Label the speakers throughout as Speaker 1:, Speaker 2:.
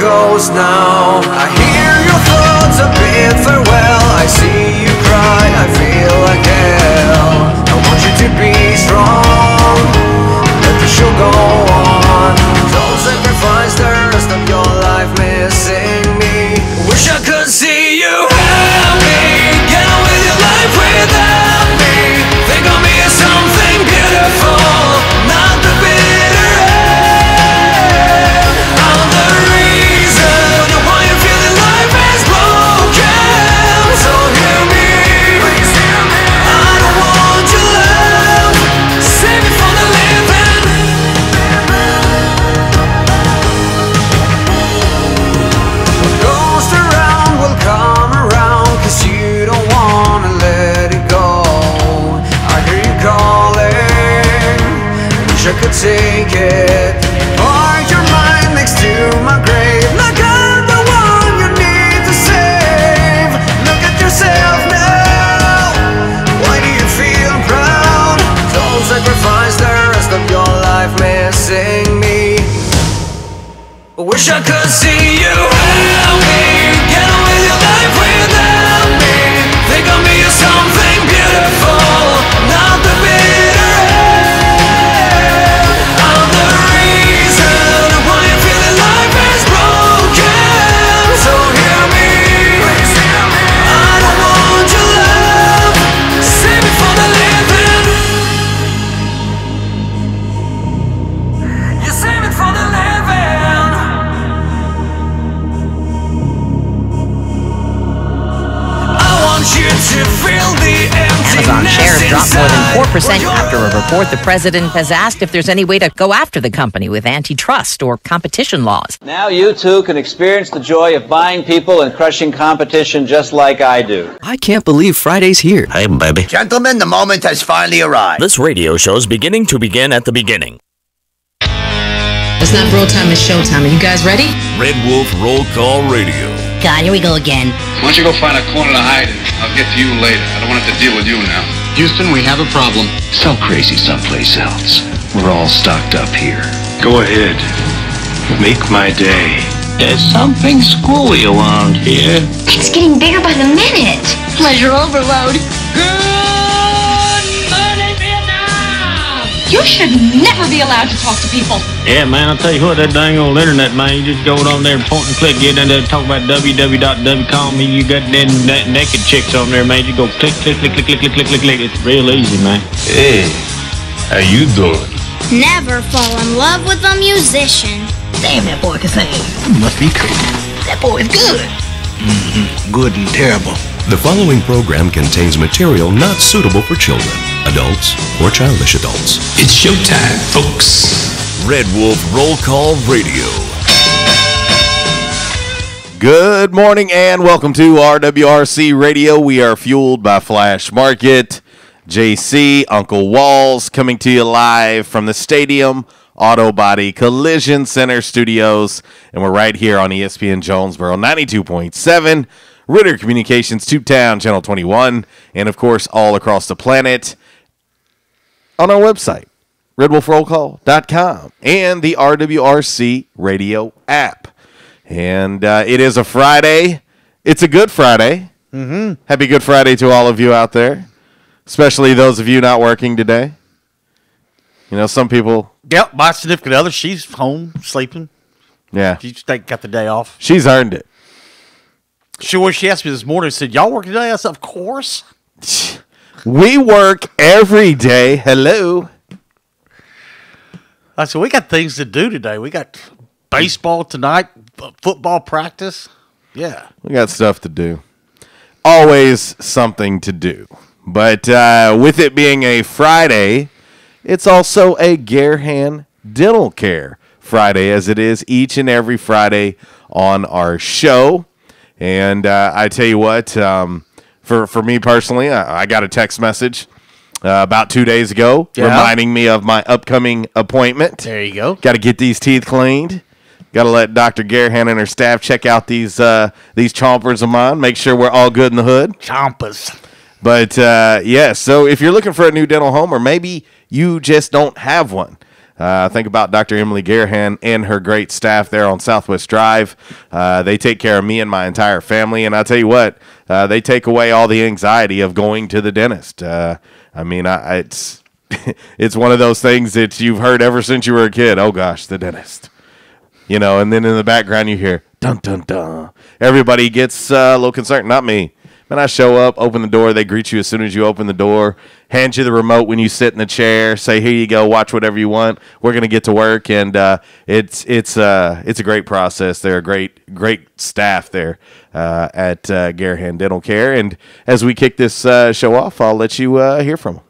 Speaker 1: goes now. I hear your thoughts a bit farewell. I see you cry, I feel like hell. I want you to be strong, let the show go on. Don't sacrifice the rest of your life missing me. Wish I could see you happy. Get on with your life without me. Think of me as something beautiful, not the bitter end. I'm the reason why you feel that life is broken. So hear me, please hear me. I don't want your love, save me from the living. What goes around will come around, 'cause you don't wanna let it go. I hear you calling, wish I could take it. Park your mind next to my grave. Look at the one you need to save. Look at yourself now. Why do you feel proud? Don't sacrifice the rest of your life missing me. Wish I could see you happy. Get on with your life without me. Think of me as something beautiful, not the bitter end. I'm the reason why you feel that life is broken. So hear me, please hear me. I don't want your love, save me from the living. You save me from the living.
Speaker 2: Amazon shares dropped more than 4% after a report the president has asked if there's any way to go after the company with antitrust or competition laws.
Speaker 3: Now you too can experience the joy of buying people and crushing competition just like I do.
Speaker 4: I can't believe Friday's here.
Speaker 5: Hey, baby.
Speaker 6: Gentlemen, the moment has finally arrived.
Speaker 5: This radio show's beginning to begin at the beginning.
Speaker 7: It's not bro time, it's show time. Are you guys ready?
Speaker 8: Red Wolf Roll Call Radio.
Speaker 9: God, here we go again.
Speaker 10: Why don't you go find a corner to hide in? I'll get to you later. I don't want to have to deal with you now.
Speaker 11: Houston, we have a problem.
Speaker 12: Sell crazy someplace else. We're all stocked up here.
Speaker 11: Go ahead. Make my day.
Speaker 12: There's something screwy around here.
Speaker 9: It's getting bigger by the minute. Pleasure overload.
Speaker 13: Good morning, Vietnam!
Speaker 9: You should never be allowed to talk to people.
Speaker 14: Yeah, man, I'll tell you what, that dang old internet, man, you just go on there and point and click, get in there, talk about www.w, call me, you got them naked chicks on there, man, you go click, click, click, click, click, click, click, click, click, it's real easy, man.
Speaker 11: Hey, how you doing?
Speaker 15: Never fall in love with a musician.
Speaker 9: Damn, that boy can sing.
Speaker 12: You must be crazy.
Speaker 9: That boy is good.
Speaker 12: Good and terrible.
Speaker 8: The following program contains material not suitable for children, adults, or childish adults.
Speaker 11: It's showtime, folks.
Speaker 8: Red Wolf Roll Call Radio.
Speaker 16: Good morning and welcome to RWRC Radio. We are fueled by Flash Market. JC, Uncle Walls coming to you live from the Stadium Auto Body Collision Center studios. And we're right here on ESPN Jonesboro 92.7. Ritter Communications Tubetown, Channel 21, and of course all across the planet on our website, redwolfrollcall.com, and the RWRC Radio App. And it is a Friday. It's a good Friday. Mm-hmm. Happy Good Friday to all of you out there, especially those of you not working today. You know, some people...
Speaker 17: Yep, my significant other, she's home, sleeping.
Speaker 16: Yeah.
Speaker 17: She's got the day off.
Speaker 16: She's earned it.
Speaker 17: She asked me this morning, said, y'all work today? I said, of course.
Speaker 16: We work every day. Hello.
Speaker 17: I said, we got things to do today. We got baseball tonight, football practice. Yeah.
Speaker 16: We got stuff to do. Always something to do. But with it being a Friday, it's also a Garehan Dental Care Friday, as it is each and every Friday on our show. And I tell you what, for me personally, I got a text message about 2 days ago reminding me of my upcoming appointment.
Speaker 17: There you go.
Speaker 16: Got to get these teeth cleaned. Got to let Dr. Garehan and her staff check out these chompers of mine, make sure we're all good in the hood.
Speaker 17: Chompers.
Speaker 16: But, so if you're looking for a new dental home, or maybe you just don't have one, Think about Dr. Emily Garahan and her great staff there on Southwest Drive. They take care of me and my entire family, and I'll tell you what, they take away all the anxiety of going to the dentist. It's one of those things that you've heard ever since you were a kid. Oh, gosh, the dentist. And then in the background you hear, dun, dun, dun. Everybody gets a little concerned. Not me. When I show up, open the door, they greet you as soon as you open the door, hand you the remote when you sit in the chair, say, here you go, watch whatever you want. We're going to get to work, and it's a great process. They're a great staff there at Garahan Dental Care. And as we kick this show off, I'll let you hear from them.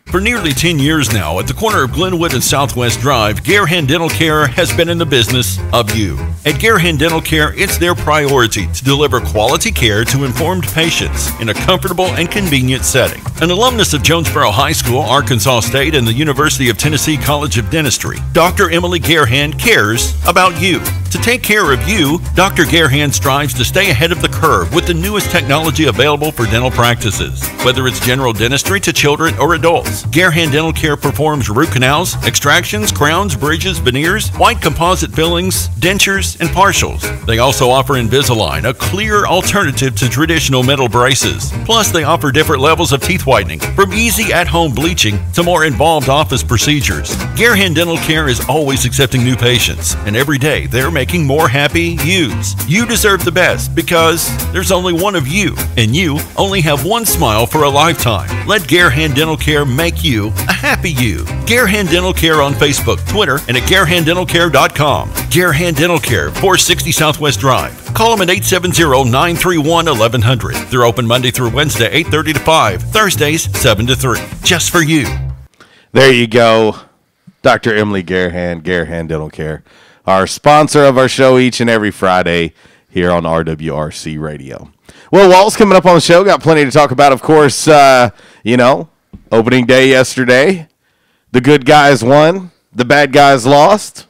Speaker 18: For nearly 10 years now, at the corner of Glenwood and Southwest Drive, Garahan Dental Care has been in the business of you. At Garahan Dental Care, it's their priority to deliver quality care to informed patients in a comfortable and convenient setting. An alumnus of Jonesboro High School, Arkansas State, and the University of Tennessee College of Dentistry, Dr. Emily Garahan cares about you. To take care of you, Dr. Garahan strives to stay ahead of the curve with the newest technology available for dental practices. Whether it's general dentistry to children or adults, Garahan Dental Care performs root canals, extractions, crowns, bridges, veneers, white composite fillings, dentures, and partials. They also offer Invisalign, a clear alternative to traditional metal braces. Plus, they offer different levels of teeth whitening, from easy at-home bleaching to more involved office procedures. Garahan Dental Care is always accepting new patients, and every day they're making more happy yous. You deserve the best because there's only one of you, and you only have one smile for a lifetime. Let Garahan Dental Care make you a happy you. Garahan Dental Care on Facebook, Twitter, and at GarahanDentalCare.com. Garahan Dental Care, 460 Southwest Drive. Call them at 870-931-1100. They're open Monday through Wednesday, 8:30 to 5. Thursdays, 7 to 3. Just for you.
Speaker 16: There you go. Dr. Emily Garahan, Garahan Dental Care. Our sponsor of our show each and every Friday here on RWRC Radio. Well, Walt's coming up on the show. Got plenty to talk about, of course. Opening day yesterday. The good guys won. The bad guys lost.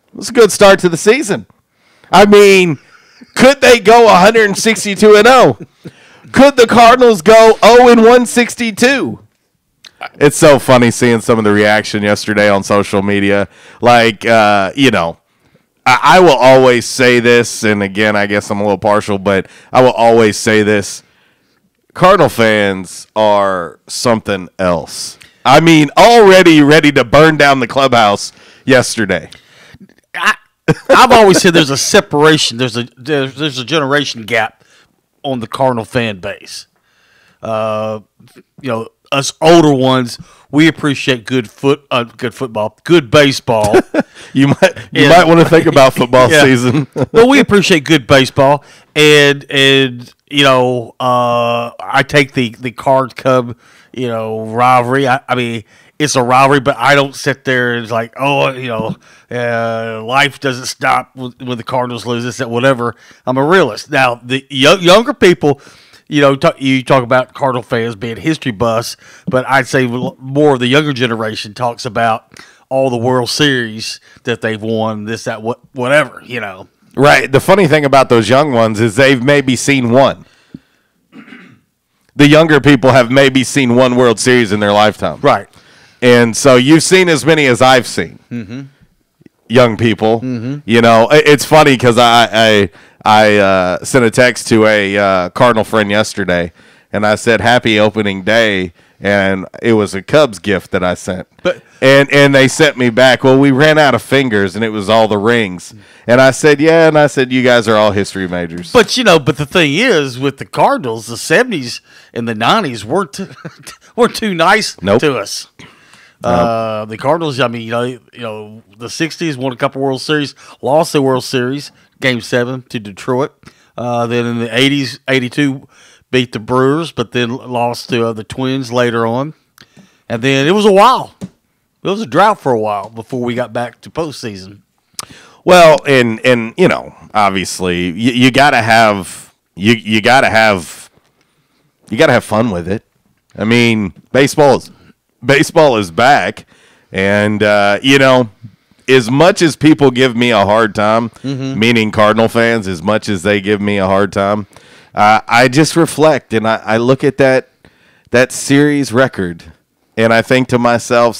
Speaker 16: It was a good start to the season. I mean, could they go 162-0? Could the Cardinals go 0-162? It's so funny seeing some of the reaction yesterday on social media. I will always say this, and again, I guess I'm a little partial, but I will always say this. Cardinal fans are something else. I mean, already ready to burn down the clubhouse yesterday.
Speaker 17: I've always said there's a separation. There's a generation gap on the Cardinal fan base. Us older ones, we appreciate good football, good baseball.
Speaker 16: you might want to think about football season.
Speaker 17: Well, we appreciate good baseball, and I take the Card Cub, rivalry. I mean, it's a rivalry, but I don't sit there and it's like, life doesn't stop when the Cardinals lose this, that, whatever. I'm a realist. Now, the younger people, you talk about Cardinal fans being history buffs, but I'd say more of the younger generation talks about all the World Series that they've won, this, that, whatever,
Speaker 16: Right. The funny thing about those young ones is they've maybe seen one. The younger people have maybe seen one World Series in their lifetime.
Speaker 17: Right.
Speaker 16: And so you've seen as many as I've seen.
Speaker 17: Mm-hmm.
Speaker 16: Young people. Mm-hmm. It's funny because I sent a text to a Cardinal friend yesterday, and I said, happy opening day, and it was a Cubs gift that I sent. And they sent me back, well, we ran out of fingers, and it was all the rings. And I said, yeah, and I said, you guys are all history majors.
Speaker 17: But, the thing is, with the Cardinals, the 70s and the 90s weren't too nice to us. Nope. The Cardinals, the 60s won a couple World Series, lost the World Series, Game 7 to Detroit. Then in the 80s, 82 beat the Brewers, but then lost to the Twins later on. And then it was a while. It was a drought for a while before we got back to postseason.
Speaker 16: Well, and obviously you gotta have fun with it. I mean, baseball is back, and as much as people give me a hard time, meaning Cardinal fans, as much as they give me a hard time, I just reflect and I look at that series record, and I think to myself,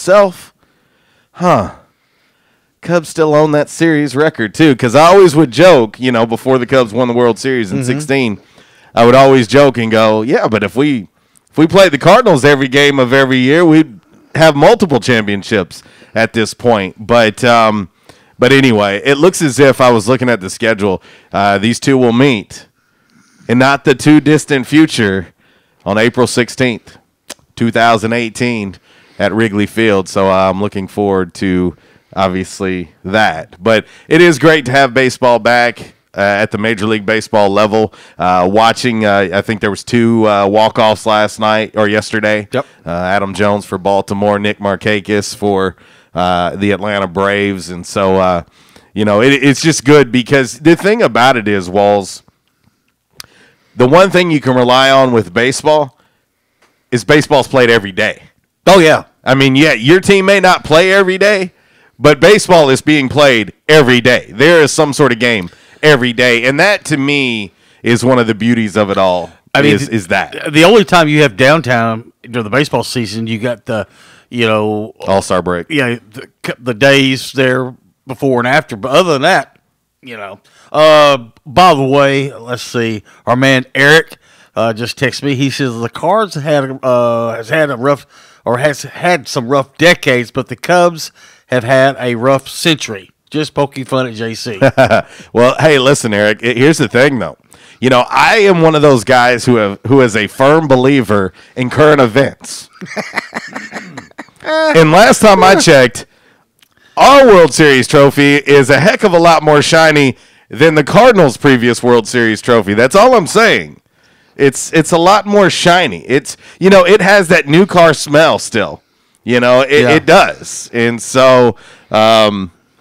Speaker 16: Cubs still own that series record, too, because I always would joke, before the Cubs won the World Series in 16, I would always joke and go, yeah, but if we played the Cardinals every game of every year, we'd have multiple championships at this point. But anyway, it looks as if I was looking at the schedule. These two will meet in not the too distant future on April 16th, 2018 at Wrigley Field. So I'm looking forward to obviously that. But it is great to have baseball back at the Major League Baseball level. Watching, I think there was 2 walk-offs last night or yesterday.
Speaker 17: Yep.
Speaker 16: Adam Jones for Baltimore, Nick Markakis for the Atlanta Braves. And so, it's just good because the thing about it is, Walls, the one thing you can rely on with baseball is baseball's played every day.
Speaker 17: Oh, yeah.
Speaker 16: I mean, yeah, your team may not play every day, but baseball is being played every day. There is some sort of game every day, and that, to me, is one of the beauties of it all. Is that.
Speaker 17: The only time you have downtime during the baseball season, you got the,
Speaker 16: All-Star break.
Speaker 17: Yeah, the days there before and after. But other than that, by the way, let's see. Our man Eric just texted me. He says the Cards has had some rough decades, but the Cubs have had a rough century. Just poking fun at JC.
Speaker 16: Well, hey, listen, Eric. Here's the thing, though. I am one of those guys who is a firm believer in current events. And last time I checked, our World Series trophy is a heck of a lot more shiny than the Cardinals' previous World Series trophy. That's all I'm saying. It's a lot more shiny. It's it has that new car smell still. It does. And so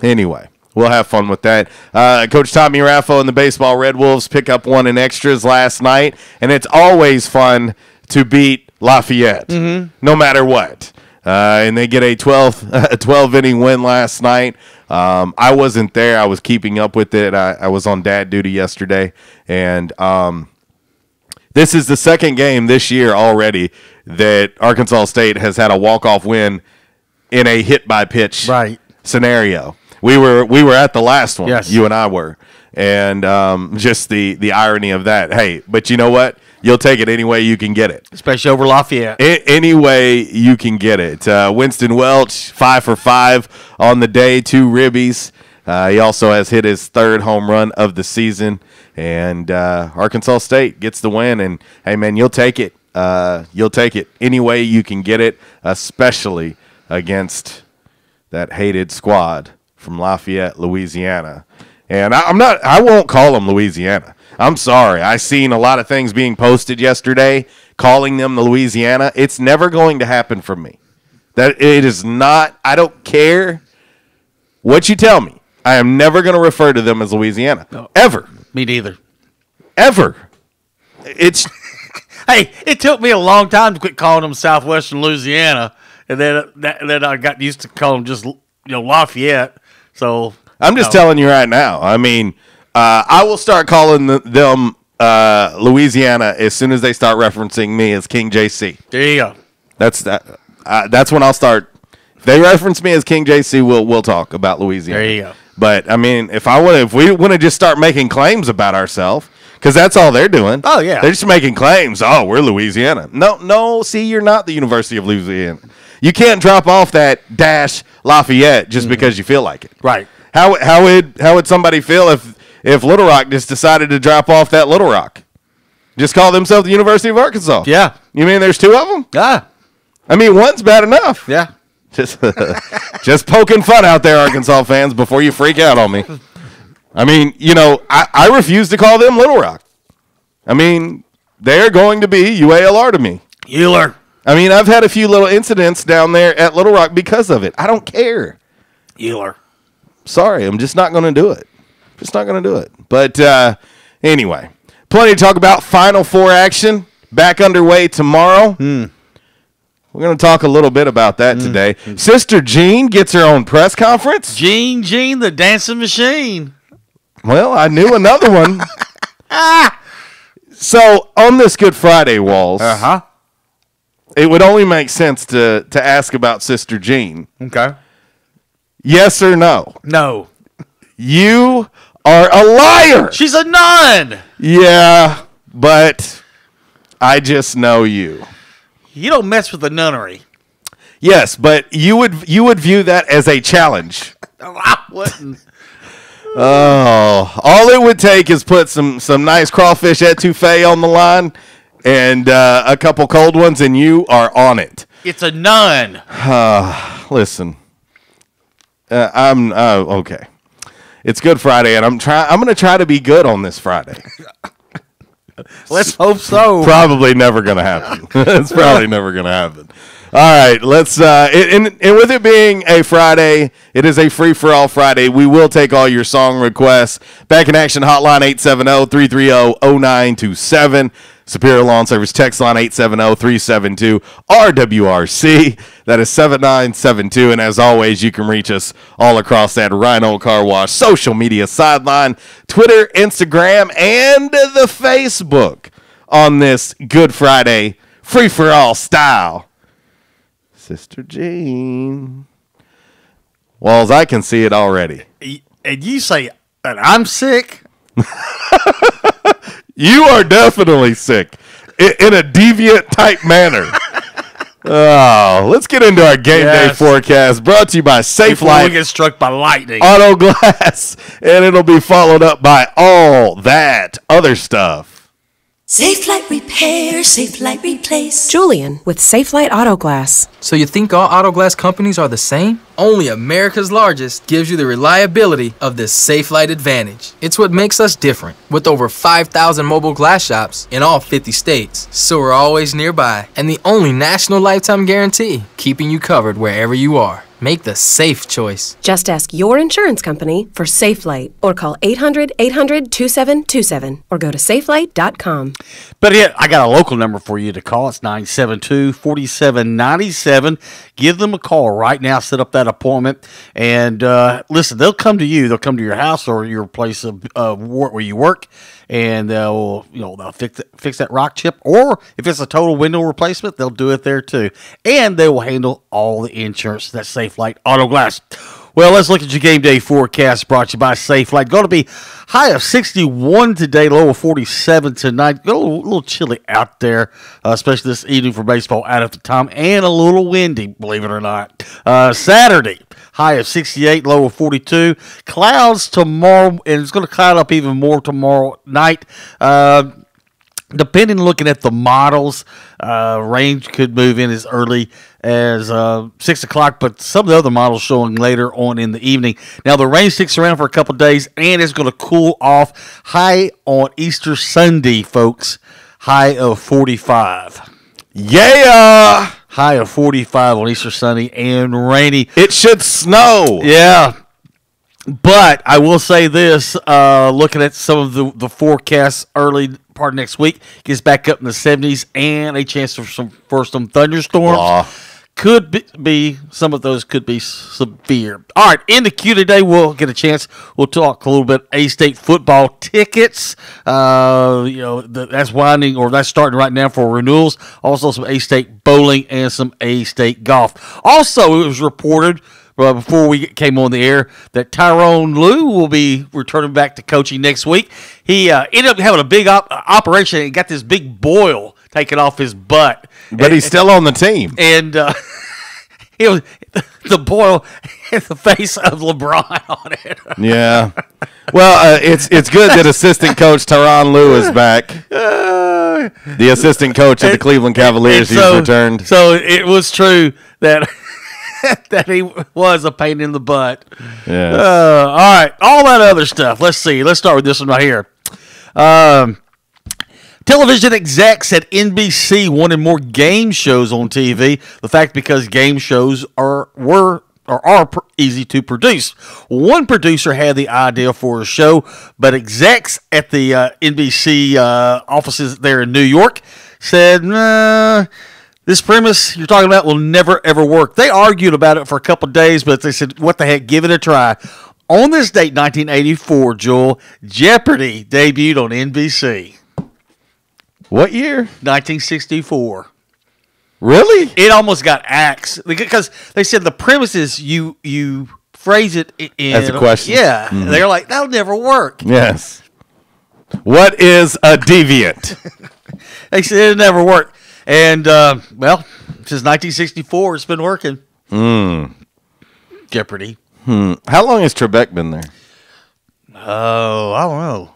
Speaker 16: anyway, we'll have fun with that. Coach Tommy Raffo and the Baseball Red Wolves pick up one in extras last night, and it's always fun to beat Lafayette, no matter what. And they get a 12-inning win last night. I wasn't there. I was keeping up with it. I was on dad duty yesterday, and this is the second game this year already that Arkansas State has had a walk-off win in a hit-by-pitch scenario. We were at the last one.
Speaker 17: Yes.
Speaker 16: You and I were. And just the irony of that. Hey, but you know what? You'll take it any way you can get it.
Speaker 17: Especially over Lafayette.
Speaker 16: Any way you can get it. Winston Welch, 5 for 5 on the day, 2 ribbies. He also has hit his 3rd home run of the season. And Arkansas State gets the win. And, hey, man, you'll take it. You'll take it any way you can get it, especially against that hated squad from Lafayette, Louisiana. And I won't call them Louisiana. I'm sorry. I seen a lot of things being posted yesterday calling them the Louisiana. It's never going to happen from me. That it is not. I don't care what you tell me. I am never going to refer to them as Louisiana.
Speaker 17: No.
Speaker 16: Ever.
Speaker 17: Me neither.
Speaker 16: Ever. It's
Speaker 17: hey, it took me a long time to quit calling them Southwestern Louisiana, and then I got used to calling them just Lafayette. So
Speaker 16: I'm just telling you right now. I mean, I will start calling them Louisiana as soon as they start referencing me as King JC.
Speaker 17: There you go.
Speaker 16: That's when I'll start. If they reference me as King JC, we'll talk about Louisiana.
Speaker 17: There you go.
Speaker 16: But I mean, if we want to just start making claims about ourselves, because that's all they're doing.
Speaker 17: Oh yeah,
Speaker 16: they're just making claims. Oh, we're Louisiana. No. See, you're not the University of Louisiana. You can't drop off that dash Lafayette just because you feel like it.
Speaker 17: Right.
Speaker 16: How would somebody feel if Little Rock just decided to drop off that Little Rock? Just call themselves the University of Arkansas.
Speaker 17: Yeah.
Speaker 16: You mean there's 2 of them?
Speaker 17: Ah.
Speaker 16: I mean, one's bad enough.
Speaker 17: Yeah.
Speaker 16: Just poking fun out there, Arkansas fans, before you freak out on me. I mean, I refuse to call them Little Rock. I mean, they're going to be UALR to me.
Speaker 17: Euler.
Speaker 16: I mean, I've had a few little incidents down there at Little Rock because of it. I don't care.
Speaker 17: Euler.
Speaker 16: Sorry, I'm just not going to do it. Just not going to do it. But anyway, plenty to talk about. Final Four action back underway tomorrow. We're going to talk a little bit about that today. Sister Jean gets her own press conference.
Speaker 17: Jean, the dancing machine.
Speaker 16: Well, I knew another one. So on this Good Friday, Walls, it would only make sense to ask about Sister Jean.
Speaker 17: Okay.
Speaker 16: Yes or no?
Speaker 17: No.
Speaker 16: You are a liar.
Speaker 17: She's a nun.
Speaker 16: Yeah, but I just know you.
Speaker 17: You don't mess with the nunnery.
Speaker 16: Yes, but you would view that as a challenge.
Speaker 17: I wouldn't.
Speaker 16: Oh, all it would take is put some nice crawfish etouffee on the line and a couple cold ones, and you are on it.
Speaker 17: It's a nun.
Speaker 16: Listen, I'm okay. It's Good Friday, and I'm going to try to be good on this Friday.
Speaker 17: Let's hope so.
Speaker 16: Probably never going to happen. It's probably never going to happen. All right, let's. And with it being a Friday, it is a free-for-all Friday. We will take all your song requests. Back in Action Hotline 870-330-0927. Superior Lawn Service text line 870-372-RWRC. That is 7972. And as always, you can reach us all across that Rhino Car Wash social media sideline, Twitter, Instagram, and the Facebook on this Good Friday free-for-all style. Sister Jean. Walls, I can see it already.
Speaker 17: And you say that I'm sick?
Speaker 16: You are definitely sick in a deviant type manner. Oh, let's get into our game day forecast brought to you by Safe Light.
Speaker 17: Before we get struck by lightning.
Speaker 16: Auto Glass, and it'll be followed up by all that other stuff.
Speaker 19: Safe Light Repair, Safe Light Replace.
Speaker 20: Julian with Safe Light Auto Glass.
Speaker 21: So you think all auto glass companies are the same? Only America's largest gives you the reliability of the Safe Light Advantage. It's what makes us different, with over 5,000 mobile glass shops in all 50 states. So we're always nearby, and the only national lifetime guarantee, keeping you covered wherever you are. Make the safe choice.
Speaker 20: Just ask your insurance company for Safe Light or call 800-800-2727 or go to safelight.com.
Speaker 17: But yeah, I got a local number for you to call. It's 972-4797. Give them a call right now. Set up that appointment. And listen, they'll come to you. They'll come to your house or your place of where you work. And they'll fix that rock chip. Or if it's a total window replacement, they'll do it there too. And they will handle all the insurance. That's Safe Light Auto Glass. Well, let's look at your game day forecast brought to you by Safe Light. Going to be high of 61 today, low of 47 tonight. Go a little chilly out there, especially this evening for baseball out at the time, and a little windy, believe it or not. Saturday, high of 68, low of 42. Clouds tomorrow, and it's going to cloud up even more tomorrow night. Depending, looking at the models, range could move in as early as 6 o'clock, but some of the other models showing later on in the evening. Now, the rain sticks around for a couple days, and it's going to cool off. High on Easter Sunday, folks, high of 45.
Speaker 16: Yeah!
Speaker 17: High of 45 on Easter Sunday and rainy.
Speaker 16: It should snow.
Speaker 17: Yeah. But I will say this, looking at some of the forecasts early part of next week, gets back up in the 70s and a chance for some thunderstorms. Could be some of those could be severe. All right, in the queue today, we'll get a chance. We'll talk a little bit A-State football tickets. That's winding, or that's starting right now for renewals. Also, some A-State bowling and some A-State golf. Also, it was reported before we came on the air that Tyrone Lue will be returning back to coaching next week. He ended up having a big operation and got this big boil taken off his butt.
Speaker 16: But he's still on the team.
Speaker 17: And it was the boil had the face of LeBron on it.
Speaker 16: Yeah. Well, it's good that assistant coach Tyronn Lue is back. The assistant coach of the Cleveland Cavaliers, he's returned.
Speaker 17: So it was true that that he was a pain in the butt.
Speaker 16: Yeah.
Speaker 17: All right. All that other stuff. Let's see. Let's start with this one right here. Television execs at NBC wanted more game shows on TV. The fact because game shows are easy to produce. One producer had the idea for a show, but execs at the NBC offices there in New York said, nah, this premise you're talking about will never, ever work. They argued about it for a couple of days, but they said, what the heck, give it a try. On this date, 1984, Joel, Jeopardy debuted on NBC.
Speaker 16: What year?
Speaker 17: 1964.
Speaker 16: Really?
Speaker 17: It almost got axed because they said the premise is you phrase it
Speaker 16: as a question.
Speaker 17: Yeah. Mm-hmm. They're like, that'll never work.
Speaker 16: Yes. What is a deviant?
Speaker 17: They said it'll never work. And, since 1964, it's been working. Jeopardy.
Speaker 16: How long has Trebek been there?
Speaker 17: Oh, I don't know.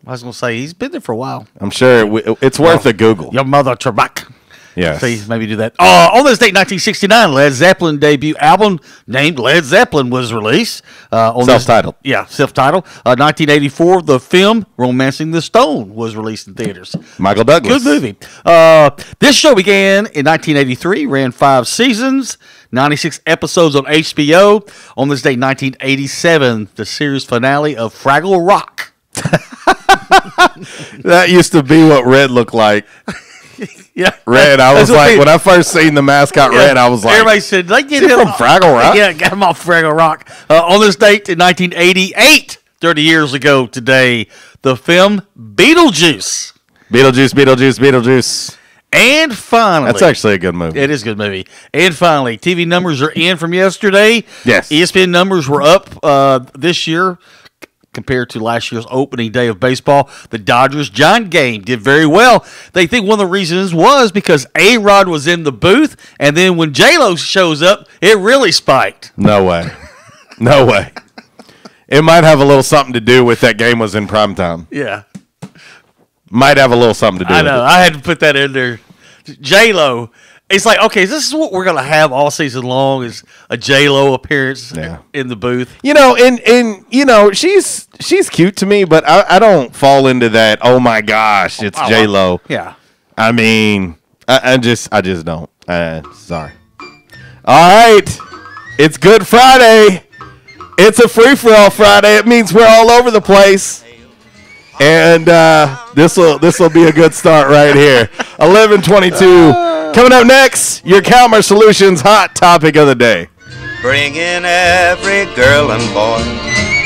Speaker 17: I was going to say, he's been there for a while.
Speaker 16: I'm sure it's worth a Google.
Speaker 17: Your mother, Trebek.
Speaker 16: Yes.
Speaker 17: Please, maybe do that. On this date, 1969, Led Zeppelin debut album named Led Zeppelin was released.
Speaker 16: Self-titled.
Speaker 17: Self-titled. 1984, the film Romancing the Stone was released in theaters.
Speaker 16: Michael Douglas.
Speaker 17: Good movie. This show began in 1983, ran 5 seasons, 96 episodes on HBO. On this date, 1987, the series finale of Fraggle Rock.
Speaker 16: That used to be what Red looked like.
Speaker 17: Yeah,
Speaker 16: Red. I was like, when I first seen the mascot Red, I was like,
Speaker 17: everybody said, "They get him
Speaker 16: from Fraggle Rock."
Speaker 17: Yeah, get him off Fraggle Rock. On this date in 1988, 30 years ago today, the film Beetlejuice.
Speaker 16: Beetlejuice.
Speaker 17: And finally,
Speaker 16: that's actually a good movie.
Speaker 17: It is a good movie. And finally, TV numbers are in from yesterday.
Speaker 16: Yes,
Speaker 17: ESPN numbers were up this year compared to last year's opening day of baseball. The Dodgers-Giants game did very well. They think one of the reasons was because A-Rod was in the booth, and then when J-Lo shows up, it really spiked.
Speaker 16: No way. No way. It might have a little something to do with that game was in primetime.
Speaker 17: Yeah.
Speaker 16: Might have a little something to do with it.
Speaker 17: I know. I had to put that in there. J-Lo. It's like, okay, this is what we're going to have all season long is a J-Lo appearance in the booth.
Speaker 16: You know, and you know, she's cute to me, but I don't fall into that, oh my gosh, it's J-Lo.
Speaker 17: Yeah.
Speaker 16: I mean, I just don't. Sorry. All right. It's Good Friday. It's a free-for-all Friday. It means we're all over the place. And this will be a good start right here. 11:22. Coming up next, your Calmer Solutions hot topic of the day.
Speaker 1: Bring in every girl and boy,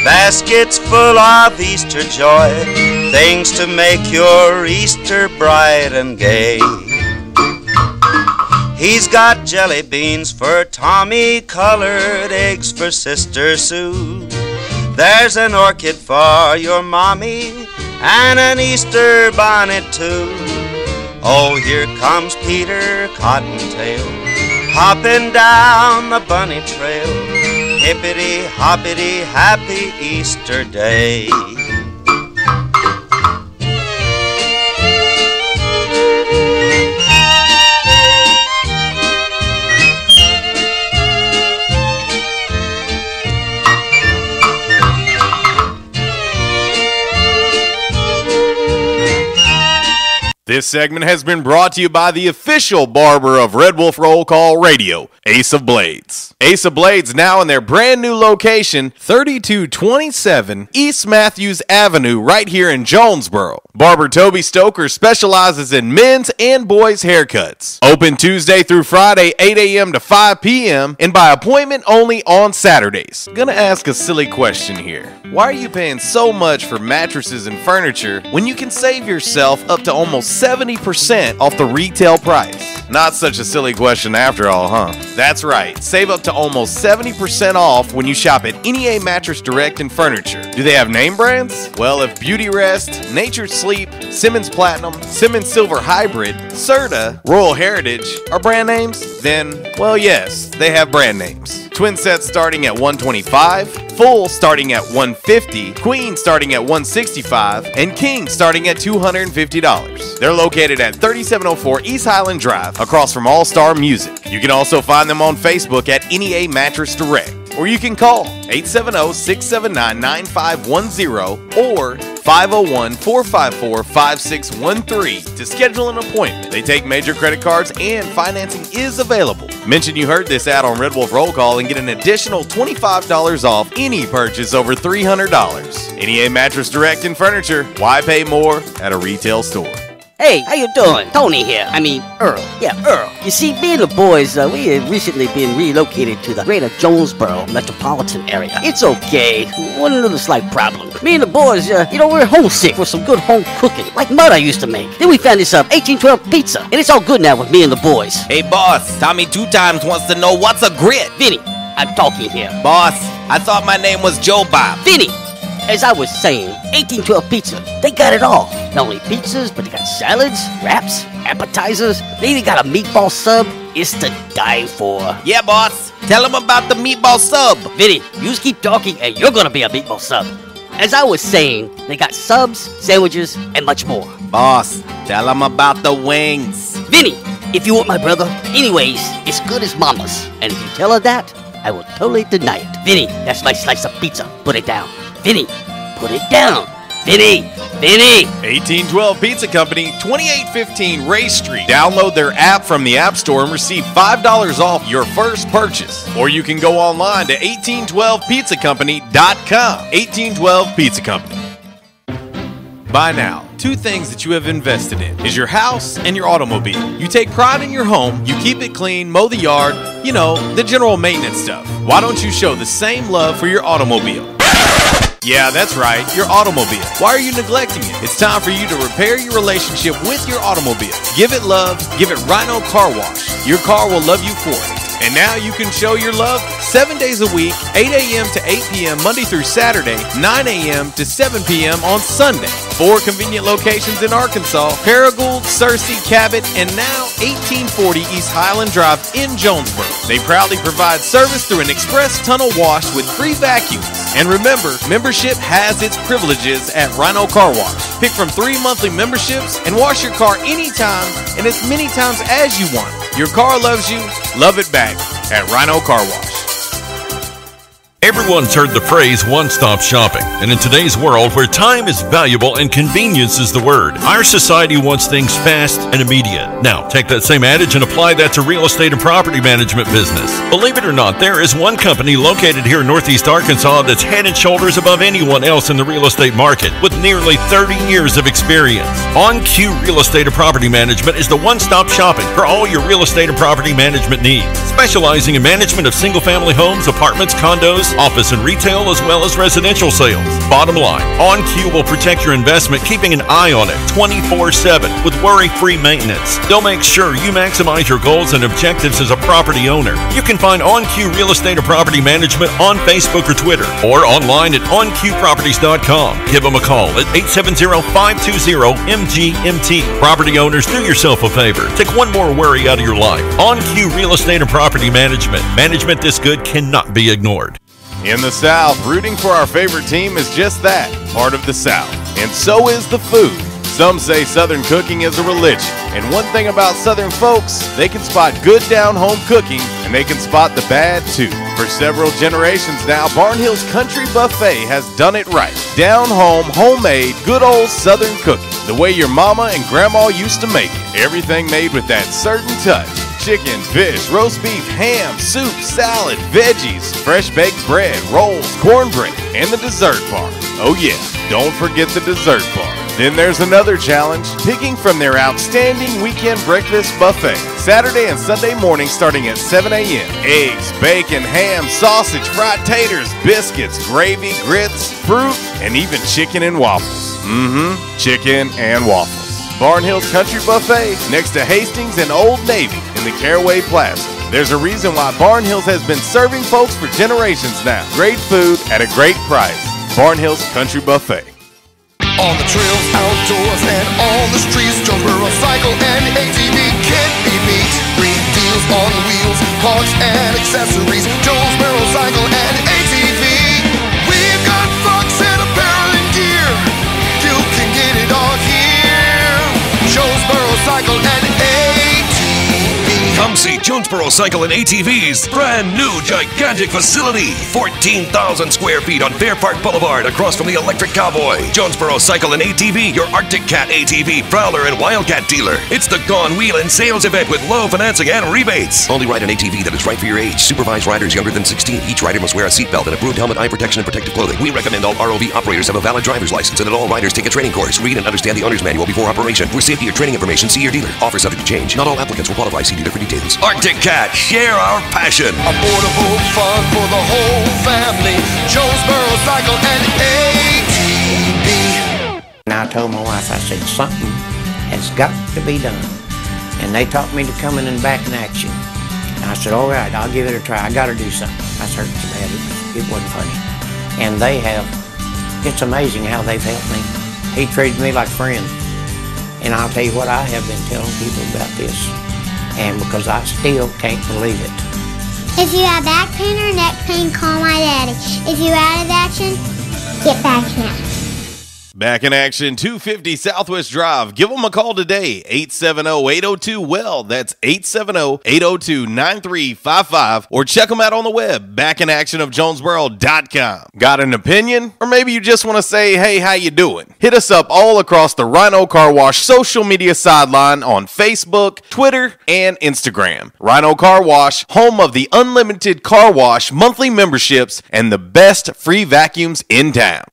Speaker 1: baskets full of Easter joy, things to make your Easter bright and gay. He's got jelly beans for Tommy, colored eggs for Sister Sue. There's an orchid for your mommy and an Easter bonnet too. Oh, here comes Peter Cottontail, hopping down the bunny trail. Hippity hoppity, happy Easter day.
Speaker 16: This segment has been brought to you by the official barber of Red Wolf Roll Call Radio, Ace of Blades. Ace of Blades now in their brand new location, 3227 East Matthews Avenue, right here in Jonesboro. Barber Toby Stoker specializes in men's and boys' haircuts. Open Tuesday through Friday, 8 a.m. to 5 p.m., and by appointment only on Saturdays. Gonna ask a silly question here. Why are you paying so much for mattresses and furniture when you can save yourself up to almost 70% off the retail price? Not such a silly question after all, huh? That's right. Save up to almost 70% off when you shop at NEA Mattress Direct and Furniture. Do they have name brands? Well, if Beauty Rest, Nature's Sleep, Simmons Platinum, Simmons Silver Hybrid, Serta, Royal Heritage are brand names, then, well, yes, they have brand names. Twin sets starting at $125, full starting at $150, queen starting at $165, and king starting at $250. They're located at 3704 East Highland Drive, across from All Star Music. You can also find them on Facebook at NEA Mattress Direct, or you can call 870-679-9510 or 501-454-5613 to schedule an appointment. They take major credit cards and financing is available. Mention you heard this ad on Red Wolf Roll Call and get an additional $25 off any purchase over $300. NEA Mattress Direct and Furniture. Why pay more at a retail store?
Speaker 22: Hey, how you doing? Tony here. Earl. Yeah, Earl. You see, me and the boys, we have recently been relocated to the greater Jonesboro metropolitan area. It's okay. One little slight problem. Me and the boys, we're homesick for some good home cooking, like Mother used to make. Then we found this 1812 pizza, and it's all good now with me and the boys.
Speaker 23: Hey, boss, Tommy 2 Times wants to know what's a grit.
Speaker 22: Vinny, I'm talking here.
Speaker 2: Boss, I thought my name was Joe Bob.
Speaker 22: Vinny, as I was saying, 1812 Pizza, they got it all. Not only pizzas, but they got salads, wraps, appetizers. They even got a meatball sub. It's to die for.
Speaker 2: Yeah, boss. Tell them about the meatball sub.
Speaker 22: Vinny, you just keep talking and you're gonna be a meatball sub. As I was saying, they got subs, sandwiches, and much more.
Speaker 2: Boss, tell them about the wings.
Speaker 22: Vinny, if you want my brother, anyways, it's good as mama's. And if you tell her that, I will totally deny it. Vinny, that's my slice of pizza. Put it down. Vinny, put it down. Vinny!
Speaker 16: 1812 Pizza Company, 2815 Ray Street. Download their app from the App Store and receive $5 off your first purchase. Or you can go online to 1812pizzacompany.com. 1812 Pizza Company. By now, two things that you have invested in is your house and your automobile. You take pride in your home, you keep it clean, mow the yard, you know, the general maintenance stuff. Why don't you show the same love for your automobile? Yeah, that's right, your automobile. Why are you neglecting it? It's time for you to repair your relationship with your automobile. Give it love, give it Rhino Car Wash. Your car will love you for it. And now you can show your love 7 days a week, 8 a.m. to 8 p.m. Monday through Saturday, 9 a.m. to 7 p.m. on Sunday. 4 convenient locations in Arkansas: Paragould, Searcy, Cabot, and now 1840 East Highland Drive in Jonesboro. They proudly provide service through an express tunnel wash with free vacuums. And remember, membership has its privileges at Rhino Car Wash. Pick from 3 monthly memberships and wash your car anytime and as many times as you want. Your car loves you, love it back at Rhino Car Wash.
Speaker 18: Everyone's heard the phrase one-stop shopping, and in today's world where time is valuable and convenience is the word, our society wants things fast and immediate. Now, take that same adage and apply that to real estate and property management business. Believe it or not, there is one company located here in Northeast Arkansas that's head and shoulders above anyone else in the real estate market with nearly 30 years of experience. OnQ Real Estate and Property Management is the one-stop shopping for all your real estate and property management needs, specializing in management of single-family homes, apartments, condos, office and retail, as well as residential sales. Bottom line, OnQ will protect your investment, keeping an eye on it 24/7 with worry-free maintenance. They'll make sure you maximize your goals and objectives as a property owner. You can find OnQ Real Estate and Property Management on Facebook or Twitter, or online at onqproperties.com. Give them a call at 870-520-MGMT. Property owners, do yourself a favor. Take one more worry out of your life. OnQ Real Estate and Property Management. Management this good cannot be ignored.
Speaker 16: In the South, rooting for our favorite team is just that, part of the South. And so is the food. Some say Southern cooking is a religion. And one thing about Southern folks, they can spot good down-home cooking, and they can spot the bad too. For several generations now, Barnhill's Country Buffet has done it right. Down-home, homemade, good old Southern cooking. The way your mama and grandma used to make it. Everything made with that certain touch. Chicken, fish, roast beef, ham, soup, salad, veggies, fresh baked bread, rolls, cornbread, and the dessert bar. Oh yeah, don't forget the dessert bar. Then there's another challenge, picking from their outstanding weekend breakfast buffet. Saturday and Sunday morning starting at 7 a.m. Eggs, bacon, ham, sausage, fried taters, biscuits, gravy, grits, fruit, and even chicken and waffles. Chicken and waffles. Barnhill's Country Buffet, next to Hastings and Old Navy in the Caraway Plaza. There's a reason why Barnhill's has been serving folks for generations now. Great food at a great price. Barnhill's Country Buffet.
Speaker 3: On the trails, outdoors, and on the streets, Jonesboro Cycle and ATV can't be beat. Great deals on wheels, parts, and accessories. Jonesboro Cycle and ATV. We've got trucks and apparel and gear. You can get it all here. Jonesboro Cycle and ATV.
Speaker 23: Come see Jonesboro Cycle and ATV's brand new gigantic facility. 14,000 square feet on Fair Park Boulevard across from the Electric Cowboy. Jonesboro Cycle and ATV, your Arctic Cat ATV, Prowler, and Wildcat dealer. It's the Gone Wheelin' sales event with low financing and rebates. Only ride an ATV that is right for your age. Supervised riders younger than 16. Each rider must wear a seatbelt and approved helmet, eye protection, and protective clothing. We recommend all ROV operators have a valid driver's license and that all riders take a training course. Read and understand the owner's manual before operation. For safety or training information, see your dealer. Offer subject to change. Not all applicants will qualify. See dealer for details. Arctic Cat, share our passion.
Speaker 3: Affordable fun for the whole family. Jonesboro Cycle and ATV.
Speaker 24: And I told my wife, I said, something has got to be done. And they taught me to come in and back in action. And I said, all right, I'll give it a try. I got to do something. I was hurting so bad. It wasn't funny. And it's amazing how they've helped me. He treated me like a friend. And I'll tell you what, I have been telling people about this. And because I still can't believe it.
Speaker 9: If you have back pain or neck pain, call my daddy. If you're out of action, get back in.
Speaker 16: Back in action, 250 Southwest Drive. Give them a call today, 870-802-WELL. That's 870-802-9355. Or check them out on the web, backinactionofjonesboro.com. Got an opinion? Or maybe you just want to say, hey, how you doing? Hit us up all across the Rhino Car Wash social media sideline on Facebook, Twitter, and Instagram. Rhino Car Wash, home of the unlimited car wash, monthly memberships, and the best free vacuums in town.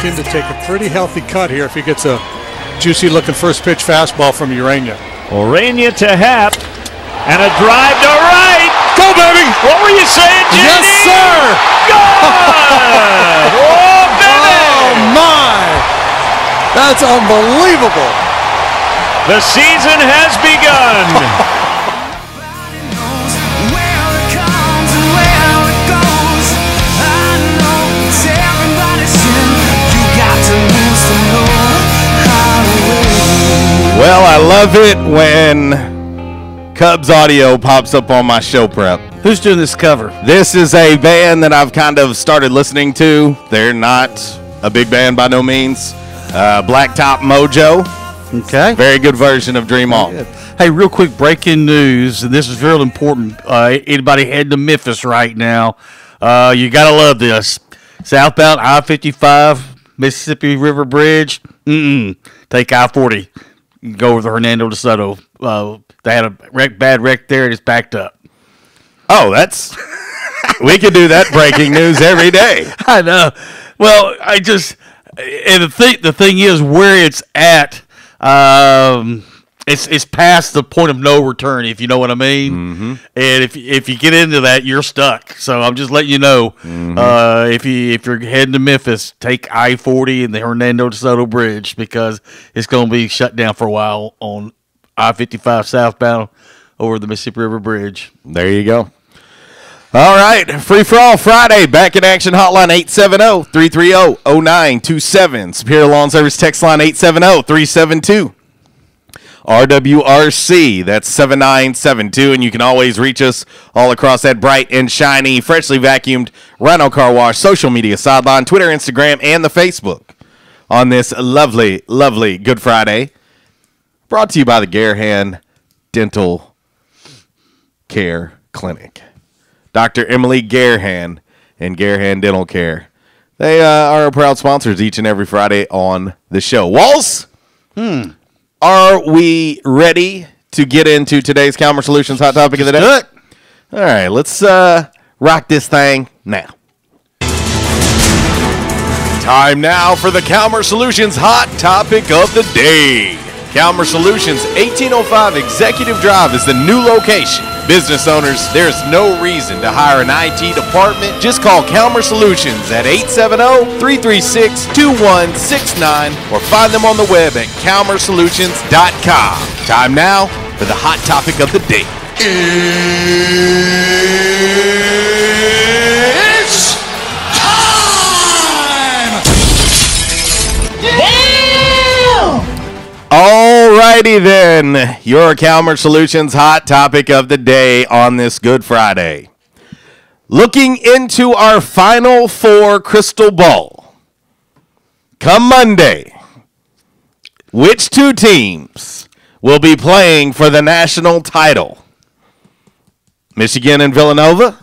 Speaker 4: Him to take a pretty healthy cut here if he gets a juicy looking first pitch fastball from Urania.
Speaker 5: Urania to Happ and a drive to right.
Speaker 4: Go, baby!
Speaker 5: What were you saying, Jimmy?
Speaker 4: Yes, sir!
Speaker 5: Good! Oh, baby!
Speaker 4: Oh, my! That's unbelievable.
Speaker 5: The season has begun.
Speaker 16: Well, I love it when Cubs audio pops up on my show prep.
Speaker 17: Who's doing this cover?
Speaker 16: This is a band that I've kind of started listening to. They're not a big band by no means. Blacktop Mojo.
Speaker 17: Okay.
Speaker 16: Very good version of Dream On.
Speaker 17: Hey, real quick breaking news, and this is real important. Anybody heading to Memphis right now, you got to love this. Southbound I-55, Mississippi River Bridge. Take I-40. Go over to Hernando de Soto. They had a bad wreck there, and it's backed up.
Speaker 16: Oh, that's... we could do that breaking news every day.
Speaker 17: I know. Well, and the thing is where it's at, it's past the point of no return, if you know what I mean.
Speaker 16: Mm-hmm.
Speaker 17: And if you get into that, you're stuck. So I'm just letting you know, if you're heading to Memphis, take I-40 and the Hernando de Soto Bridge because it's going to be shut down for a while on I-55 southbound over the Mississippi River Bridge.
Speaker 16: There you go. All right, Free For All Friday, Back in Action hotline 870-330-0927. Superior Lawn Service text line 870-372. RWRC, that's 7972, and you can always reach us all across that bright and shiny, freshly vacuumed Rhino Car Wash social media sideline, Twitter, Instagram, and the Facebook on this lovely, lovely Good Friday. Brought to you by the Garehan Dental Care Clinic. Dr. Emily Garehan and Garehan Dental Care. They are our proud sponsors each and every Friday on the show. Walls? Are we ready to get into today's Calmer Solutions hot topic of the day?
Speaker 17: Good.
Speaker 16: All right, let's rock this thing now. Time now for the Calmer Solutions hot topic of the day. Calmer Solutions 1805 Executive Drive is the new location. Business owners, there's no reason to hire an IT department. Just call Calmer Solutions at 870-336-2169 or find them on the web at calmersolutions.com. Time now for the hot topic of the day.
Speaker 3: It's time!
Speaker 16: All righty then. Your Calmer Solutions hot topic of the day on this Good Friday. Looking into our Final Four crystal ball. Come Monday, which two teams will be playing for the national title? Michigan and Villanova?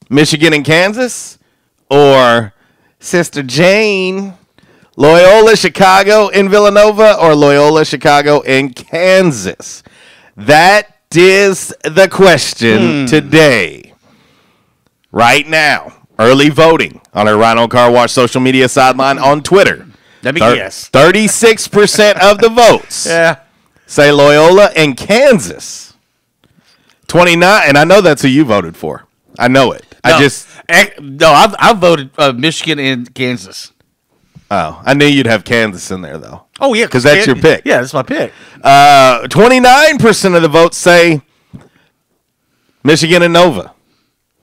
Speaker 16: Michigan and Kansas? Or Sister Jane? Loyola Chicago in Villanova or Loyola Chicago in Kansas? That is the question today. Right now, early voting on our Rhino Car Wash social media sideline on Twitter.
Speaker 17: Let me guess.
Speaker 16: 36% of the votes say Loyola and Kansas. 29, and I know that's who you voted for. I know it.
Speaker 17: I voted Michigan and Kansas.
Speaker 16: Oh, I knew you'd have Kansas in there, though.
Speaker 17: Oh, yeah.
Speaker 16: Because that's your pick.
Speaker 17: Yeah, that's my pick.
Speaker 16: 29% of the votes say Michigan and Nova.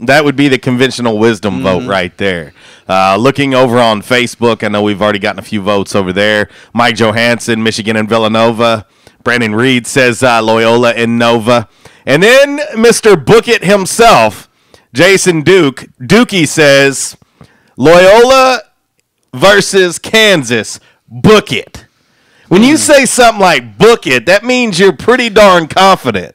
Speaker 16: That would be the conventional wisdom vote right there. Looking over on Facebook, I know we've already gotten a few votes over there. Mike Johansson, Michigan and Villanova. Brandon Reed says Loyola and Nova. And then Mr. Book It himself, Jason Dookie says Loyola versus Kansas. Book it. When you say something like book it, that means you're pretty darn confident.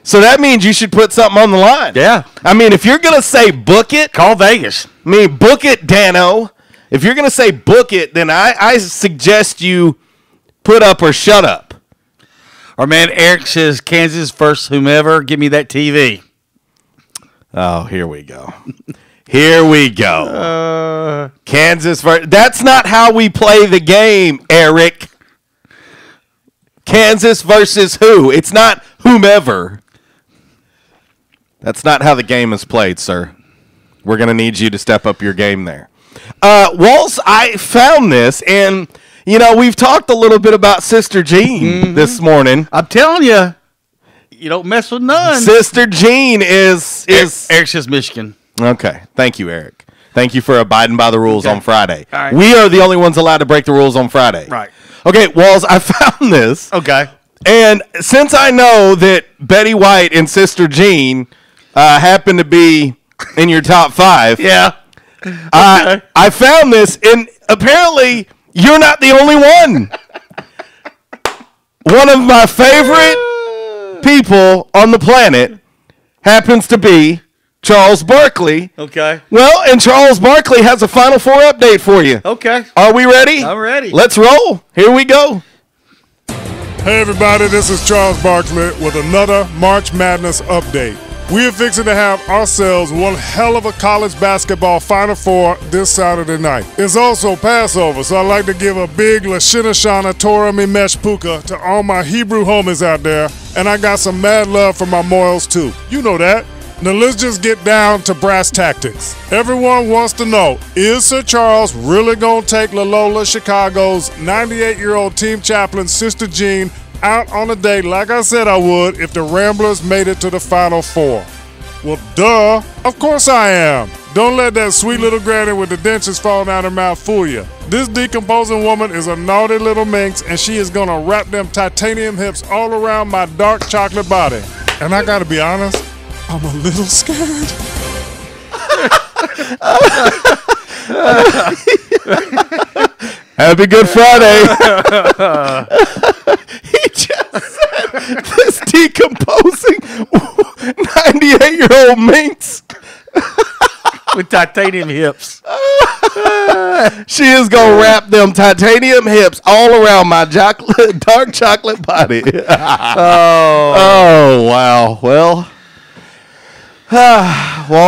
Speaker 16: So that means you should put something on the line.
Speaker 17: Yeah.
Speaker 16: I mean, if you're going to say book it.
Speaker 17: Call Vegas.
Speaker 16: I mean, book it, Dano. If you're going to say book it, then I suggest you put up or shut up.
Speaker 17: Our man Eric says Kansas versus whomever. Give me that TV.
Speaker 16: Oh, here we go. Here we go. Kansas versus. That's not how we play the game, Eric. Kansas versus who? It's not whomever. That's not how the game is played, sir. We're going to need you to step up your game there. Walls, I found this, and, you know, we've talked a little bit about Sister Jean this morning.
Speaker 17: I'm telling you, you don't mess with none.
Speaker 16: Sister Jean is
Speaker 17: Eric says Michigan.
Speaker 16: Okay. Thank you, Eric. Thank you for abiding by the rules on Friday.
Speaker 17: All right.
Speaker 16: We are the only ones allowed to break the rules on Friday.
Speaker 17: Right.
Speaker 16: Okay, Walls, I found this.
Speaker 17: Okay.
Speaker 16: And since I know that Betty White and Sister Jean happen to be in your top 5, I found this, and apparently you're not the only one. One of my favorite people on the planet happens to be Charles Barkley.
Speaker 17: Okay.
Speaker 16: Well, and Charles Barkley has a Final Four update for you.
Speaker 17: Okay.
Speaker 16: Are we ready?
Speaker 17: I'm ready.
Speaker 16: Let's roll. Here we go.
Speaker 6: Hey everybody, this is Charles Barkley with another March Madness update. We are fixing to have ourselves one hell of a college basketball Final Four this Saturday night. It's also Passover, so I'd like to give a big Lashina Shana Torah Mimesh Puka to all my Hebrew homies out there, and I got some mad love for my Moyles too. You know that. Now let's just get down to brass tactics. Everyone wants to know, is Sir Charles really going to take Loyola Chicago's 98-year-old team chaplain, Sister Jean, out on a date like I said I would if the Ramblers made it to the Final Four? Well, duh. Of course I am. Don't let that sweet little granny with the dentures falling out her mouth fool you. This decomposing woman is a naughty little minx, and she is going to wrap them titanium hips all around my dark chocolate body. And I got to be honest, I'm a little scared.
Speaker 16: Happy Good Friday. He just said this decomposing 98-year-old minx
Speaker 17: with titanium hips.
Speaker 16: She is going to wrap them titanium hips all around my dark chocolate body. Oh, wow. Well,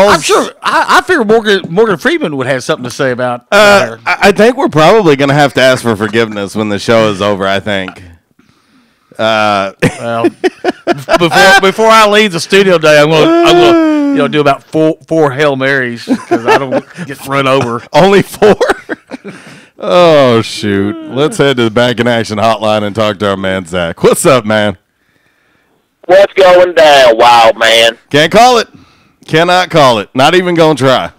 Speaker 17: I'm sure. I figure Morgan Freeman would have something to say about her.
Speaker 16: I think we're probably going to have to ask for forgiveness when the show is over. I think.
Speaker 17: Well, before I leave the studio today, I'm going to do about four Hail Marys because I don't get run over.
Speaker 16: Only 4. Oh shoot! Let's head to the Back in Action hotline and talk to our man Zach. What's up, man?
Speaker 7: What's going down, wild man?
Speaker 16: Can't call it. Cannot call it. Not even going to try.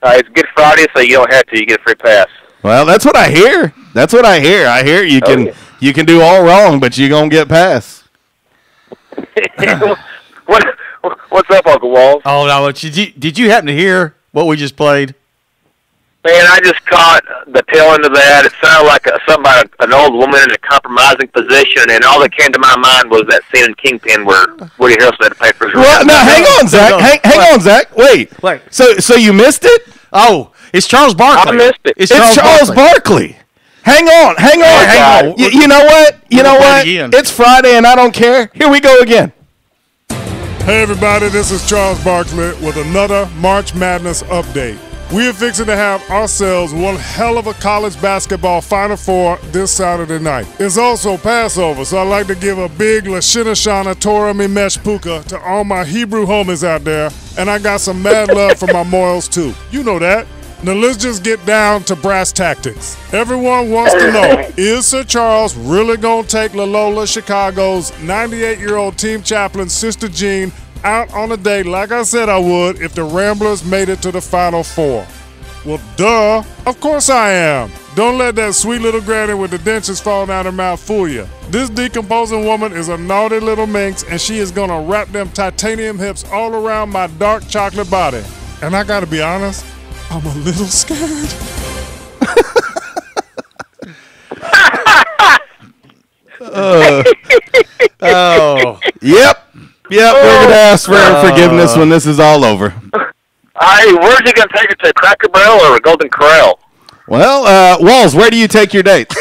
Speaker 7: It's Good Friday, so you don't have to. You get a free pass.
Speaker 16: Well, that's what I hear. I hear you You can do all wrong, but you're going to get past.
Speaker 7: What's up, Uncle Walls?
Speaker 17: Oh, no. Did you happen to hear what we just played?
Speaker 7: Man, I just caught the tail end of that. It sounded like something about an old woman in a compromising position, and all that came to my mind was that scene in Kingpin where Woody Harrelson had to pay for his
Speaker 16: Well, no, hang on, Zach. Hang on, Zach. Wait. So you missed it?
Speaker 17: Oh, it's Charles Barkley.
Speaker 7: I missed it.
Speaker 16: It's Charles Barkley. Hang on. You know what? It's Friday, and I don't care. Here we go again.
Speaker 6: Hey, everybody, this is Charles Barkley with another March Madness update. We are fixing to have ourselves one hell of a college basketball Final Four this Saturday night. It's also Passover, so I'd like to give a big Lashina Shana Torah Mimesh Puka to all my Hebrew homies out there, and I got some mad love for my Moyles too. You know that. Now let's just get down to brass tactics. Everyone wants to know, is Sir Charles really going to take Loyola Chicago's 98-year-old team chaplain, Sister Jean, out on a date like I said I would if the Ramblers made it to the Final Four? Well, duh. Of course I am. Don't let that sweet little granny with the dentures fall down her mouth fool you. This decomposing woman is a naughty little minx, and she is going to wrap them titanium hips all around my dark chocolate body. And I got to be honest, I'm a little scared.
Speaker 16: Yep. We're going to ask for forgiveness when this is all over.
Speaker 7: Hey, where's he going to take it to, Cracker Barrel or a Golden Corral?
Speaker 16: Well, Walls, where do you take your dates?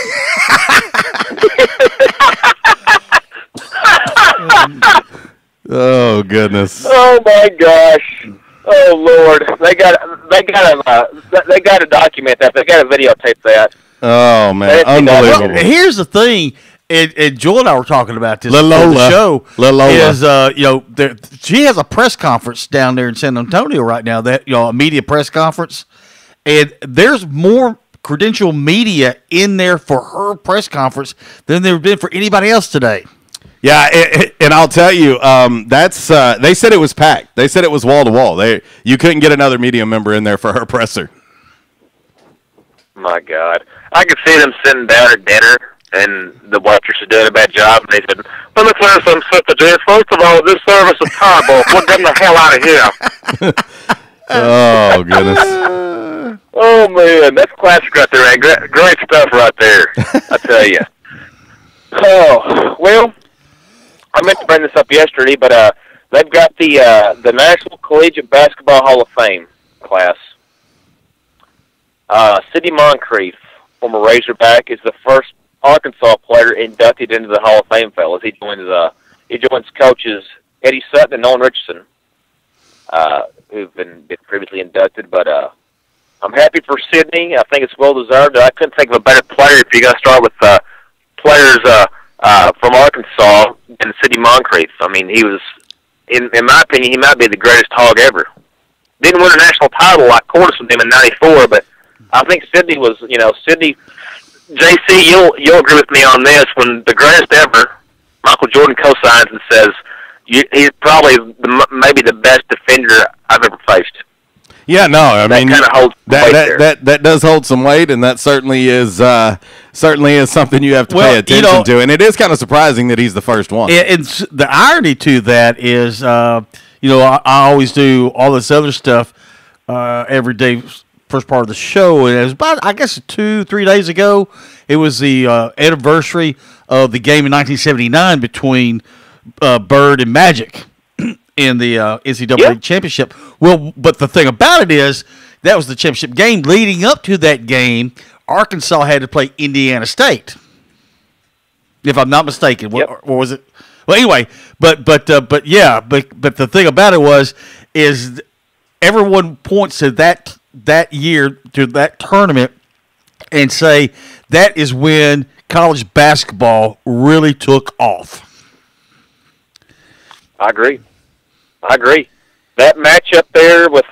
Speaker 16: Oh, goodness.
Speaker 7: Oh, my gosh. Oh, Lord. They got to document that. They got to videotape that.
Speaker 16: Oh, man. Unbelievable.
Speaker 17: Well, here's the thing. And Joel and I were talking about this on the show. She has a press conference down there in San Antonio right now. A media press conference, and there's more credential media in there for her press conference than there have been for anybody else today.
Speaker 16: Yeah, and I'll tell you, they said it was packed. They said it was wall to wall. You couldn't get another media member in there for her presser.
Speaker 7: My God, I could see them sitting down at dinner. And the waitress is doing a bad job, and they said, "Let me tell you something, Sister Jess. First of all, this service is terrible. We're getting the hell out of here."
Speaker 16: Oh, goodness.
Speaker 7: Oh, man. That's classic right there, man. Great stuff right there, I tell you. Oh, well, I meant to bring this up yesterday, but they've got the National Collegiate Basketball Hall of Fame class. Sidney Moncrief, former Razorback, is the first Arkansas player inducted into the Hall of Fame, fellas. He joins coaches Eddie Sutton and Nolan Richardson, who've been previously inducted. But I'm happy for Sidney. I think it's well deserved. I couldn't think of a better player if you're going to start with players from Arkansas than Sidney Moncrief. I mean, he was, in my opinion, he might be the greatest hog ever. Didn't win a national title like Cordes with him in '94, but I think Sidney was, Sidney. JC, you'll agree with me on this. When the greatest ever, Michael Jordan co-signs and says he's probably maybe the best defender I've ever faced.
Speaker 16: Yeah, no, I mean
Speaker 7: kind of holds
Speaker 16: that does hold some weight, and that certainly is something you have to pay attention to. And it is kind of surprising that he's the first one.
Speaker 17: And the irony to that is, I always do all this other stuff every day. First part of the show, and it was about, I guess, 2-3 days ago. It was the anniversary of the game in 1979 between Bird and Magic in the NCAA championship. Well, but the thing about it is that was the championship game. Leading up to that game, Arkansas had to play Indiana State, if I'm not mistaken. Or was it? Well, anyway, but the thing about it is everyone points to that year, to that tournament, and say that is when college basketball really took off.
Speaker 7: I agree. That matchup there with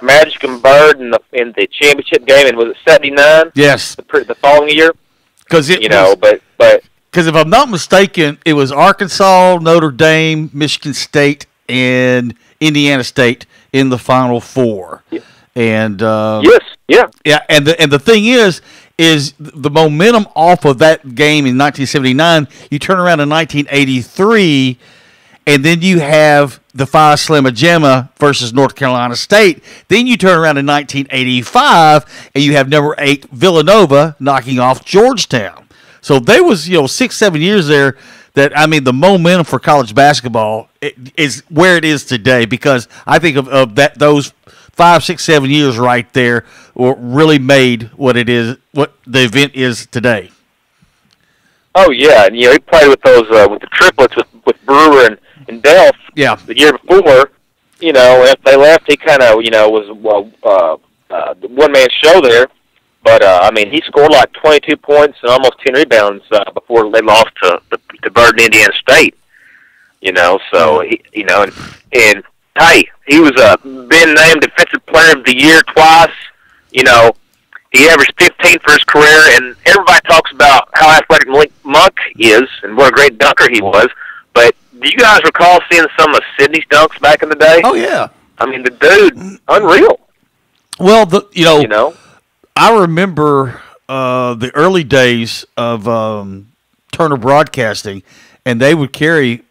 Speaker 7: Magic and Bird in the championship game, and was it '79?
Speaker 17: Yes,
Speaker 7: the following year. Because
Speaker 17: because if I'm not mistaken, it was Arkansas, Notre Dame, Michigan State, and Indiana State in the Final Four. Yeah. And and the thing is is the momentum off of that game in 1979. You turn around in 1983, and then you have the Phi Slamma Jamma versus North Carolina State. Then you turn around in 1985, and you have number 8 Villanova knocking off Georgetown. So there was 6-7 years there that, I mean, the momentum for college basketball is where it is today, because I think of that those 5, 6, 7 years right there really made what it is, what the event is today.
Speaker 7: Oh yeah, and he played with those with the triplets with Brewer and Delph.
Speaker 17: Yeah.
Speaker 7: The year before, and if they left, he kind of was the one man show there. But I mean, he scored like 22 points and almost 10 rebounds before they lost to Burden, Indiana State. So and hey, he was been named Defensive Player of the Year twice. He averaged 15 for his career, and everybody talks about how athletic Malik Monk is and what a great dunker he was. But do you guys recall seeing some of Sidney's dunks back in the day?
Speaker 17: Oh yeah,
Speaker 7: I mean, the dude, unreal.
Speaker 17: Well, I remember the early days of Turner Broadcasting, and they would carry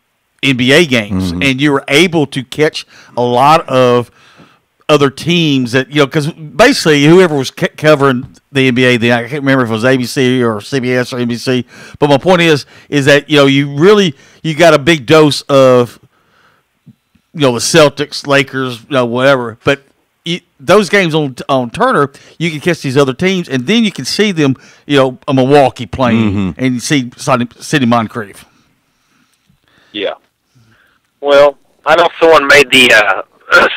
Speaker 17: NBA games, and you were able to catch a lot of other teams that, because basically whoever was covering the NBA, I can't remember if it was ABC or CBS or NBC, but my point is that, you got a big dose of, the Celtics, Lakers, whatever, but those games on Turner, you can catch these other teams, and then you can see them, a Milwaukee playing, and you see Sidney Moncrief.
Speaker 7: Yeah. Well, I know someone made the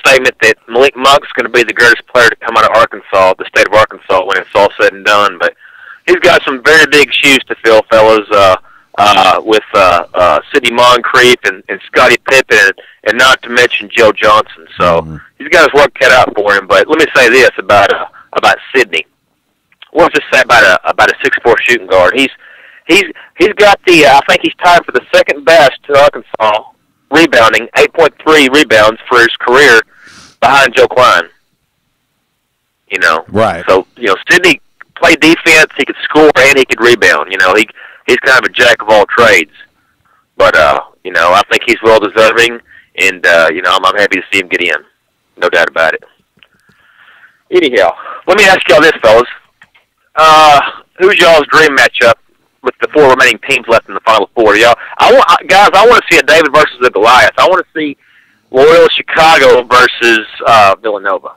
Speaker 7: statement that Malik Monk's going to be the greatest player to come out of Arkansas, the state of Arkansas, when it's all said and done. But he's got some very big shoes to fill, fellas, with Sidney Moncrief and Scottie Pippen, and not to mention Joe Johnson. So he's got his work cut out for him. But let me say this about Sidney. We'll just say about a 6'4" shooting guard. He's got I think he's tied for the second best to Arkansas rebounding, 8.3 rebounds for his career, behind Joe Klein.
Speaker 16: Right.
Speaker 7: So Sidney played defense. He could score and he could rebound. He's kind of a jack of all trades. But I think he's well deserving, and I'm happy to see him get in. No doubt about it. Anyhow, let me ask y'all this, fellas. Who's y'all's dream matchup with the 4 remaining teams left in the Final Four? Y'all, I want to see a David versus a Goliath. I want to see Loyola Chicago versus Villanova.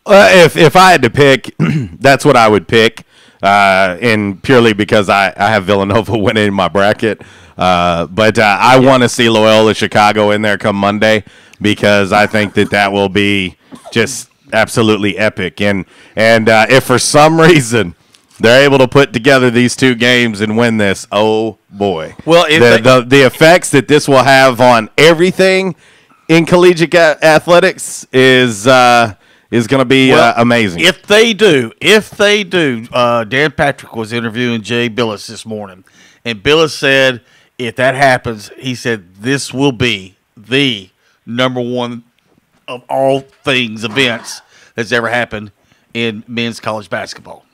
Speaker 16: If I had to pick, that's what I would pick, and purely because I have Villanova winning in my bracket. But I want to see Loyola Chicago in there come Monday, because I think that will be just absolutely epic. And if for some reason they're able to put together these 2 games and win this, oh boy! Well, the effects that this will have on everything in collegiate athletics is going to be amazing.
Speaker 17: If they do, Dan Patrick was interviewing Jay Billis this morning, and Billis said if that happens, he said this will be the number 1 of all things events that's ever happened in men's college basketball.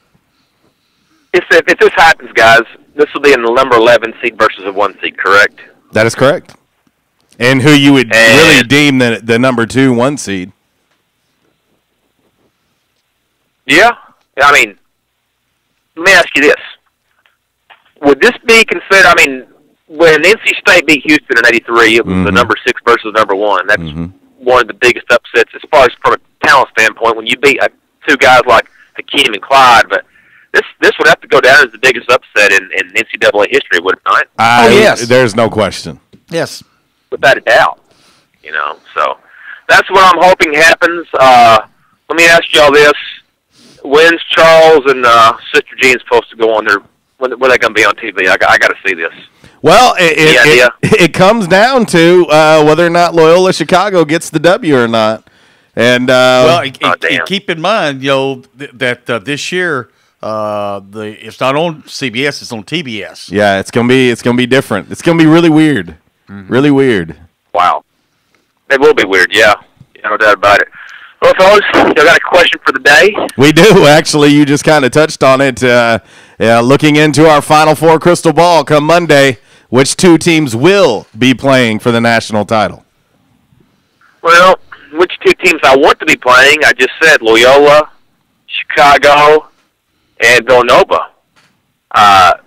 Speaker 7: If this happens, guys, this will be in the number 11 seed versus a 1 seed, correct?
Speaker 16: That is correct. And who you would really deem the number 2 1 seed.
Speaker 7: Yeah. I mean, let me ask you this. Would this be considered, when NC State beat Houston in 83, it was the number 6 versus number 1. That's one of the biggest upsets as far as from a talent standpoint, when you beat 2 guys like Hakeem and Clyde, but this would have to go down as the biggest upset in NCAA history, would it not?
Speaker 16: Yes. There's no question.
Speaker 17: Yes.
Speaker 7: Without a doubt. So that's what I'm hoping happens. Let me ask y'all this. When's Charles and Sister Jean supposed to go on there? When are they going to be on TV? I got to see this.
Speaker 16: Well, it comes down to whether or not Loyola Chicago gets the W or not. And
Speaker 17: keep in mind, that this year it's not on CBS; it's on TBS.
Speaker 16: Yeah, it's gonna be different. It's gonna be really weird, really weird.
Speaker 7: Wow, it will be weird. Yeah, no doubt about it. Well, fellas, I got a question for the day.
Speaker 16: We do, actually. You just kind of touched on it. Looking into our Final Four crystal ball come Monday, which two teams will be playing for the national title?
Speaker 7: Well, which two teams I want to be playing, I just said Loyola, Chicago, and Villanova.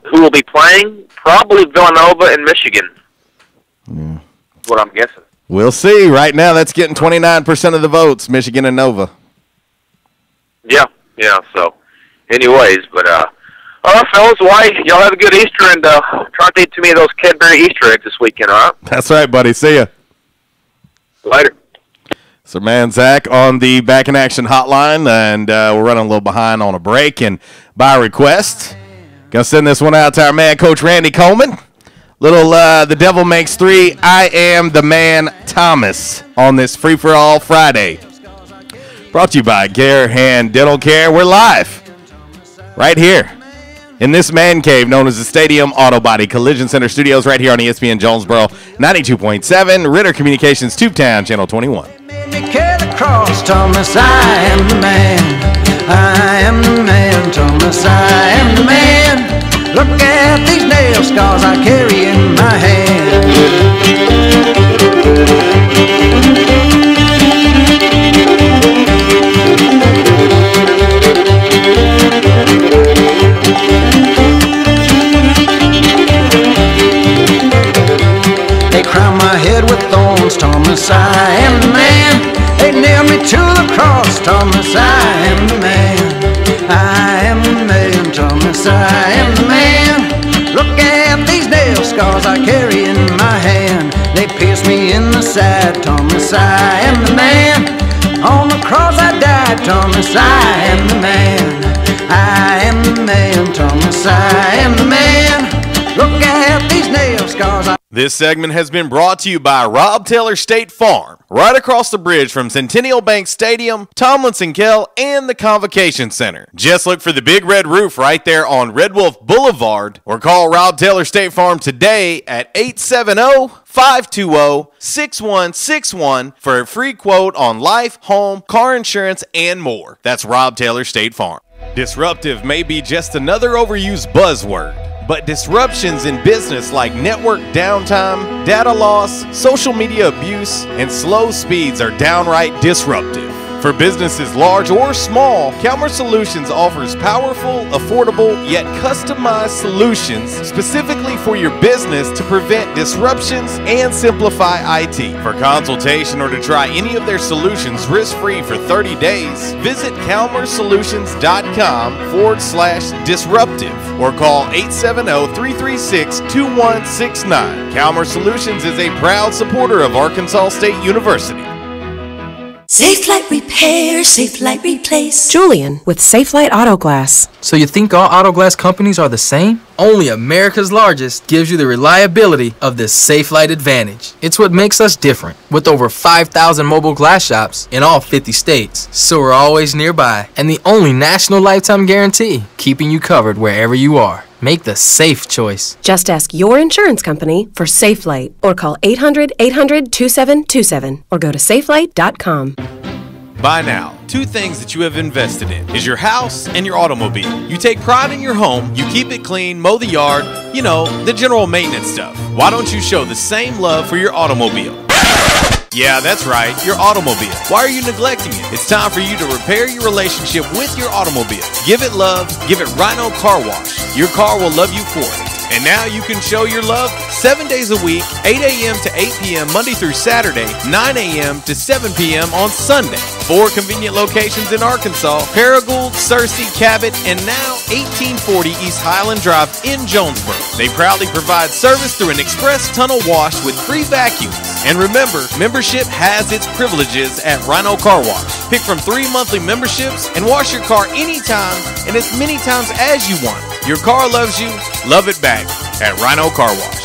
Speaker 7: Who will be playing? Probably Villanova and Michigan.
Speaker 16: Yeah.
Speaker 7: That's what I'm guessing.
Speaker 16: We'll see. Right now, that's getting 29% of the votes, Michigan and Nova.
Speaker 7: Yeah, so anyways, but, fellas, y'all have a good Easter, and try to eat too many of those Cadbury Easter eggs this weekend, all right?
Speaker 16: That's right, buddy. See ya.
Speaker 7: Later.
Speaker 16: So, man, Zach on the Back in Action hotline, and we're running a little behind on a break, and by request, gonna send this one out to our man, Coach Randy Coleman. Little The Devil Makes Three, I Am the Man Thomas on this Free-for-All Friday. Brought to you by Garehan Dental Care. We're live right here in this man cave known as the Stadium Auto Body Collision Center Studios right here on ESPN Jonesboro, 92.7, Ritter Communications Tubetown, Channel 21.
Speaker 10: Cross, Thomas, I am the man. I am the man, Thomas, I am the man. Look at these nail scars I carry in my hand. They crown my head with thorns, Thomas, I am the man. They nailed me to the cross, Thomas, I am the man. I am the man, Thomas, I am the man. Look at these nail scars I carry in my hand. They pierced me in the side, Thomas, I am the man. On the cross I died, Thomas, I am the man. I am the man, Thomas, I am the man. Look at these nail scars
Speaker 16: This segment has been brought to you by Rob Taylor State Farm, right across the bridge from Centennial Bank Stadium, Tomlinson Kell, and the Convocation Center. Just look for the big red roof right there on Red Wolf Boulevard, or call Rob Taylor State Farm today at 870-520-6161 for a free quote on life, home, car insurance, and more. That's Rob Taylor State Farm. Disruptive may be just another overused buzzword, but disruptions in business like network downtime, data loss, social media abuse, and slow speeds are downright disruptive. For businesses large or small, Calmer Solutions offers powerful, affordable, yet customized solutions specifically for your business to prevent disruptions and simplify IT. For consultation or to try any of their solutions risk-free for 30 days, visit calmersolutions.com/disruptive or call 870-336-2169. Calmer Solutions is a proud supporter of Arkansas State University.
Speaker 19: Safe Light Repair, Safe Light Replace.
Speaker 20: Julian with Safe Light Auto Glass.
Speaker 21: So you think all auto glass companies are the same? Only America's largest gives you the reliability of this Safe Light advantage. It's what makes us different, with over 5,000 mobile glass shops in all 50 states. So we're always nearby, and the only national lifetime guarantee, keeping you covered wherever you are. Make the safe choice.
Speaker 20: Just ask your insurance company for Safe Light or call 800-800-2727 or go to safelight.com.
Speaker 16: By now, two things that you have invested in is your house and your automobile. You take pride in your home, you keep it clean, mow the yard, you know, the general maintenance stuff. Why don't you show the same love for your automobile? Yeah, that's right, your automobile. Why are you neglecting it? It's time for you to repair your relationship with your automobile. Give it love, give it Rhino Car Wash. Your car will love you for it. And now you can show your love 7 days a week, 8 a.m. to 8 p.m. Monday through Saturday, 9 a.m. to 7 p.m. on Sunday. 4 convenient locations in Arkansas: Paragould, Searcy, Cabot, and now 1840 East Highland Drive in Jonesboro. They proudly provide service through an express tunnel wash with free vacuums. And remember, membership has its privileges at Rhino Car Wash. Pick from 3 monthly memberships and wash your car anytime and as many times as you want. Your car loves you, love it back at Rhino Car Wash.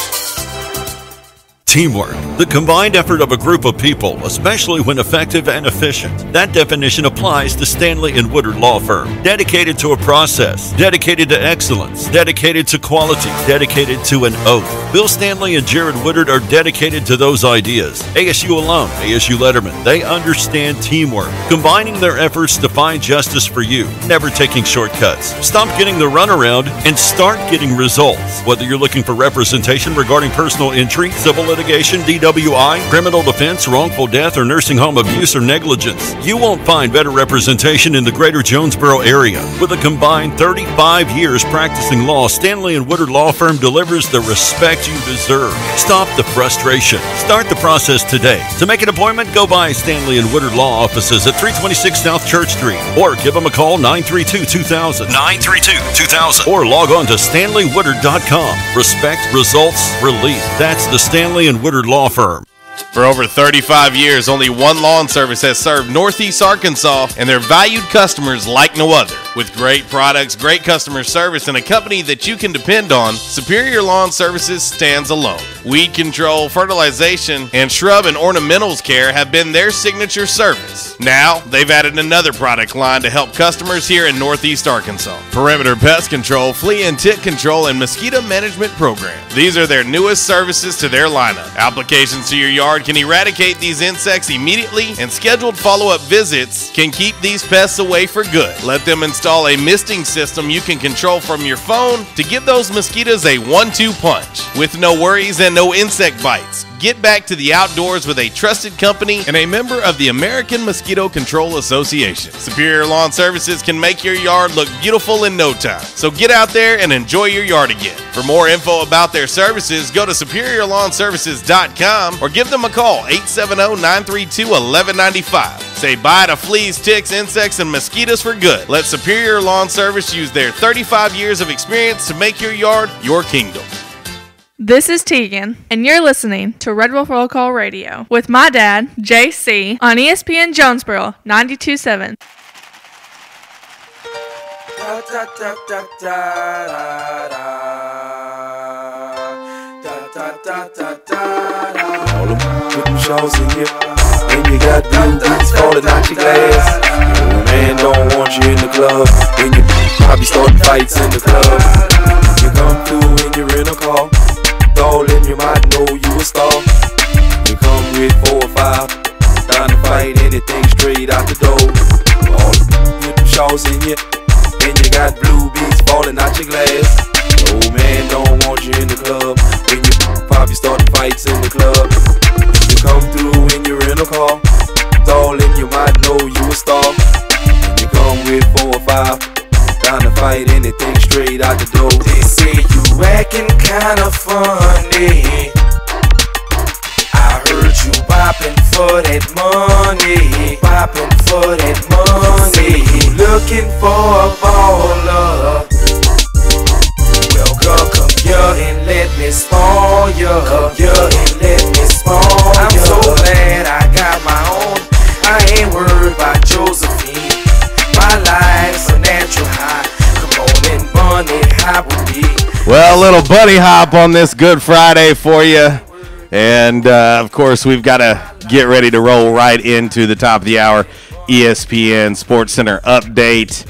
Speaker 18: teamwork, the combined effort of a group of people, especially when effective and efficient. That definition applies to Stanley & Woodard Law Firm. Dedicated to a process, dedicated to excellence, dedicated to quality, dedicated to an oath. Bill Stanley and Jared Woodard are dedicated to those ideas. ASU alum, ASU letterman, they understand teamwork, combining their efforts to find justice for you, never taking shortcuts. Stop getting the runaround and start getting results. Whether you're looking for representation regarding personal injury, civil litigation, DWI, criminal defense, wrongful death, or nursing home abuse or negligence, you won't find better representation in the greater Jonesboro area. With a combined 35 years practicing law, Stanley & Woodard Law Firm delivers the respect you deserve. Stop the frustration. Start the process today. To make an appointment, go by Stanley & Woodard Law Offices at 326 South Church Street, or give them a call 932-2000. 932-2000. Or log on to StanleyWoodard.com. Respect, results, relief. That's the Stanley & Woodard Law Firm.
Speaker 16: For over 35 years, only one lawn service has served Northeast Arkansas, and their valued customers like no other. With great products, great customer service, and a company that you can depend on, Superior Lawn Services stands alone. Weed control, fertilization, and shrub and ornamentals care have been their signature service. Now, they've added another product line to help customers here in Northeast Arkansas. Perimeter Pest Control, Flea and Tick Control, and Mosquito Management Program. These are their newest services to their lineup. Applications to your yard can eradicate these insects immediately, and scheduled follow-up visits can keep these pests away for good. Let them install a misting system you can control from your phone to give those mosquitoes a 1-2 punch. With no worries and no insect bites, get back to the outdoors with a trusted company and a member of the American Mosquito Control Association. Superior Lawn Services can make your yard look beautiful in no time. So get out there and enjoy your yard again. For more info about their services, go to SuperiorLawnServices.com or give them a call, 870-932-1195. Say bye to fleas, ticks, insects, and mosquitoes for good. Let Superior Lawn Service use their 35 years of experience to make your yard your kingdom.
Speaker 12: This is Tegan, and you're listening to Red Wolf Roll Call Radio with my dad, JC, on ESPN Jonesboro 92.7.
Speaker 13: All them put them shows in you, and you got blue boots falling out your glass. Your man don't want you in the club, and you probably starting fights in the club. You come through in your rental car, all in you might know you a star. You come with 4 or 5, trying to fight anything straight out the door. All with them shows in you, and you got blue beats falling out your glass. Old man don't want you in the club, when you probably starting fights in the club. You come through in your rental car, all in you might know you a star. You come with 4 or 5, trying to fight anything straight out the door. They say you acting kinda funny. I heard you bopping for that money, bopping for that money. You looking for a baller? Well, girl, come here and let me spoil you. Come here and let me spoil you. I'm so glad I got my own. I ain't worried about Josephine. My life's a natural high. Come on and bunny hop with me.
Speaker 16: Well, a little bunny hop on this Good Friday for you. And, of course, we've got to get ready to roll right into the top of the hour ESPN Sports Center update.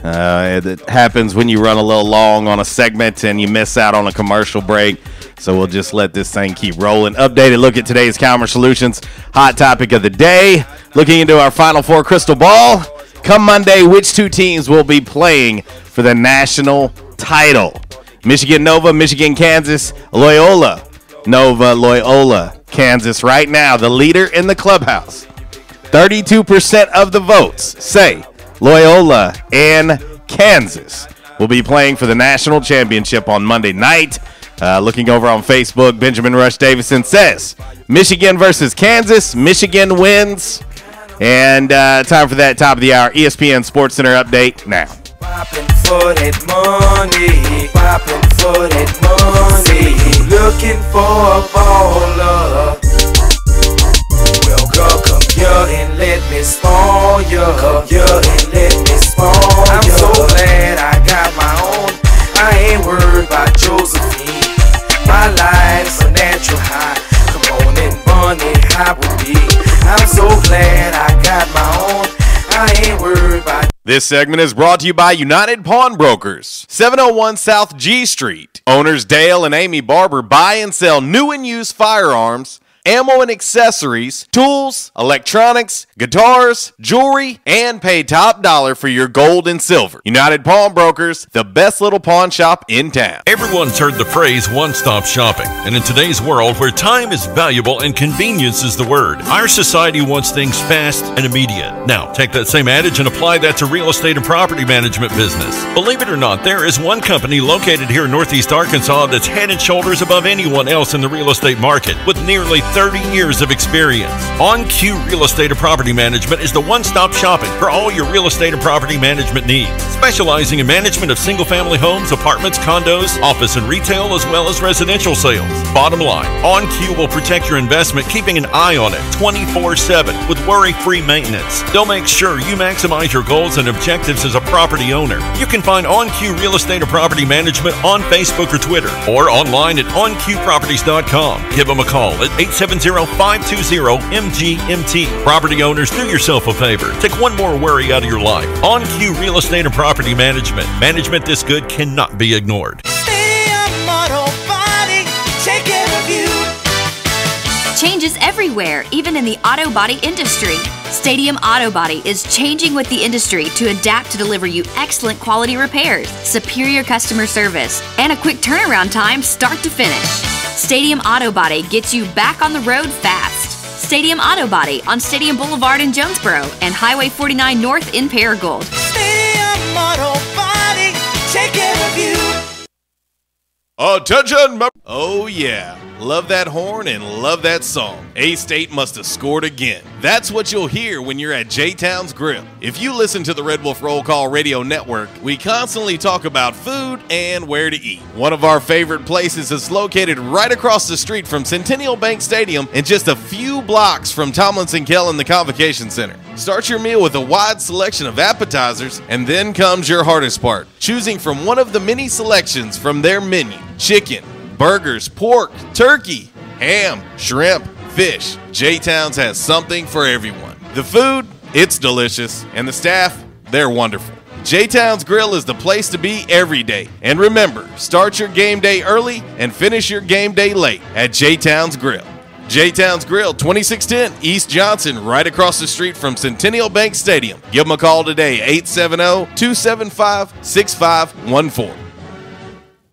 Speaker 16: It happens when you run a little long on a segment and you miss out on a commercial break. So we'll just let this thing keep rolling. Updated look at today's Commerce Solutions hot topic of the day. Looking into our Final Four crystal ball. Come Monday, which two teams will be playing for the national title? Michigan Nova, Michigan Kansas, Loyola. Nova, Loyola, Kansas. Right now, the leader in the clubhouse. 32% of the votes say Loyola and Kansas will be playing for the national championship on Monday night. Looking over on Facebook, Benjamin Rush Davison says Michigan versus Kansas. Michigan wins. And time for that top of the hour ESPN Sports Center update now.
Speaker 13: Popping for that money, popping for that money. Looking for a baller. Well, girl, come here and let me spoil you. Come here and let me spoil you. I'm so glad I got my own. I ain't worried about Josephine. My life's a natural high. Come on I would be. I'm so glad I got my own. I ain't worried about.
Speaker 16: This segment is brought to you by United Pawnbrokers, 701 South G Street. Owners Dale and Amy Barber buy and sell new and used firearms, ammo and accessories, tools, electronics, guitars, jewelry, and pay top dollar for your gold and silver. United Pawnbrokers, the best little pawn shop in town.
Speaker 18: Everyone's heard the phrase one-stop shopping, and in today's world where time is valuable and convenience is the word, our society wants things fast and immediate. Now, take that same adage and apply that to real estate and property management business. Believe it or not, there is one company located here in Northeast Arkansas that's head and shoulders above anyone else in the real estate market with nearly 30 years of experience. On Q Real Estate and Property Management is the one-stop shopping for all your real estate and property management needs. Specializing in management of single-family homes, apartments, condos, office and retail, as well as residential sales. Bottom line, On Q will protect your investment, keeping an eye on it 24/7 with worry-free maintenance. They'll make sure you maximize your goals and objectives as a property owner. You can find On Q Real Estate and Property Management on Facebook or Twitter, or online at onqproperties.com. Give them a call at 870-520-MGMT. Property owners, do yourself a favor. Take one more worry out of your life. On Q Real Estate and Property Management. Management this good cannot be ignored.
Speaker 8: Stadium Auto Body, take care of you.
Speaker 11: Changes everywhere, even in the auto body industry. Stadium Auto Body is changing with the industry to adapt to deliver you excellent quality repairs, superior customer service, and a quick turnaround time start to finish. Stadium Auto Body gets you back on the road fast. Stadium Auto Body on Stadium Boulevard in Jonesboro and Highway 49 North in Paragould.
Speaker 8: Stadium Auto Body, take care of you.
Speaker 16: Attention! Oh yeah, love that horn and love that song. AState must have scored again. That's what you'll hear when you're at J-Town's Grill. If you listen to the Red Wolf Roll Call Radio Network, we constantly talk about food and where to eat. One of our favorite places is located right across the street from Centennial Bank Stadium and just a few blocks from Tomlinson Kell and the Convocation Center. Start your meal with a wide selection of appetizers, and then comes your hardest part, choosing from one of the many selections from their menu. Chicken, burgers, pork, turkey, ham, shrimp, fish. J-Town's has something for everyone. The food, it's delicious, and the staff, they're wonderful. J-Town's Grill is the place to be every day. And remember, start your game day early and finish your game day late at J-Town's Grill. J-Town's Grill, 2610 East Johnson, right across the street from Centennial Bank Stadium. Give them a call today, 870-275-6514.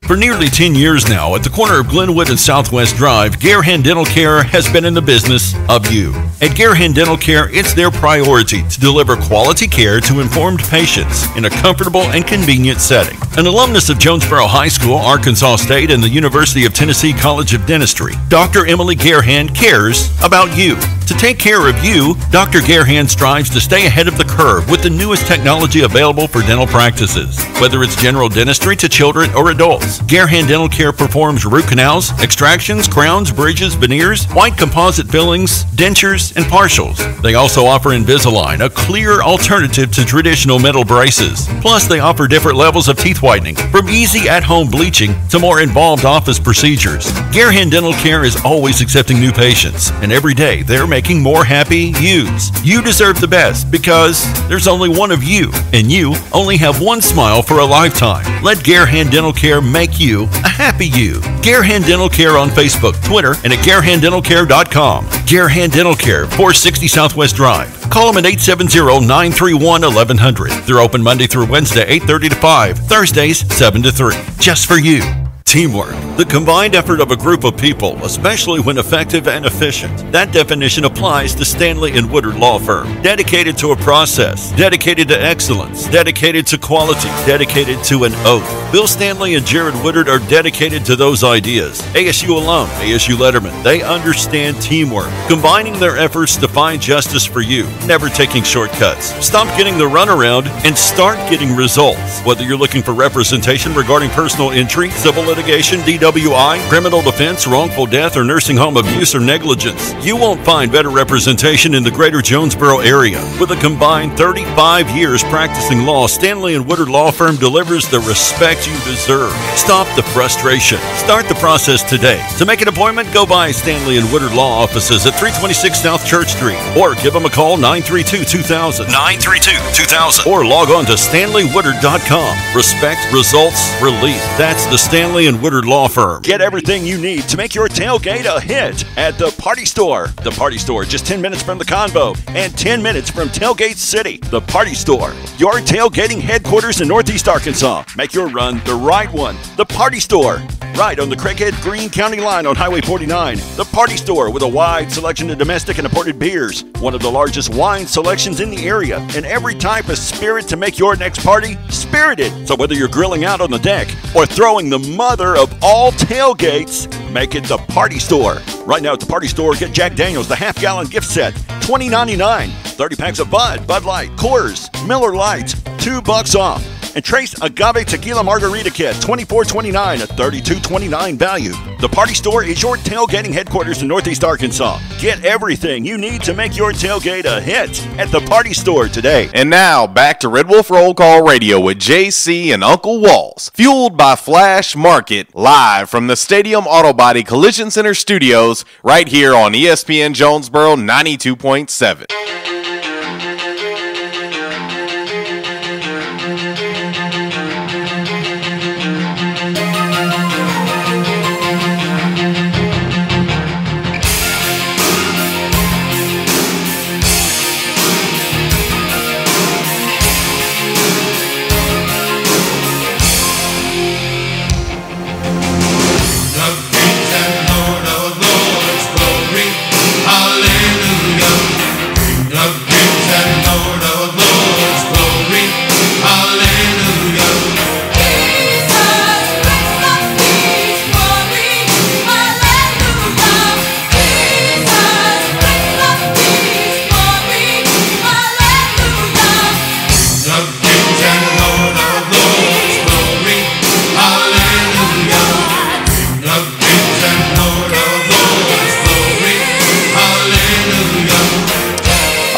Speaker 18: For nearly 10 years now, at the corner of Glenwood and Southwest Drive, Garehan Dental Care has been in the business of you. At Garehan Dental Care, it's their priority to deliver quality care to informed patients in a comfortable and convenient setting. An alumnus of Jonesboro High School, Arkansas State, and the University of Tennessee College of Dentistry, Dr. Emily Garehan cares about you. To take care of you, Dr. Garehan strives to stay ahead of the curve with the newest technology available for dental practices. Whether it's general dentistry to children or adults, Garehan Dental Care performs root canals, extractions, crowns, bridges, veneers, white composite fillings, dentures, and partials. They also offer Invisalign, a clear alternative to traditional metal braces. Plus, they offer different levels of teeth whitening, from easy at-home bleaching to more involved office procedures. Garehan Dental Care is always accepting new patients, and every day they're making more happy yous. You deserve the best because there's only one of you, and you only have one smile for a lifetime. Let Garehan Dental Care make you a happy you. Garehan Dental Care on Facebook, Twitter, and at GarehanDentalCare.com. Garehan Dental Care, 460 Southwest Drive. Call them at 870-931-1100. They're open Monday through Wednesday, 8:30 to 5, Thursdays, 7 to 3. Just for you. Teamwork, the combined effort of a group of people, especially when effective and efficient. That definition applies to Stanley & Woodard Law Firm. Dedicated to a process, dedicated to excellence, dedicated to quality, dedicated to an oath. Bill Stanley and Jared Woodard are dedicated to those ideas. ASU alum, ASU letterman, they understand teamwork, combining their efforts to find justice for you, never taking shortcuts. Stop getting the runaround and start getting results. Whether you're looking for representation regarding personal injury, civil litigation, litigation, DWI, criminal defense, wrongful death, or nursing home abuse or negligence. You won't find better representation in the greater Jonesboro area. With a combined 35 years practicing law, Stanley & Woodard Law Firm delivers the respect you deserve. Stop the frustration. Start the process today. To make an appointment, go by Stanley & Woodard Law offices at 326 South Church Street, or give them a call 932-2000. 932-2000. Or log on to StanleyWoodard.com. Respect, results, relief. That's the Stanley & Woodard Law Firm.
Speaker 1: Get everything you need to make your tailgate a hit at the Party Store. The Party Store, just 10 minutes from the Convo and 10 minutes from Tailgate City. The Party Store, your tailgating headquarters in Northeast Arkansas. Make your run the right one. The Party Store, right on the Craighead-Greene County line on Highway 49. The Party Store, with a wide selection of domestic and imported beers. One of the largest wine selections in the area, and every type of spirit to make your next party spirited. So whether you're grilling out on the deck or throwing the mother of all tailgates, make it the Party Store. Right now at the Party Store, get Jack Daniels, the half-gallon gift set, $20.99. 30 packs of Bud Light, Coors, Miller Lite, $2 off. And Trace Agave Tequila Margarita Kit, $24.29, a $32.29 value. The Party Store is your tailgating headquarters in Northeast Arkansas. Get everything you need to make your tailgate a hit at the Party Store today.
Speaker 16: And now, back to Red Wolf Roll Call Radio with JC and Uncle Walls. Fueled by Flash Market, live from the Stadium Auto Body Collision Center studios, right here on ESPN Jonesboro 92.7.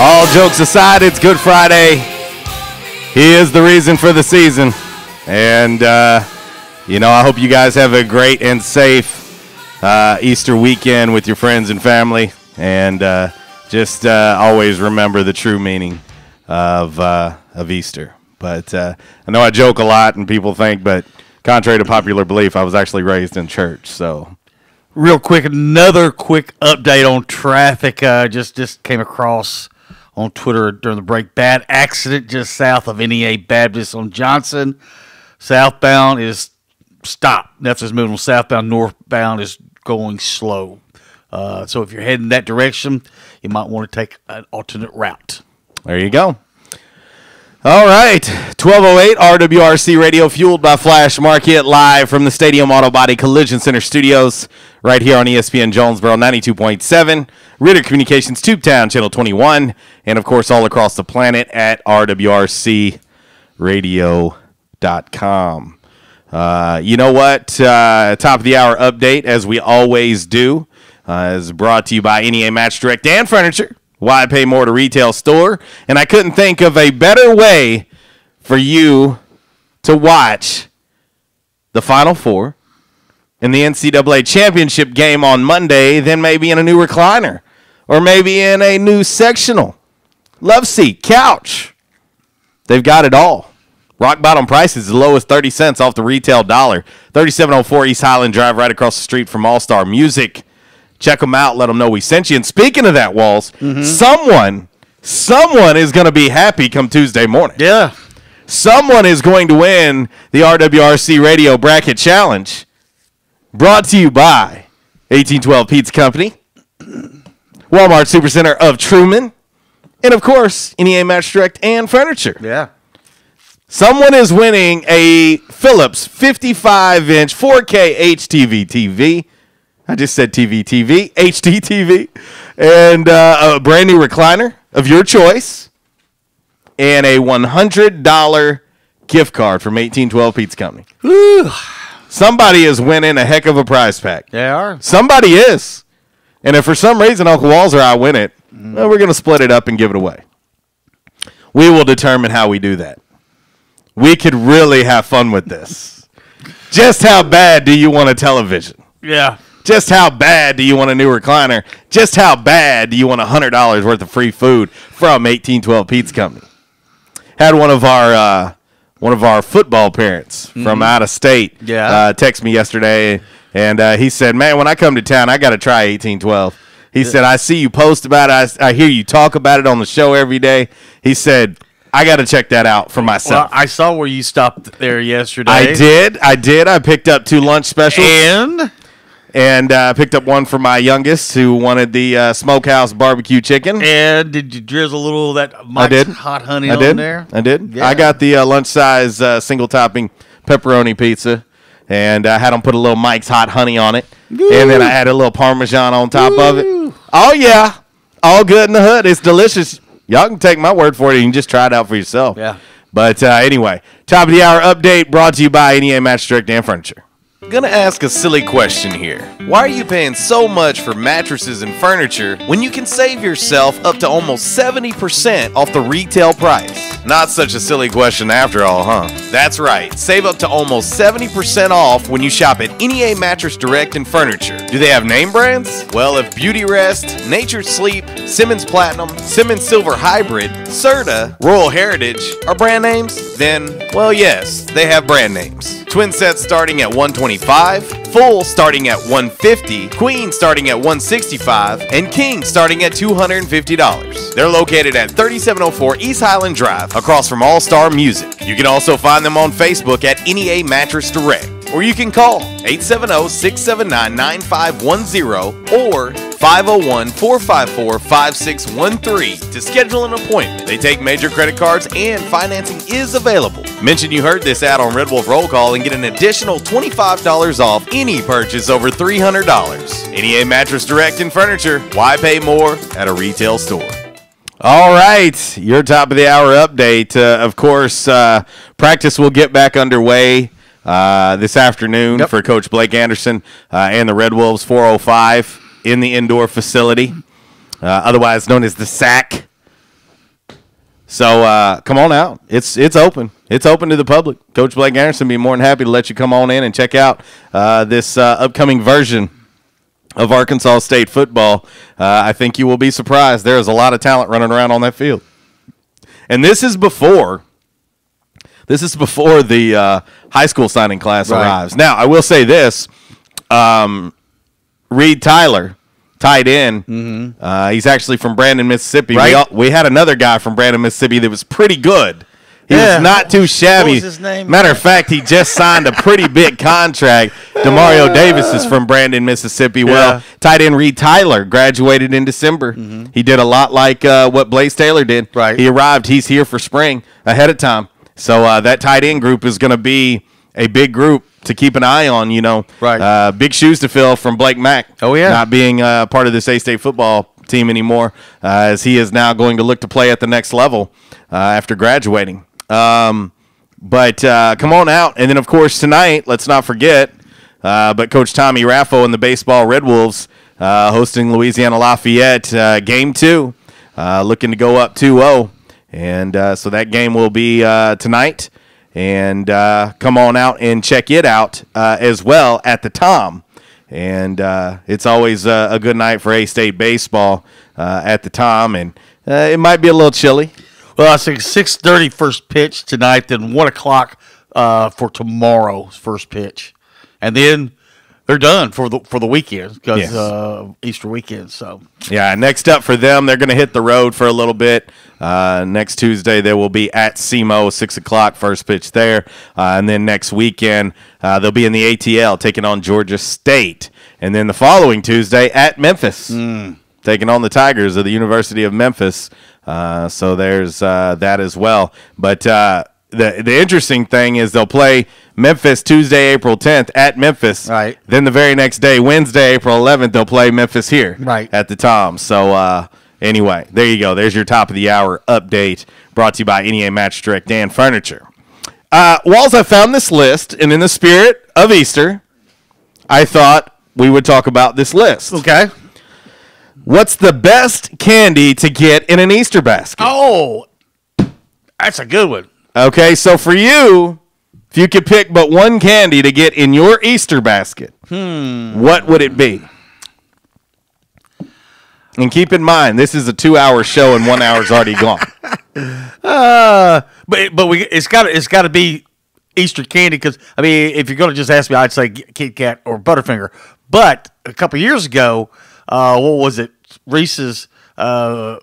Speaker 16: All jokes aside, it's Good Friday. He is the reason for the season. And, I hope you guys have a great and safe Easter weekend with your friends and family. And just always remember the true meaning of Easter. But I know I joke a lot and people think, but contrary to popular belief, I was actually raised in church. So,
Speaker 17: real quick, another quick update on traffic. Just came across on Twitter during the break. Bad accident just south of NEA Baptist on Johnson. Southbound is stopped. That's just moving southbound. Northbound is going slow. So if you're heading that direction, you might want to take an alternate route.
Speaker 16: There you go. All right, 1208 RWRC Radio, fueled by Flash Market, live from the Stadium Auto Body Collision Center studios, right here on ESPN Jonesboro 92.7, Ritter Communications Tubetown, Channel 21, and of course all across the planet at RWRCRadio.com. You know what? Top of the hour update, as we always do, is brought to you by NEA Match Direct and Furniture. Why pay more to retail store? And I couldn't think of a better way for you to watch the Final Four in the NCAA championship game on Monday than maybe in a new recliner or maybe in a new sectional. Love seat, couch. They've got it all. Rock bottom prices as low as 30 cents off the retail dollar. 3704 East Highland Drive, right across the street from All Star Music. Check them out. Let them know we sent you. And speaking of that, Walls, someone is going to be happy come Tuesday morning.
Speaker 17: Yeah.
Speaker 16: Someone is going to win the RWRC Radio Bracket Challenge, brought to you by 1812 Pizza Company, Walmart Supercenter of Truman, and, of course, NEA Match Direct and Furniture.
Speaker 17: Yeah.
Speaker 16: Someone is winning a Philips 55-inch 4K HTV TV. I just said TV, HD TV, and a brand new recliner of your choice, and a $100 gift card from 1812 Pizza Company.
Speaker 17: Woo.
Speaker 16: Somebody is winning a heck of a prize pack.
Speaker 17: They are.
Speaker 16: Somebody is. And if for some reason Uncle Walls or I win it, well, we're going to split it up and give it away. We will determine how we do that. We could really have fun with this. Just how bad do you want a television?
Speaker 17: Yeah.
Speaker 16: Just how bad do you want a new recliner? Just how bad do you want $100 worth of free food from 1812 Pizza Company? Had one of our football parents from out of state text me yesterday, and he said, man, when I come to town, I got to try 1812. He said, I see you post about it. I hear you talk about it on the show every day. He said, I got to check that out for myself.
Speaker 17: Well, I saw where you stopped there yesterday.
Speaker 16: I did. I picked up 2 lunch specials. And picked up one for my youngest who wanted the smokehouse barbecue chicken.
Speaker 17: And did you drizzle a little of that Mike's hot honey on there?
Speaker 16: I did.
Speaker 17: Yeah.
Speaker 16: I got the lunch-size single-topping pepperoni pizza, and I had them put a little Mike's hot honey on it. Ooh. And then I added a little Parmesan on top of it. Oh, yeah. All good in the hood. It's delicious. Y'all can take my word for it. You can just try it out for yourself.
Speaker 17: Yeah.
Speaker 16: But anyway, top of the hour update brought to you by NEA Mattress Direct and Furniture. Gonna ask a silly question here. Why are you paying so much for mattresses and furniture when you can save yourself up to almost 70% off the retail price? Not such a silly question after all, huh? That's right. Save up to almost 70% off when you shop at NEA Mattress Direct and Furniture. Do they have name brands? Well, if Beauty Rest, Nature's Sleep, Simmons Platinum, Simmons Silver Hybrid, Serta, Royal Heritage are brand names, then, well, yes, they have brand names. Twin sets starting at $125, full starting at $150, queen starting at $165, and king starting at $250. They're located at 3704 East Highland Drive, across from All Star Music. You can also find them on Facebook at NEA Mattress Direct, or you can call 870-679-9510 or 501-454-5613 to schedule an appointment. They take major credit cards and financing is available. Mention you heard this ad on Red Wolf Roll Call and get an additional $25 off any purchase over $300. NEA Mattress Direct and Furniture. Why pay more at a retail store? All right, your top of the hour update. Of course, practice will get back underway this afternoon for Coach Blake Anderson and the Red Wolves. 4:05 in the indoor facility, otherwise known as the SAC. So come on out. It's open. It's open to the public. Coach Blake Anderson will be more than happy to let you come on in and check out this upcoming version of Arkansas State football. I think you will be surprised. There is a lot of talent running around on that field. And this is before the high school signing class arrives. Now, I will say this. Reed Tyler, tight end, he's actually from Brandon, Mississippi.
Speaker 17: Right.
Speaker 16: We had another guy from Brandon, Mississippi that was pretty good. He was not too shabby.
Speaker 17: What was his name?
Speaker 16: Matter of fact, he just signed a pretty big contract. DeMario Davis is from Brandon, Mississippi. Well, tight end Reed Tyler graduated in December. He did a lot like what Blaze Taylor did.
Speaker 17: Right.
Speaker 16: He arrived. He's here for spring ahead of time. So that tight end group is going to be a big group to keep an eye on, big shoes to fill from Blake Mack.
Speaker 17: Oh, yeah.
Speaker 16: Not being part of this A-State football team anymore, as he is now going to look to play at the next level after graduating. But come on out. And then, of course, tonight, let's not forget, but Coach Tommy Raffo and the Baseball Red Wolves hosting Louisiana Lafayette Game 2, looking to go up 2-0. And so that game will be tonight. And come on out and check it out as well at the Tom. And it's always a good night for A-State baseball at the Tom. And it might be a little chilly.
Speaker 17: Well, I think 6:30 first pitch tonight, then 1 o'clock for tomorrow's first pitch. And then they're done for the weekend because Easter weekend. So
Speaker 16: yeah, next up for them, they're going to hit the road for a little bit. Next Tuesday, they will be at SEMO, 6 o'clock, first pitch there. And then next weekend, they'll be in the ATL taking on Georgia State. And then the following Tuesday at Memphis, taking on the Tigers of the University of Memphis. So there's that as well. But the interesting thing is they'll play Memphis Tuesday, April 10th at Memphis.
Speaker 17: Right.
Speaker 16: Then the very next day, Wednesday, April 11th, they'll play Memphis here at the Tom. So anyway, there you go. There's your top of the hour update brought to you by NEA Mattress Direct and Furniture. Walls, I found this list, and in the spirit of Easter, I thought we would talk about this list.
Speaker 17: Okay.
Speaker 16: What's the best candy to get in an Easter basket?
Speaker 17: Oh, that's a good one.
Speaker 16: Okay, so for you, if you could pick but one candy to get in your Easter basket, what would it be? And keep in mind, this is a 2-hour show and 1 hour's already gone.
Speaker 17: It's got to be Easter candy because I mean, if you're going to just ask me, I'd say Kit Kat or Butterfinger. But a couple years ago, what was it? Reese's. They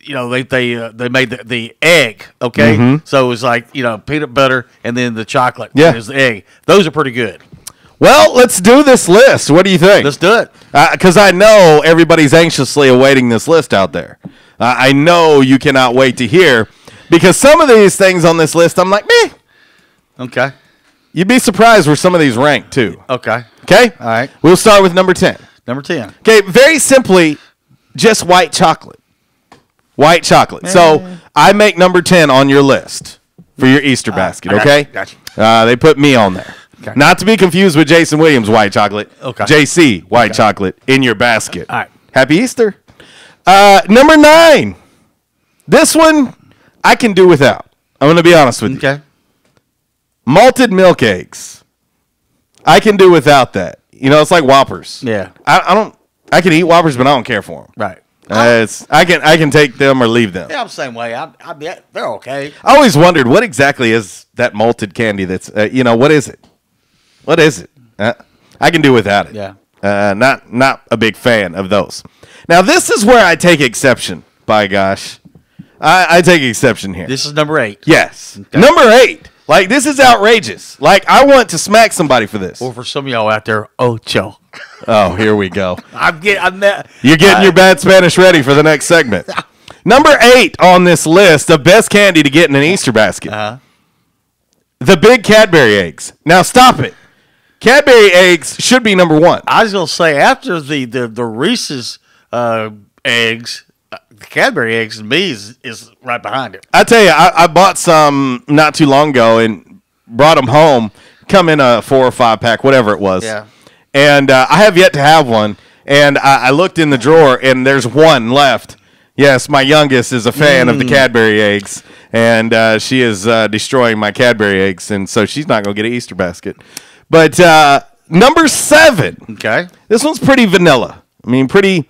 Speaker 17: made the egg. Okay, so it was like peanut butter and then the chocolate.
Speaker 16: Yeah,
Speaker 17: there's the egg. Those are pretty good.
Speaker 16: Well, let's do this list. What do you think?
Speaker 17: Let's do it.
Speaker 16: Because I know everybody's anxiously awaiting this list out there. I know you cannot wait to hear because some of these things on this list, I'm like, meh.
Speaker 17: Okay.
Speaker 16: You'd be surprised where some of these rank, too.
Speaker 17: Okay.
Speaker 16: Okay?
Speaker 17: All right.
Speaker 16: We'll start with number 10.
Speaker 17: Number 10.
Speaker 16: Okay, very simply, just white chocolate. White chocolate. So I make number 10 on your list for your Easter basket, okay?
Speaker 17: Gotcha.
Speaker 16: They put me on there. Okay. Not to be confused with Jason Williams' white chocolate.
Speaker 17: Okay.
Speaker 16: JC, white chocolate in your basket.
Speaker 17: All right.
Speaker 16: Happy Easter. Number 9. This one I can do without. I'm going to be honest with you.
Speaker 17: Okay.
Speaker 16: Malted milk eggs. I can do without that. It's like Whoppers.
Speaker 17: Yeah.
Speaker 16: I can eat Whoppers, but I don't care for them.
Speaker 17: Right.
Speaker 16: I can take them or leave them.
Speaker 17: Yeah, I'm the same way. They're okay.
Speaker 16: I always wondered what exactly is that malted candy that's, what is it? What is it? I can do without it.
Speaker 17: Yeah.
Speaker 16: Not a big fan of those. Now, this is where I take exception, by gosh. I take exception here.
Speaker 17: This is number 8.
Speaker 16: Yes. Okay. Number 8. Like, this is outrageous. Like, I want to smack somebody for this.
Speaker 17: Or for some of y'all out there, Ocho.
Speaker 16: Oh, here we go.
Speaker 17: You're
Speaker 16: getting your bad Spanish ready for the next segment. Number 8 on this list of best candy to get in an Easter basket. The big Cadbury eggs. Now, stop it. Cadbury eggs should be number 1.
Speaker 17: I was going to say, after the Reese's eggs, the Cadbury eggs to me is right behind it.
Speaker 16: I tell you, I bought some not too long ago and brought them home. Come in a 4 or 5 pack, whatever it was.
Speaker 17: Yeah.
Speaker 16: And I have yet to have one. And I looked in the drawer, and there's one left. Yes, my youngest is a fan of the Cadbury eggs, and she is destroying my Cadbury eggs, and so she's not going to get an Easter basket. But number 7.
Speaker 17: Okay.
Speaker 16: This one's pretty vanilla. I mean, pretty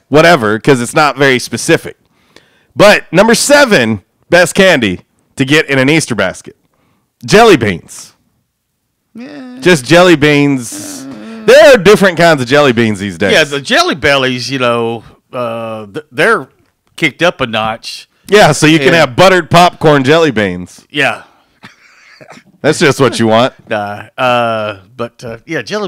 Speaker 16: whatever, because it's not very specific. But number 7, best candy to get in an Easter basket. Jelly beans. Yeah. Just jelly beans. There are different kinds of jelly beans these days.
Speaker 17: Yeah, the Jelly Bellies, they're kicked up a notch.
Speaker 16: Yeah, so you can have buttered popcorn jelly beans.
Speaker 17: Yeah.
Speaker 16: That's just what you want.
Speaker 17: Jelly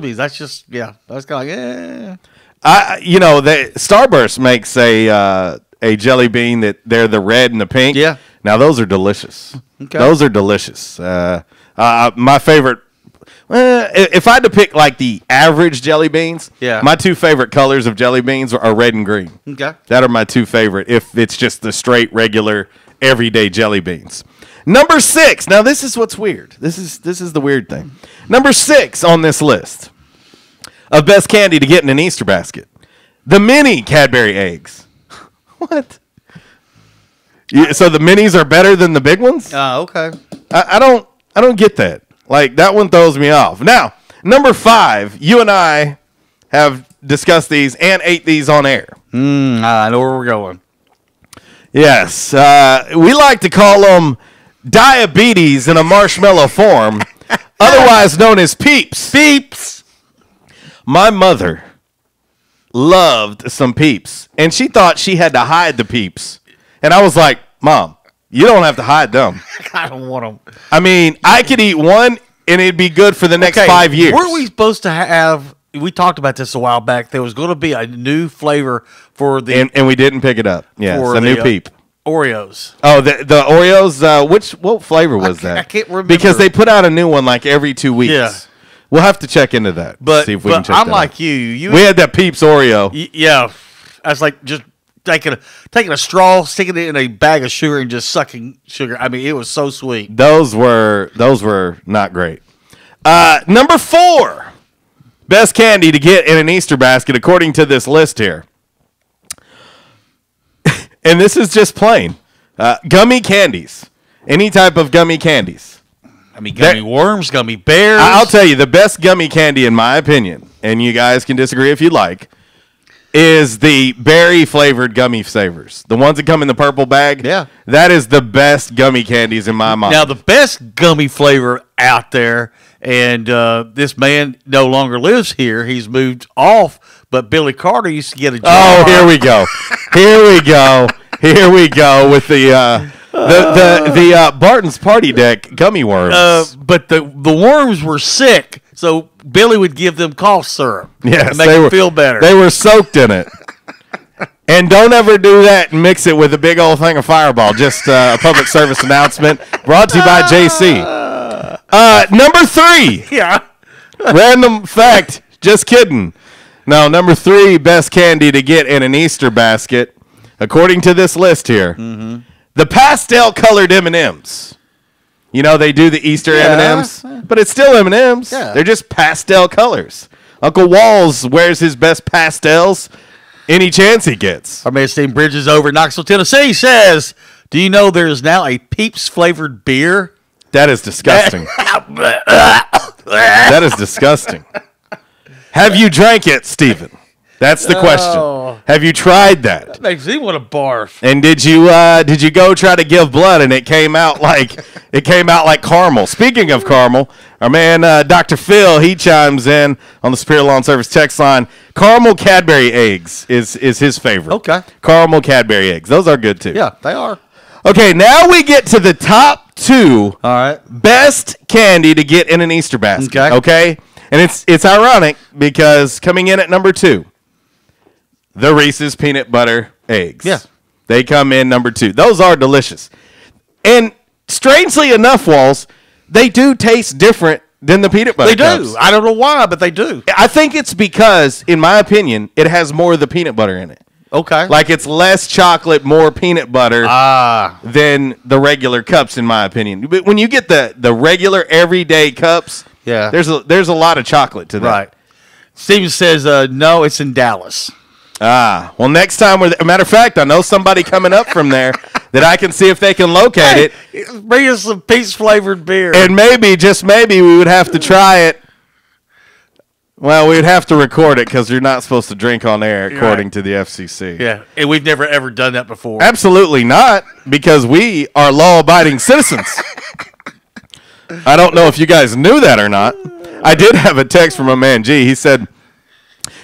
Speaker 17: beans, that's just, that's kind of
Speaker 16: Starburst makes a jelly bean that they're the red and the pink.
Speaker 17: Yeah.
Speaker 16: Now, those are delicious.
Speaker 17: Okay.
Speaker 16: Those are delicious. My favorite, if I had to pick like the average jelly beans, my 2 favorite colors of jelly beans are red and green.
Speaker 17: Okay.
Speaker 16: That are my 2 favorite if it's just the straight, regular, everyday jelly beans. Number 6. Now, this is what's weird. This is the weird thing. Number 6 on this list of best candy to get in an Easter basket. The mini Cadbury eggs. What? So the minis are better than the big ones?
Speaker 17: Okay.
Speaker 16: I don't get that. Like, that one throws me off. Now, number 5, you and I have discussed these and ate these on air.
Speaker 17: I know where we're going.
Speaker 16: Yes. We like to call them diabetes in a marshmallow form, otherwise known as Peeps.
Speaker 17: Peeps.
Speaker 16: My mother loved some Peeps, and she thought she had to hide the Peeps. And I was like, Mom, you don't have to hide them.
Speaker 17: I don't want them.
Speaker 16: I mean, I could eat one, and it'd be good for the next 5 years.
Speaker 17: Weren't we supposed to have, we talked about this a while back, there was going to be a new flavor for the...
Speaker 16: And we didn't pick it up. Yeah, it's a new Peep.
Speaker 17: Oreos.
Speaker 16: Oh, the Oreos, what flavor was that?
Speaker 17: I can't remember.
Speaker 16: Because they put out a new one like every 2 weeks.
Speaker 17: Yeah.
Speaker 16: We'll have to check into that.
Speaker 17: But
Speaker 16: see if we can check
Speaker 17: I'm
Speaker 16: that
Speaker 17: like
Speaker 16: out.
Speaker 17: you.
Speaker 16: We had that Peeps Oreo.
Speaker 17: Yeah. I was like, just taking a straw, sticking it in a bag of sugar, and just sucking sugar. I mean, it was so sweet.
Speaker 16: Those were not great. Number 4, best candy to get in an Easter basket, according to this list here. And this is just plain. Gummy candies. Any type of gummy candies.
Speaker 17: I mean, gummy worms, gummy bears.
Speaker 16: I'll tell you, the best gummy candy, in my opinion, and you guys can disagree if you like, is the berry-flavored gummy savers. The ones that come in the purple bag.
Speaker 17: Yeah.
Speaker 16: That is the best gummy candies in my mind.
Speaker 17: Now, the best gummy flavor out there, and this man no longer lives here. He's moved off, but Billy Carter used to get a jar.
Speaker 16: Oh, here we go. Here we go with the Barton's Party Deck gummy worms.
Speaker 17: But the worms were sick, so Billy would give them cough syrup to make them feel better.
Speaker 16: They were soaked in it. And don't ever do that and mix it with a big old thing of Fireball. Just a public service announcement brought to you by JC. Number 3.
Speaker 17: Yeah.
Speaker 16: Random fact. Just kidding. No, number 3 best candy to get in an Easter basket, according to this list here.
Speaker 17: Mm-hmm.
Speaker 16: The pastel-colored M&Ms. You know, they do the Easter M&Ms, but it's still M&Ms.
Speaker 17: Yeah.
Speaker 16: They're just pastel colors. Uncle Walls wears his best pastels any chance he gets.
Speaker 17: Our man Steve Bridges over in Knoxville, Tennessee says, do you know there's now a Peeps-flavored beer?
Speaker 16: That is disgusting. That is disgusting. Have you drank it, Stephen? That's the question. Have you tried that?
Speaker 17: That makes me want to barf.
Speaker 16: And did you go try to give blood and it came out like caramel? Speaking of caramel, our man Dr. Phil, he chimes in on the Superior Lawn Service text line. Caramel Cadbury eggs is his favorite.
Speaker 17: Okay.
Speaker 16: Caramel Cadbury eggs. Those are good too.
Speaker 17: Yeah, they are.
Speaker 16: Okay, now we get to the top 2 best candy to get in an Easter basket. Okay? And it's ironic because coming in at number 2, the Reese's peanut butter eggs.
Speaker 17: Yeah.
Speaker 16: They come in number 2. Those are delicious. And strangely enough, Walls, they do taste different than the peanut butter cups.
Speaker 17: They do. I don't know why, but they do.
Speaker 16: I think it's because, in my opinion, it has more of the peanut butter in it.
Speaker 17: Okay.
Speaker 16: Like it's less chocolate, more peanut butter than the regular cups, in my opinion. But when you get the regular everyday cups, there's a lot of chocolate to that.
Speaker 17: Right. Steven says, no, it's in Dallas.
Speaker 16: Well, next time, matter of fact, I know somebody coming up from there that I can see if they can locate it.
Speaker 17: Bring us some peach-flavored beer.
Speaker 16: And maybe, just maybe, we would have to try it. Well, we would have to record it because you're not supposed to drink on air, according to the FCC.
Speaker 17: Yeah, and we've never, ever done that before.
Speaker 16: Absolutely not, because we are law-abiding citizens. I don't know if you guys knew that or not. I did have a text from a man, G. He said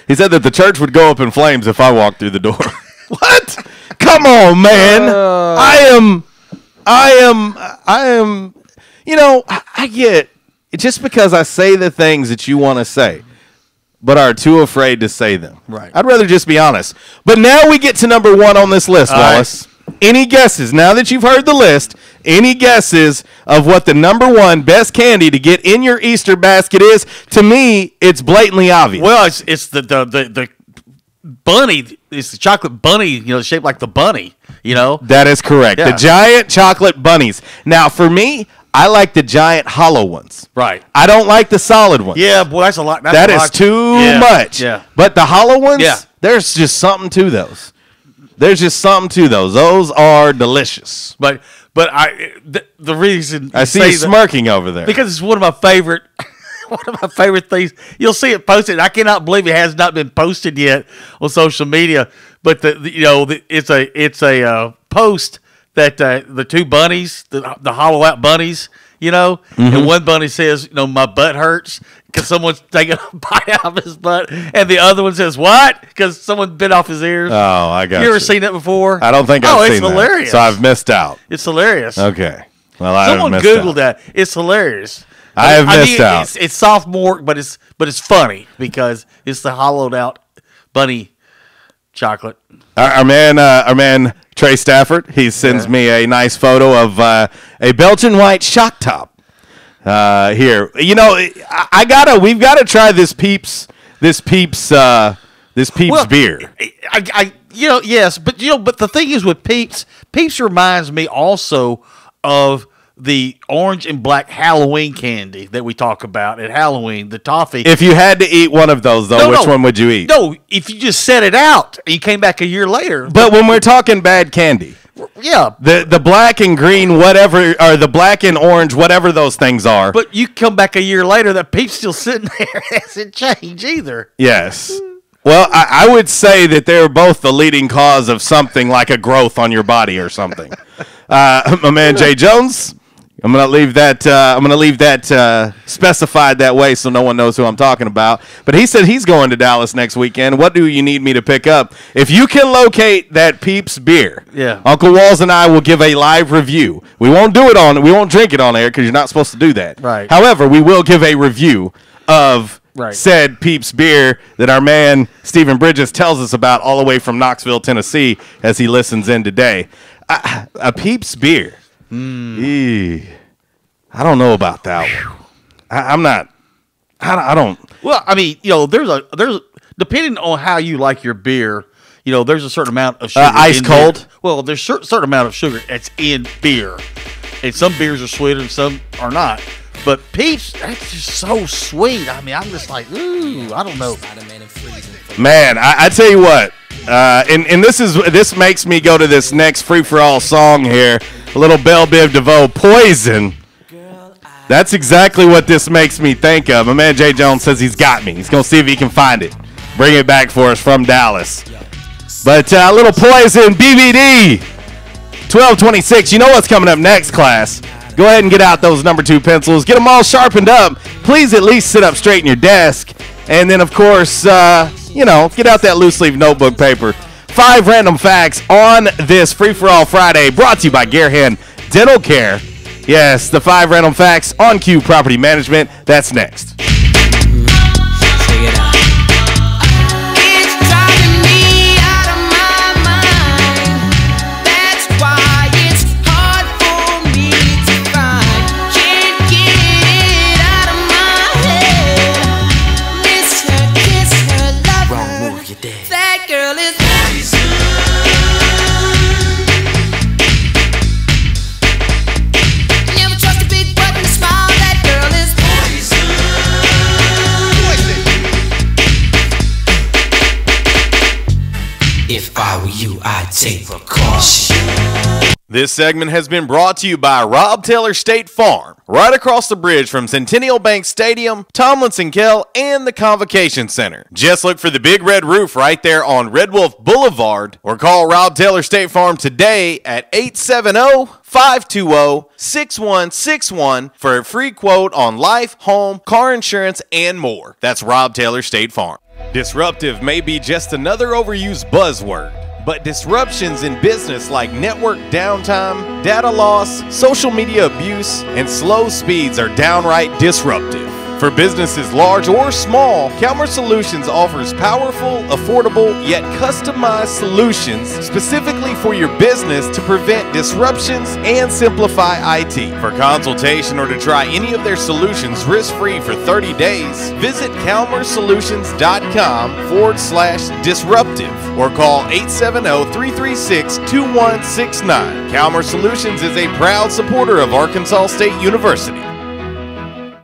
Speaker 16: that the church would go up in flames if I walked through the door. What? Come on, man. I am, you know, I get, just because I say the things that you want to say, but are too afraid to say them.
Speaker 17: Right.
Speaker 16: I'd rather just be honest. But now we get to number 1 on this list, Wallace. Any guesses, now that you've heard the list, any guesses of what the number 1 best candy to get in your Easter basket is? To me, it's blatantly obvious.
Speaker 17: Well, it's the bunny. It's the chocolate bunny, you know, shaped like the bunny, you know?
Speaker 16: That is correct.
Speaker 17: Yeah.
Speaker 16: The giant chocolate bunnies. Now, for me, I like the giant hollow ones.
Speaker 17: Right.
Speaker 16: I don't like the solid ones.
Speaker 17: Yeah, boy, that's a lot.
Speaker 16: That is too much.
Speaker 17: Yeah.
Speaker 16: But the hollow ones,
Speaker 17: Yeah.
Speaker 16: there's just something to those. Those are delicious.
Speaker 17: But the reason
Speaker 16: I see you smirking over there
Speaker 17: because it's one of my favorite things. You'll see it posted. I cannot believe it has not been posted yet on social media. But it's a post that the 2 bunnies, the hollow out bunnies, you know, and one bunny says, you know, my butt hurts because someone's taking a bite out of his butt, and the other one says, what? Because someone bit off his ears.
Speaker 16: Oh, I got you.
Speaker 17: You ever seen that before?
Speaker 16: I don't think I've seen
Speaker 17: it's hilarious.
Speaker 16: that. So I've missed out.
Speaker 17: It's hilarious.
Speaker 16: Okay. Well, I
Speaker 17: Someone
Speaker 16: missed
Speaker 17: Googled
Speaker 16: out.
Speaker 17: that. It's hilarious.
Speaker 16: I have missed out.
Speaker 17: It's sophomore, but it's funny because it's the hollowed out bunny chocolate.
Speaker 16: Our man Trey Stafford, he sends me a nice photo of a Belgian white shock top. Here, you know, we've got to try this Peeps This Peeps beer.
Speaker 17: Yes, but the thing is with Peeps reminds me also of the orange and black Halloween candy that we talk about at Halloween, the toffee.
Speaker 16: If you had to eat one of those, though, which one would you eat?
Speaker 17: No, if you just set it out and you came back a year later.
Speaker 16: But when we're talking bad candy.
Speaker 17: Yeah.
Speaker 16: The black and green, whatever, or the black and orange, whatever those things are.
Speaker 17: But you come back a year later, that Peep's still sitting there. It hasn't changed either.
Speaker 16: Yes. Well, I would say that they're both the leading cause of something like a growth on your body or something. My man Jay Jones, I'm gonna leave that specified that way so no one knows who I'm talking about. But he said he's going to Dallas next weekend. What do you need me to pick up? If you can locate that Peeps beer, Uncle Walls and I will give a live review. We won't drink it on air because you're not supposed to do that.
Speaker 17: Right.
Speaker 16: However, we will give a review of said Peeps beer that our man Stephen Bridges tells us about all the way from Knoxville, Tennessee, as he listens in today. A Peeps beer. I don't know about that one. I don't.
Speaker 17: Well, I mean, there's depending on how you like your beer, there's a certain amount of sugar.
Speaker 16: Ice cold.
Speaker 17: Beer. Well, there's a certain amount of sugar that's in beer, and some beers are sweeter and some are not. But Peeps, that's just so sweet. I mean, I'm just like, ooh, I don't know.
Speaker 16: Man, I tell you what, and this makes me go to this next free-for-all song here, a little Belle Biv DeVoe, Poison. That's exactly what this makes me think of. My man Jay Jones says he's got me. He's going to see if he can find it. Bring it back for us from Dallas. But a little Poison, BBD, 1226. You know what's coming up next, class. Go ahead and get out those number 2 pencils. Get them all sharpened up. Please at least sit up straight in your desk. And then, of course, get out that loose leaf notebook paper. 5 random facts on this Free-for-All Friday, brought to you by Garehan Dental Care. Yes, the 5 random facts on Q Property Management. That's next.
Speaker 2: If I were you, I'd take precaution.
Speaker 16: This segment has been brought to you by Rob Taylor State Farm, right across the bridge from Centennial Bank Stadium, Tomlinson Kell, and the Convocation Center. Just look for the big red roof right there on Red Wolf Boulevard, or call Rob Taylor State Farm today at 870-520-6161 for a free quote on life, home, car insurance, and more. That's Rob Taylor State Farm. Disruptive may be just another overused buzzword, but disruptions in business like network downtime, data loss, social media abuse, and slow speeds are downright disruptive. For businesses large or small, Calmer Solutions offers powerful, affordable, yet customized solutions specifically for your business to prevent disruptions and simplify IT. For consultation or to try any of their solutions risk-free for 30 days, visit calmersolutions.com/disruptive or call 870-336-2169. Calmer Solutions is a proud supporter of Arkansas State University.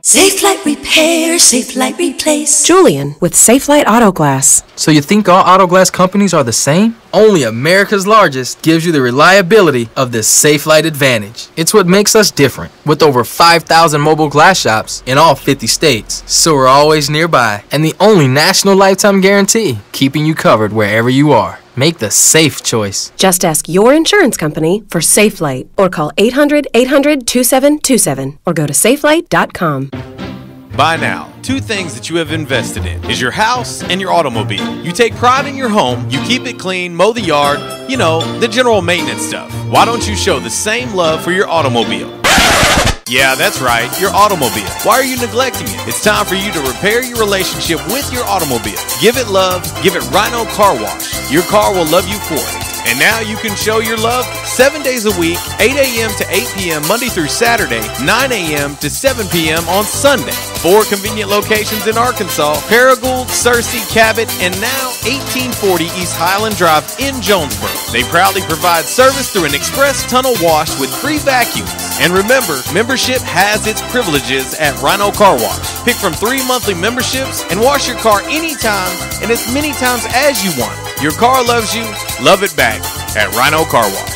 Speaker 19: Safe Light Repair, Safe Light Replace.
Speaker 20: Julian with Safe Light Auto Glass.
Speaker 21: So you think all auto glass companies are the same? Only America's largest gives you the reliability of this Safe Light advantage. It's what makes us different, with over 5,000 mobile glass shops in all 50 states. So we're always nearby, and the only national lifetime guarantee, keeping you covered wherever you are. Make the safe choice.
Speaker 20: Just ask your insurance company for Safe Light or call 800-800-2727 or go to safelight.com.
Speaker 16: By now, 2 things that you have invested in is your house and your automobile. You take pride in your home, you keep it clean, mow the yard, the general maintenance stuff. Why don't you show the same love for your automobile? Yeah, that's right, your automobile. Why are you neglecting it? It's time for you to repair your relationship with your automobile. Give it love, give it Rhino Car Wash. Your car will love you for it. And now you can show your love 7 days a week, 8 a.m. to 8 p.m. Monday through Saturday, 9 a.m. to 7 p.m. on Sunday. 4 convenient locations in Arkansas: Paragould, Searcy, Cabot, and now 1840 East Highland Drive in Jonesboro. They proudly provide service through an express tunnel wash with free vacuums. And remember, membership has its privileges at Rhino Car Wash. Pick from 3 monthly memberships and wash your car anytime and as many times as you want. Your car loves you, love it back at Rhino Car Wash.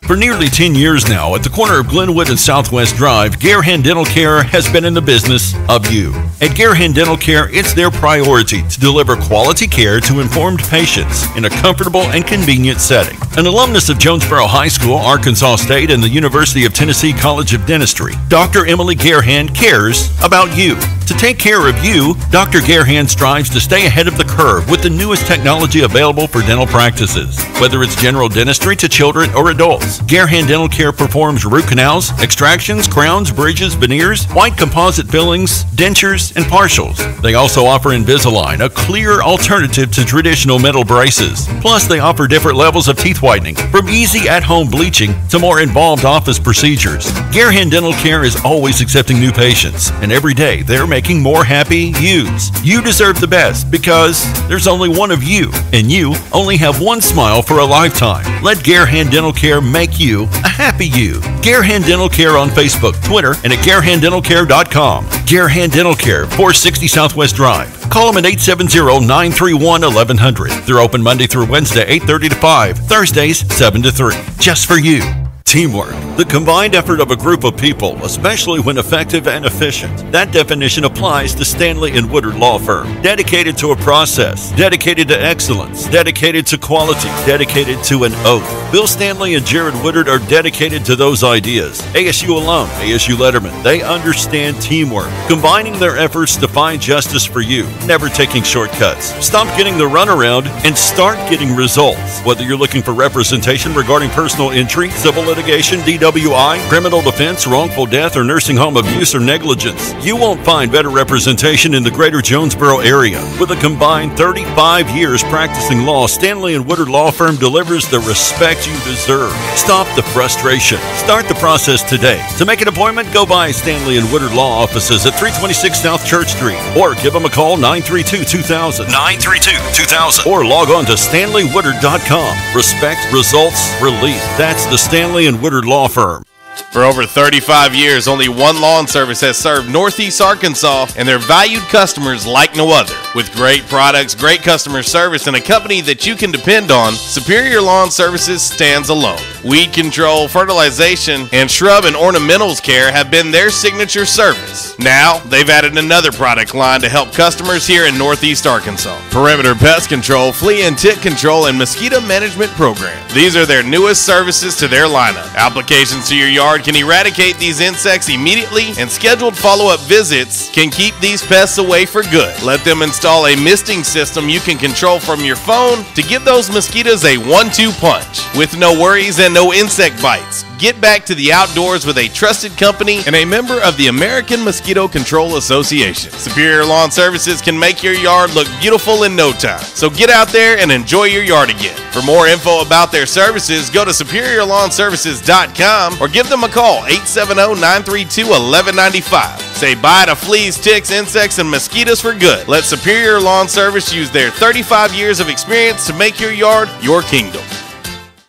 Speaker 18: For nearly 10 years now, at the corner of Glenwood and Southwest Drive, Garehan Dental Care has been in the business of you. At Garehan Dental Care, it's their priority to deliver quality care to informed patients in a comfortable and convenient setting. An alumnus of Jonesboro High School, Arkansas State, and the University of Tennessee College of Dentistry, Dr. Emily Garehan cares about you. To take care of you, Dr. Garehan strives to stay ahead of the curve with the newest technology available for dental practices. Whether it's general dentistry to children or adults, Garehan Dental Care performs root canals, extractions, crowns, bridges, veneers, white composite fillings, dentures, and partials. They also offer Invisalign, a clear alternative to traditional metal braces. Plus, they offer different levels of teeth whitening, from easy at-home bleaching to more involved office procedures. Garehan Dental Care is always accepting new patients, and every day they're making more happy yous. You deserve the best because there's only one of you, and you only have one smile for a lifetime. Let Garehan Dental Care make you a happy you. Garehan Dental Care on Facebook, Twitter, and at GarehanDentalCare.com. Garehan Dental Care, 460 Southwest Drive. Call them at 870-931-1100. They're open Monday through Wednesday, 8:30 to 5, Thursdays, 7 to 3. Just for you. Teamwork, the combined effort of a group of people, especially when effective and efficient. That definition applies to Stanley & Woodard Law Firm. Dedicated to a process, dedicated to excellence, dedicated to quality, dedicated to an oath. Bill Stanley and Jared Woodard are dedicated to those ideas. ASU alum, ASU letterman, they understand teamwork, combining their efforts to find justice for you, never taking shortcuts. Stop getting the runaround and start getting results. Whether you're looking for representation regarding personal injury, civil litigation, DWI, criminal defense, wrongful death, or nursing home abuse or negligence, you won't find better representation in the greater Jonesboro area. With a combined 35 years practicing law, Stanley & Woodard Law Firm delivers the respect you deserve. Stop the frustration. Start the process today. To make an appointment, go by Stanley & Woodard Law offices at 326 South Church Street, or give them a call, 932-2000. 932-2000. Or log on to StanleyWoodard.com. Respect, results, relief. That's the Stanley & Woodard Law Firm.
Speaker 16: For over 35 years, only one lawn service has served Northeast Arkansas and their valued customers like no other. With great products, great customer service, and a company that you can depend on, Superior Lawn Services stands alone. Weed control, fertilization, and shrub and ornamentals care have been their signature service. Now, they've added another product line to help customers here in Northeast Arkansas. Perimeter Pest Control, Flea and Tick Control, and Mosquito Management Program. These are their newest services to their lineup. Applications to your yard can eradicate these insects immediately, and scheduled follow-up visits can keep these pests away for good. Let them install a misting system you can control from your phone to give those mosquitoes a 1-2 punch. With no worries and no insect bites, get back to the outdoors with a trusted company and a member of the American Mosquito Control Association. Superior Lawn Services can make your yard look beautiful in no time. So get out there and enjoy your yard again. For more info about their services, go to SuperiorLawnServices.com or give them a call, 870-932-1195. Say bye to fleas, ticks, insects, and mosquitoes for good. Let Superior Lawn Service use their 35 years of experience to make your yard your kingdom.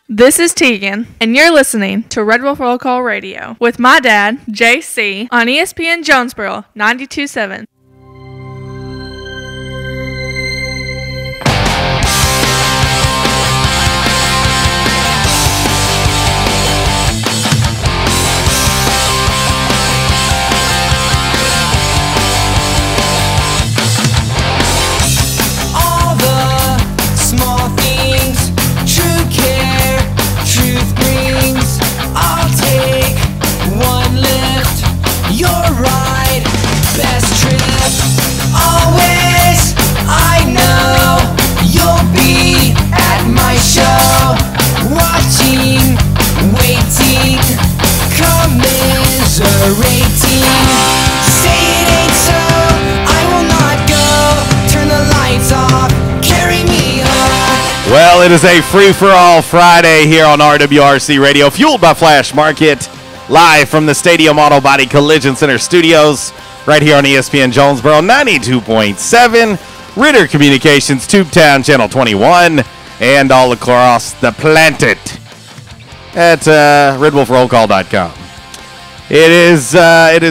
Speaker 12: This is Tegan, and you're listening to Red Wolf Roll Call Radio with my dad, JC, on ESPN Jonesboro 92.7.
Speaker 8: Your ride, best trip.
Speaker 16: Well, it is a free-for-all Friday here on RWRC Radio, fueled by Flash Market, live from the Stadium Auto Body Collision Center studios, right here on ESPN Jonesboro, 92.7, Ritter Communications Tubetown, Channel 21, and all across the planet at redwolfrollcall.com. It is,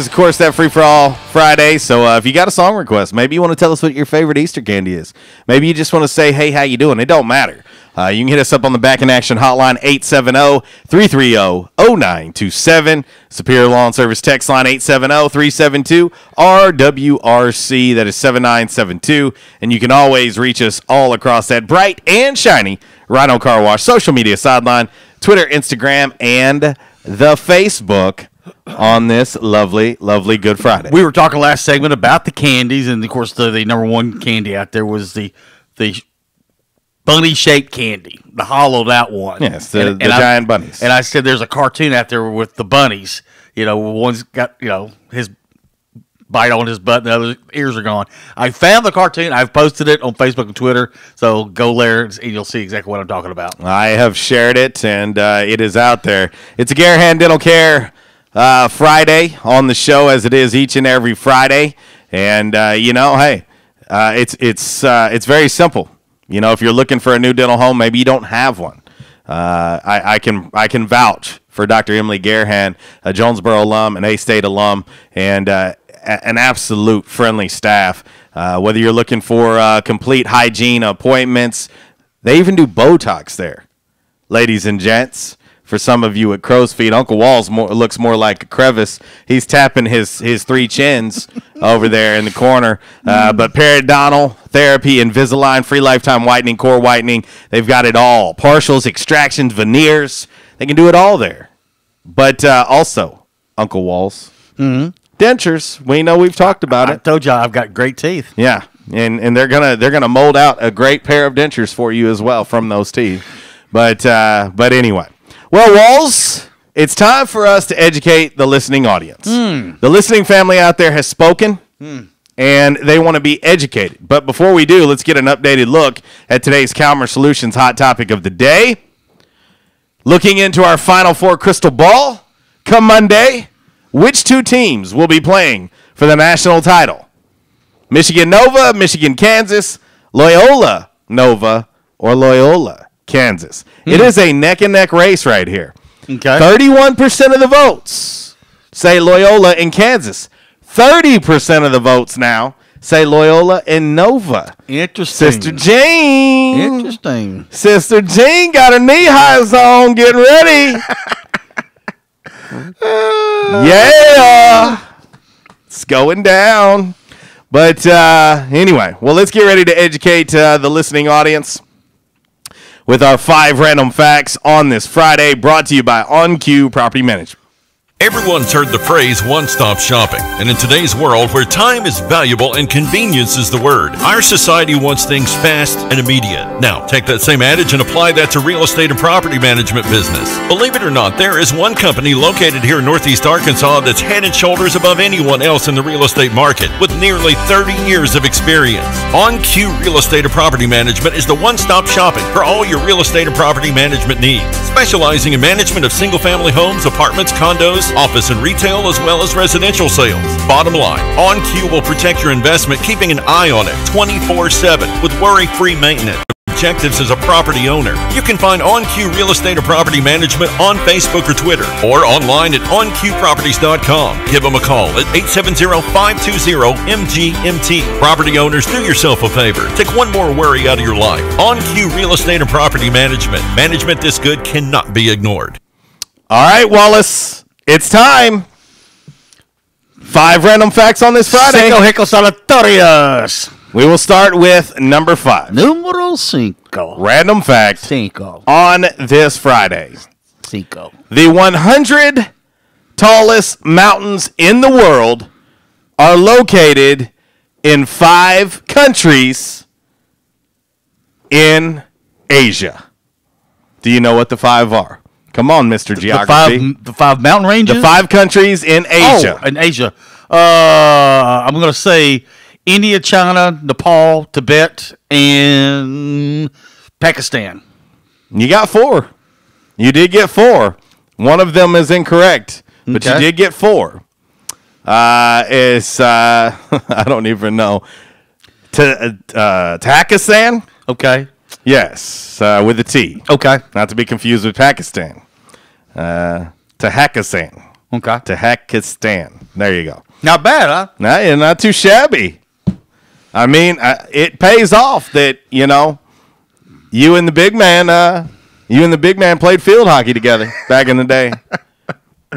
Speaker 16: of course, that free-for-all Friday, so if you got a song request, maybe you want to tell us what your favorite Easter candy is. Maybe you just want to say, hey, how you doing? It don't matter. You can hit us up on the Back in Action hotline, 870-330-0927. Superior Lawn Service text line, 870-372-RWRC. That is 7972. And you can always reach us all across that bright and shiny Rhino Car Wash social media sideline, Twitter, Instagram, and the Facebook on this lovely, lovely Good Friday.
Speaker 17: We were talking last segment about the candies, and of course the number one candy out there was the bunny-shaped candy, the hollowed out one.
Speaker 16: Yes, the giant bunnies.
Speaker 17: And I said there's a cartoon out there with the bunnies. You know, one's got, his bite on his butt, and the other's ears are gone. I found the cartoon. I've posted it on Facebook and Twitter, so go there and you'll see exactly what I'm talking about.
Speaker 16: I have shared it, and it is out there. It's a Garahan Dental Care Friday on the show, as it is each and every Friday. And, hey, it's very simple. If you're looking for a new dental home, maybe you don't have one. I can vouch for Dr. Emily Garahan, a Jonesboro alum, an AState alum, and an absolute friendly staff. Whether you're looking for complete hygiene appointments, they even do Botox there, ladies and gents. For some of you at Crow's Feet, Uncle Walls looks more like a crevice. He's tapping his three chins over there in the corner. But periodontal therapy, Invisalign, free lifetime whitening, core whitening, they've got it all. Partials, extractions, veneers, they can do it all there. But also, Uncle Walls, dentures. We know we've talked about it.
Speaker 17: I told you I've got great teeth.
Speaker 16: Yeah, and they're gonna mold out a great pair of dentures for you as well from those teeth. But anyway. Well, Walls, it's time for us to educate the listening audience. The listening family out there has spoken, and they want to be educated. But before we do, let's get an updated look at today's Calmer Solutions hot topic of the day. Looking into our Final Four crystal ball, come Monday, which two teams will be playing for the national title? Michigan Nova, Michigan Kansas, Loyola Nova, or Loyola Kansas. It is a neck-and-neck race right here.
Speaker 17: Okay.
Speaker 16: 31% of the votes say Loyola and Kansas. 30% of the votes now say Loyola and Nova.
Speaker 17: Interesting.
Speaker 16: Sister Jean.
Speaker 17: Interesting.
Speaker 16: Sister Jean got her knee highs on, getting ready. Yeah. It's going down. But anyway, well, let's get ready to educate the listening audience with our 5 random facts on this Friday, brought to you by On Cue Property Management.
Speaker 18: Everyone's heard the phrase one-stop shopping, and in today's world where time is valuable and convenience is the word, our society wants things fast and immediate. Now, take that same adage and apply that to real estate and property management business. Believe it or not, there is one company located here in Northeast Arkansas that's head and shoulders above anyone else in the real estate market with nearly 30 years of experience. On Cue Real Estate and Property Management is the one-stop shopping for all your real estate and property management needs, specializing in management of single-family homes, apartments, condos, office and retail, as well as residential sales. Bottom line, On Cue will protect your investment, keeping an eye on it 24/7 with worry-free maintenance. Objectives as a property owner. You can find On Cue Real Estate or Property Management on Facebook or Twitter, or online at oncueproperties.com. Give them a call at 870-520-MGMT. Property owners, do yourself a favor. Take one more worry out of your life. On Cue Real Estate and Property Management. Management this good cannot be ignored.
Speaker 16: All right, Wallace. It's time. 5 random facts on this Friday.
Speaker 17: Cinco hicos aleatorios.
Speaker 16: We will start with number 5.
Speaker 17: Numero cinco.
Speaker 16: Random fact
Speaker 17: Cinco.
Speaker 16: on this Friday.
Speaker 17: Cinco.
Speaker 16: The 100 tallest mountains in the world are located in 5 countries in Asia. Do you know what the 5 are? Come on, Mr. Geography.
Speaker 17: The 5 mountain ranges?
Speaker 16: The 5 countries in Asia.
Speaker 17: Oh, in Asia. I'm going to say India, China, Nepal, Tibet, and Pakistan.
Speaker 16: You got 4. You did get 4. One of them is incorrect, but you did get 4. It's I don't even know. Pakistan?
Speaker 17: Okay.
Speaker 16: Yes, with a T.
Speaker 17: Okay.
Speaker 16: Not to be confused with Pakistan. Pakistan.
Speaker 17: Okay.
Speaker 16: Pakistan. There you go.
Speaker 17: Not bad, huh?
Speaker 16: Not too shabby. I mean, it pays off that, you and the big man played field hockey together back in the day.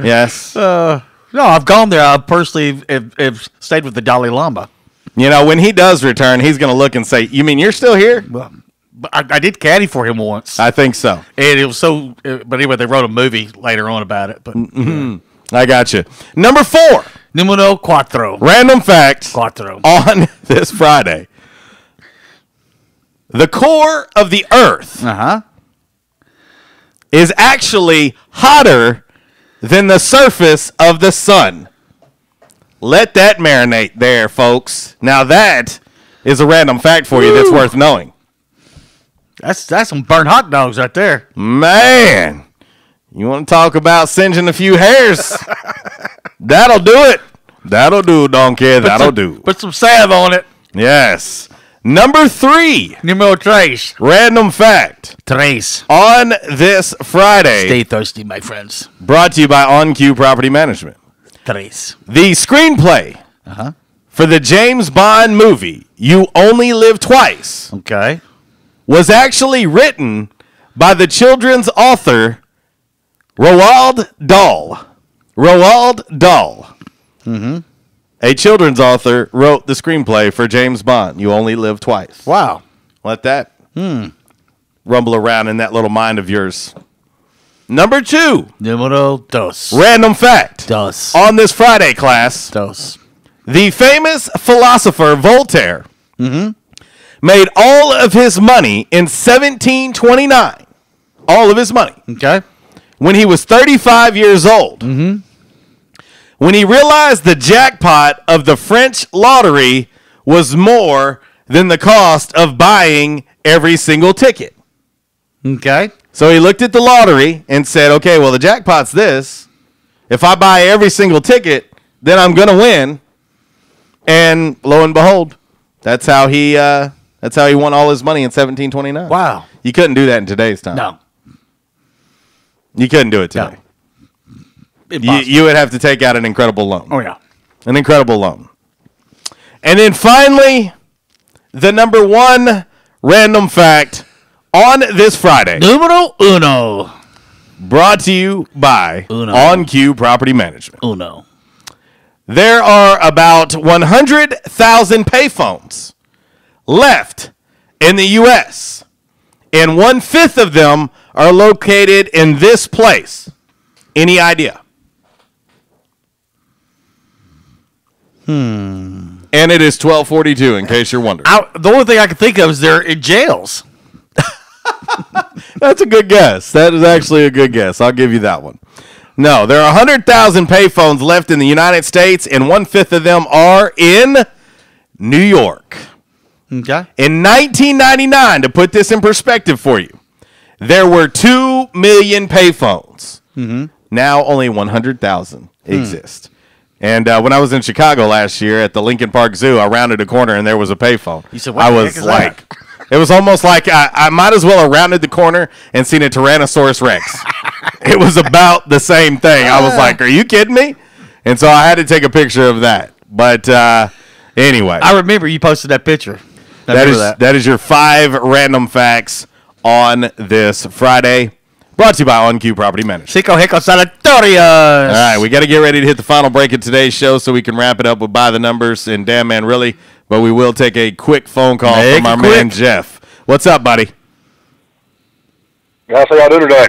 Speaker 16: Yes.
Speaker 17: No, I've gone there. I personally have stayed with the Dalai Lama.
Speaker 16: When he does return, he's going to look and say, "You mean you're still here?"
Speaker 17: Well, I did caddy for him once.
Speaker 16: I think so.
Speaker 17: And it was so. But anyway, they wrote a movie later on about it. But
Speaker 16: I got you. Number 4.
Speaker 17: Numero cuatro.
Speaker 16: Random fact.
Speaker 17: Cuatro.
Speaker 16: On this Friday. The core of the Earth is actually hotter than the surface of the sun. Let that marinate there, folks. Now that is a random fact for you that's worth knowing.
Speaker 17: That's some burnt hot dogs right there.
Speaker 16: Man, you want to talk about singeing a few hairs? That'll do it. That'll do, donkey. That'll do.
Speaker 17: Put some salve on it.
Speaker 16: Yes. Number 3.
Speaker 17: Numero tres.
Speaker 16: Random fact.
Speaker 17: Tres.
Speaker 16: On this Friday.
Speaker 17: Stay thirsty, my friends.
Speaker 16: Brought to you by On Cue Property Management.
Speaker 17: Tres.
Speaker 16: The screenplay for the James Bond movie, You Only Live Twice.
Speaker 17: Okay.
Speaker 16: Was actually written by the children's author, Roald Dahl. Roald Dahl. A children's author wrote the screenplay for James Bond, You Only Live Twice.
Speaker 17: Wow.
Speaker 16: Let that rumble around in that little mind of yours. Number 2.
Speaker 17: Numero dos.
Speaker 16: Random fact.
Speaker 17: Dos.
Speaker 16: On this Friday, class.
Speaker 17: Dos.
Speaker 16: The famous philosopher Voltaire made all of his money in 1729. All of his money.
Speaker 17: Okay.
Speaker 16: When he was 35 years old. When he realized the jackpot of the French lottery was more than the cost of buying every single ticket.
Speaker 17: Okay.
Speaker 16: So he looked at the lottery and said, okay, well, the jackpot's this. If I buy every single ticket, then I'm going to win. And lo and behold, that's how he won all his money in 1729.
Speaker 17: Wow.
Speaker 16: You couldn't do that in today's time.
Speaker 17: No.
Speaker 16: You couldn't do it today.
Speaker 17: No.
Speaker 16: You would have to take out an incredible loan.
Speaker 17: Oh, yeah.
Speaker 16: An incredible loan. And then finally, the number 1 random fact on this Friday.
Speaker 17: Numero uno.
Speaker 16: Brought to you by On Cue Property Management.
Speaker 17: Uno.
Speaker 16: There are about 100,000 payphones left in the U.S., and 1/5 of them are located in this place. Any idea? And it is 12:42, in case you're wondering.
Speaker 17: The only thing I can think of is they're in jails.
Speaker 16: That's a good guess. That is actually a good guess. I'll give you that one. No, there are 100,000 payphones left in the United States, and 1/5 of them are in New York.
Speaker 17: Okay.
Speaker 16: In 1999, to put this in perspective for you, there were 2 million payphones. Now only 100,000 exist. And when I was in Chicago last year at the Lincoln Park Zoo, I rounded a corner and there was a payphone.
Speaker 17: You said, what
Speaker 16: I
Speaker 17: the
Speaker 16: was
Speaker 17: heck is
Speaker 16: like,
Speaker 17: that?
Speaker 16: it was almost like I might as well have rounded the corner and seen a Tyrannosaurus Rex. It was about the same thing. I was like, are you kidding me? And so I had to take a picture of that. But anyway.
Speaker 17: I remember you posted that picture.
Speaker 16: That is your 5 random facts on this Friday. Brought to you by On Cue Property Management.
Speaker 17: Cinco Hecos Sanatorios.
Speaker 16: All right, we got to get ready to hit the final break of today's show so we can wrap it up with By the Numbers and Damn Man Really. But we will take a quick phone call from our man Jeff. What's up, buddy?
Speaker 14: How y'all doing today?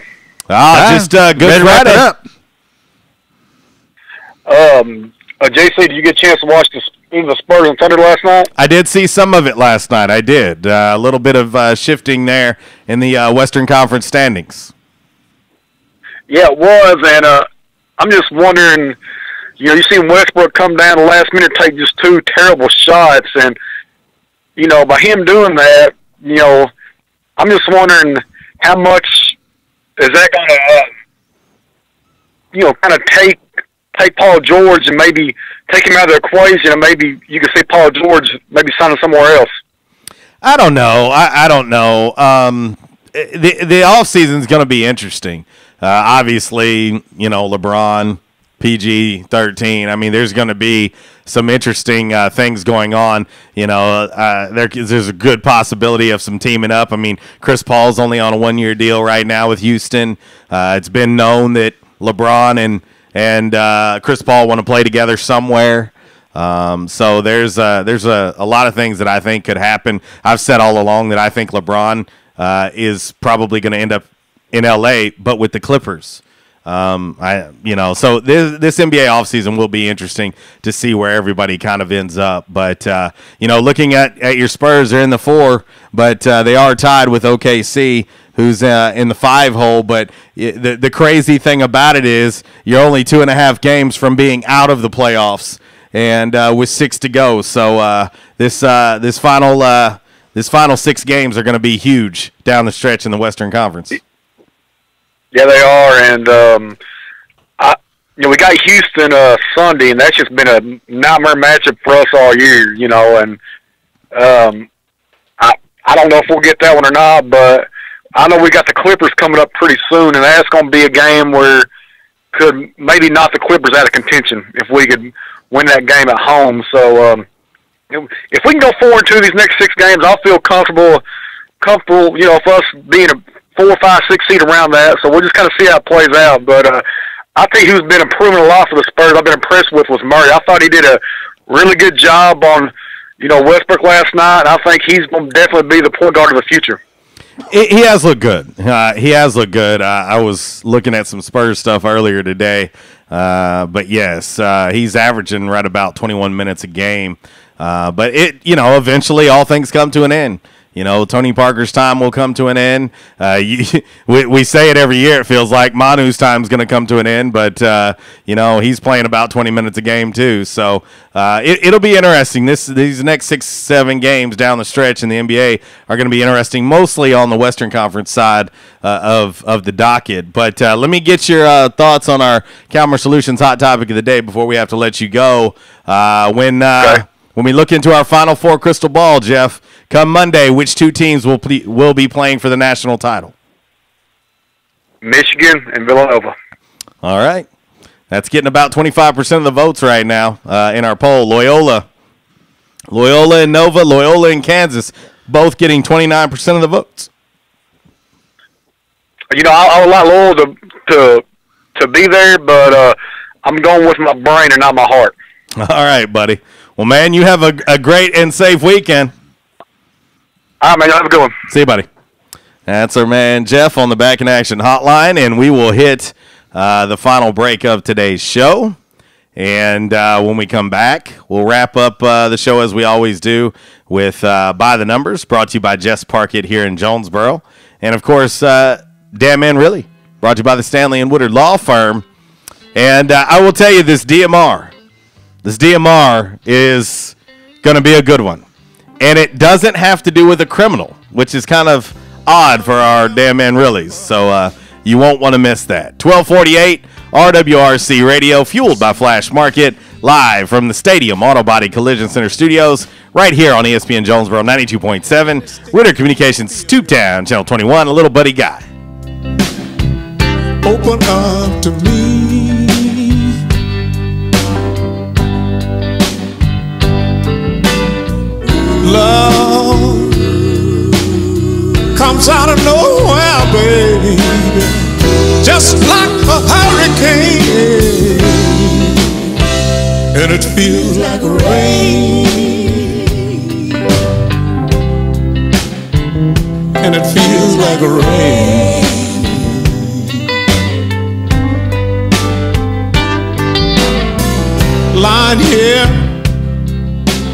Speaker 16: Just good Friday.
Speaker 14: JC, did you get a chance to watch the Spurs and Thunder last night?
Speaker 16: I did see some of it last night. I did. A little bit of shifting there in the Western Conference standings.
Speaker 14: Yeah, it was, and I'm just wondering, you seen Westbrook come down the last minute, take just 2 terrible shots, and, by him doing that, I'm just wondering how much is that going to, kind of take Paul George and maybe take him out of the equation, and maybe you could see Paul George maybe signing somewhere else.
Speaker 16: I don't know. I don't know. The offseason is going to be interesting. Obviously, LeBron, PG-13. I mean, there's going to be some interesting things going on. There's a good possibility of some teaming up. I mean, Chris Paul's only on a 1-year deal right now with Houston. It's been known that LeBron and Chris Paul want to play together somewhere. So there's a lot of things that I think could happen. I've said all along that I think LeBron is probably going to end up in LA, but with the Clippers. So this NBA offseason will be interesting to see where everybody kind of ends up. But, looking at your Spurs, they're in the 4, but they are tied with OKC, who's in the 5 hole. But the crazy thing about it is you're only 2.5 games from being out of the playoffs, and with 6 to go. So this final 6 games are going to be huge down the stretch in the Western Conference.
Speaker 14: Yeah, they are, and we got Houston Sunday, and that's just been a nightmare matchup for us all year, and I don't know if we'll get that one or not, but I know we got the Clippers coming up pretty soon, and that's going to be a game where could maybe knock the Clippers out of contention if we could win that game at home. So if we can go 4-2 these next 6 games, I'll feel comfortable, for us being a 4, 5, 6 seed around that. So we'll just kind of see how it plays out. But I think who's been improving a lot for the Spurs, I've been impressed with, was Murray. I thought he did a really good job on, Westbrook last night. And I think he's going to definitely be the point guard of the future.
Speaker 16: He has looked good. I was looking at some Spurs stuff earlier today. But yes, he's averaging right about 21 minutes a game. But eventually all things come to an end. Tony Parker's time will come to an end. We say it every year. It feels like Manu's time is going to come to an end, but he's playing about 20 minutes a game too. So it'll be interesting. These next 6-7 games down the stretch in the NBA are going to be interesting, mostly on the Western Conference side of the docket. But let me get your thoughts on our Calmer Solutions hot topic of the day before we have to let you go. When we look into our Final Four crystal ball, Jeff, come Monday, which 2 teams will be playing for the national title?
Speaker 14: Michigan and Villanova.
Speaker 16: All right. That's getting about 25% of the votes right now in our poll. Loyola and Nova, Loyola and Kansas, both getting 29% of the votes.
Speaker 14: I would like Loyola to be there, but I'm going with my brain and not my heart.
Speaker 16: All right, buddy. Well, man, you have a great and safe weekend.
Speaker 14: All right, man. Have a good one.
Speaker 16: See you, buddy. That's our man Jeff on the Back in Action hotline, and we will hit the final break of today's show. And when we come back, we'll wrap up the show as we always do with By the Numbers, brought to you by Jess Parkett here in Jonesboro. And, of course, Damn Man Really, brought to you by the Stanley & Woodard Law Firm. And I will tell you, this DMR is going to be a good one. And it doesn't have to do with a criminal, which is kind of odd for our Damn Man Reallys. So you won't want to miss that. 1248 RWRC Radio, fueled by Flash Market, live from the Stadium Auto Body Collision Center studios, right here on ESPN Jonesboro 92.7, Ritter Communications Tubetown, Channel 21, a little buddy guy.
Speaker 15: Open up to me. Love comes out of nowhere, baby, just like a hurricane, and it feels like rain, and it feels like rain. Lying here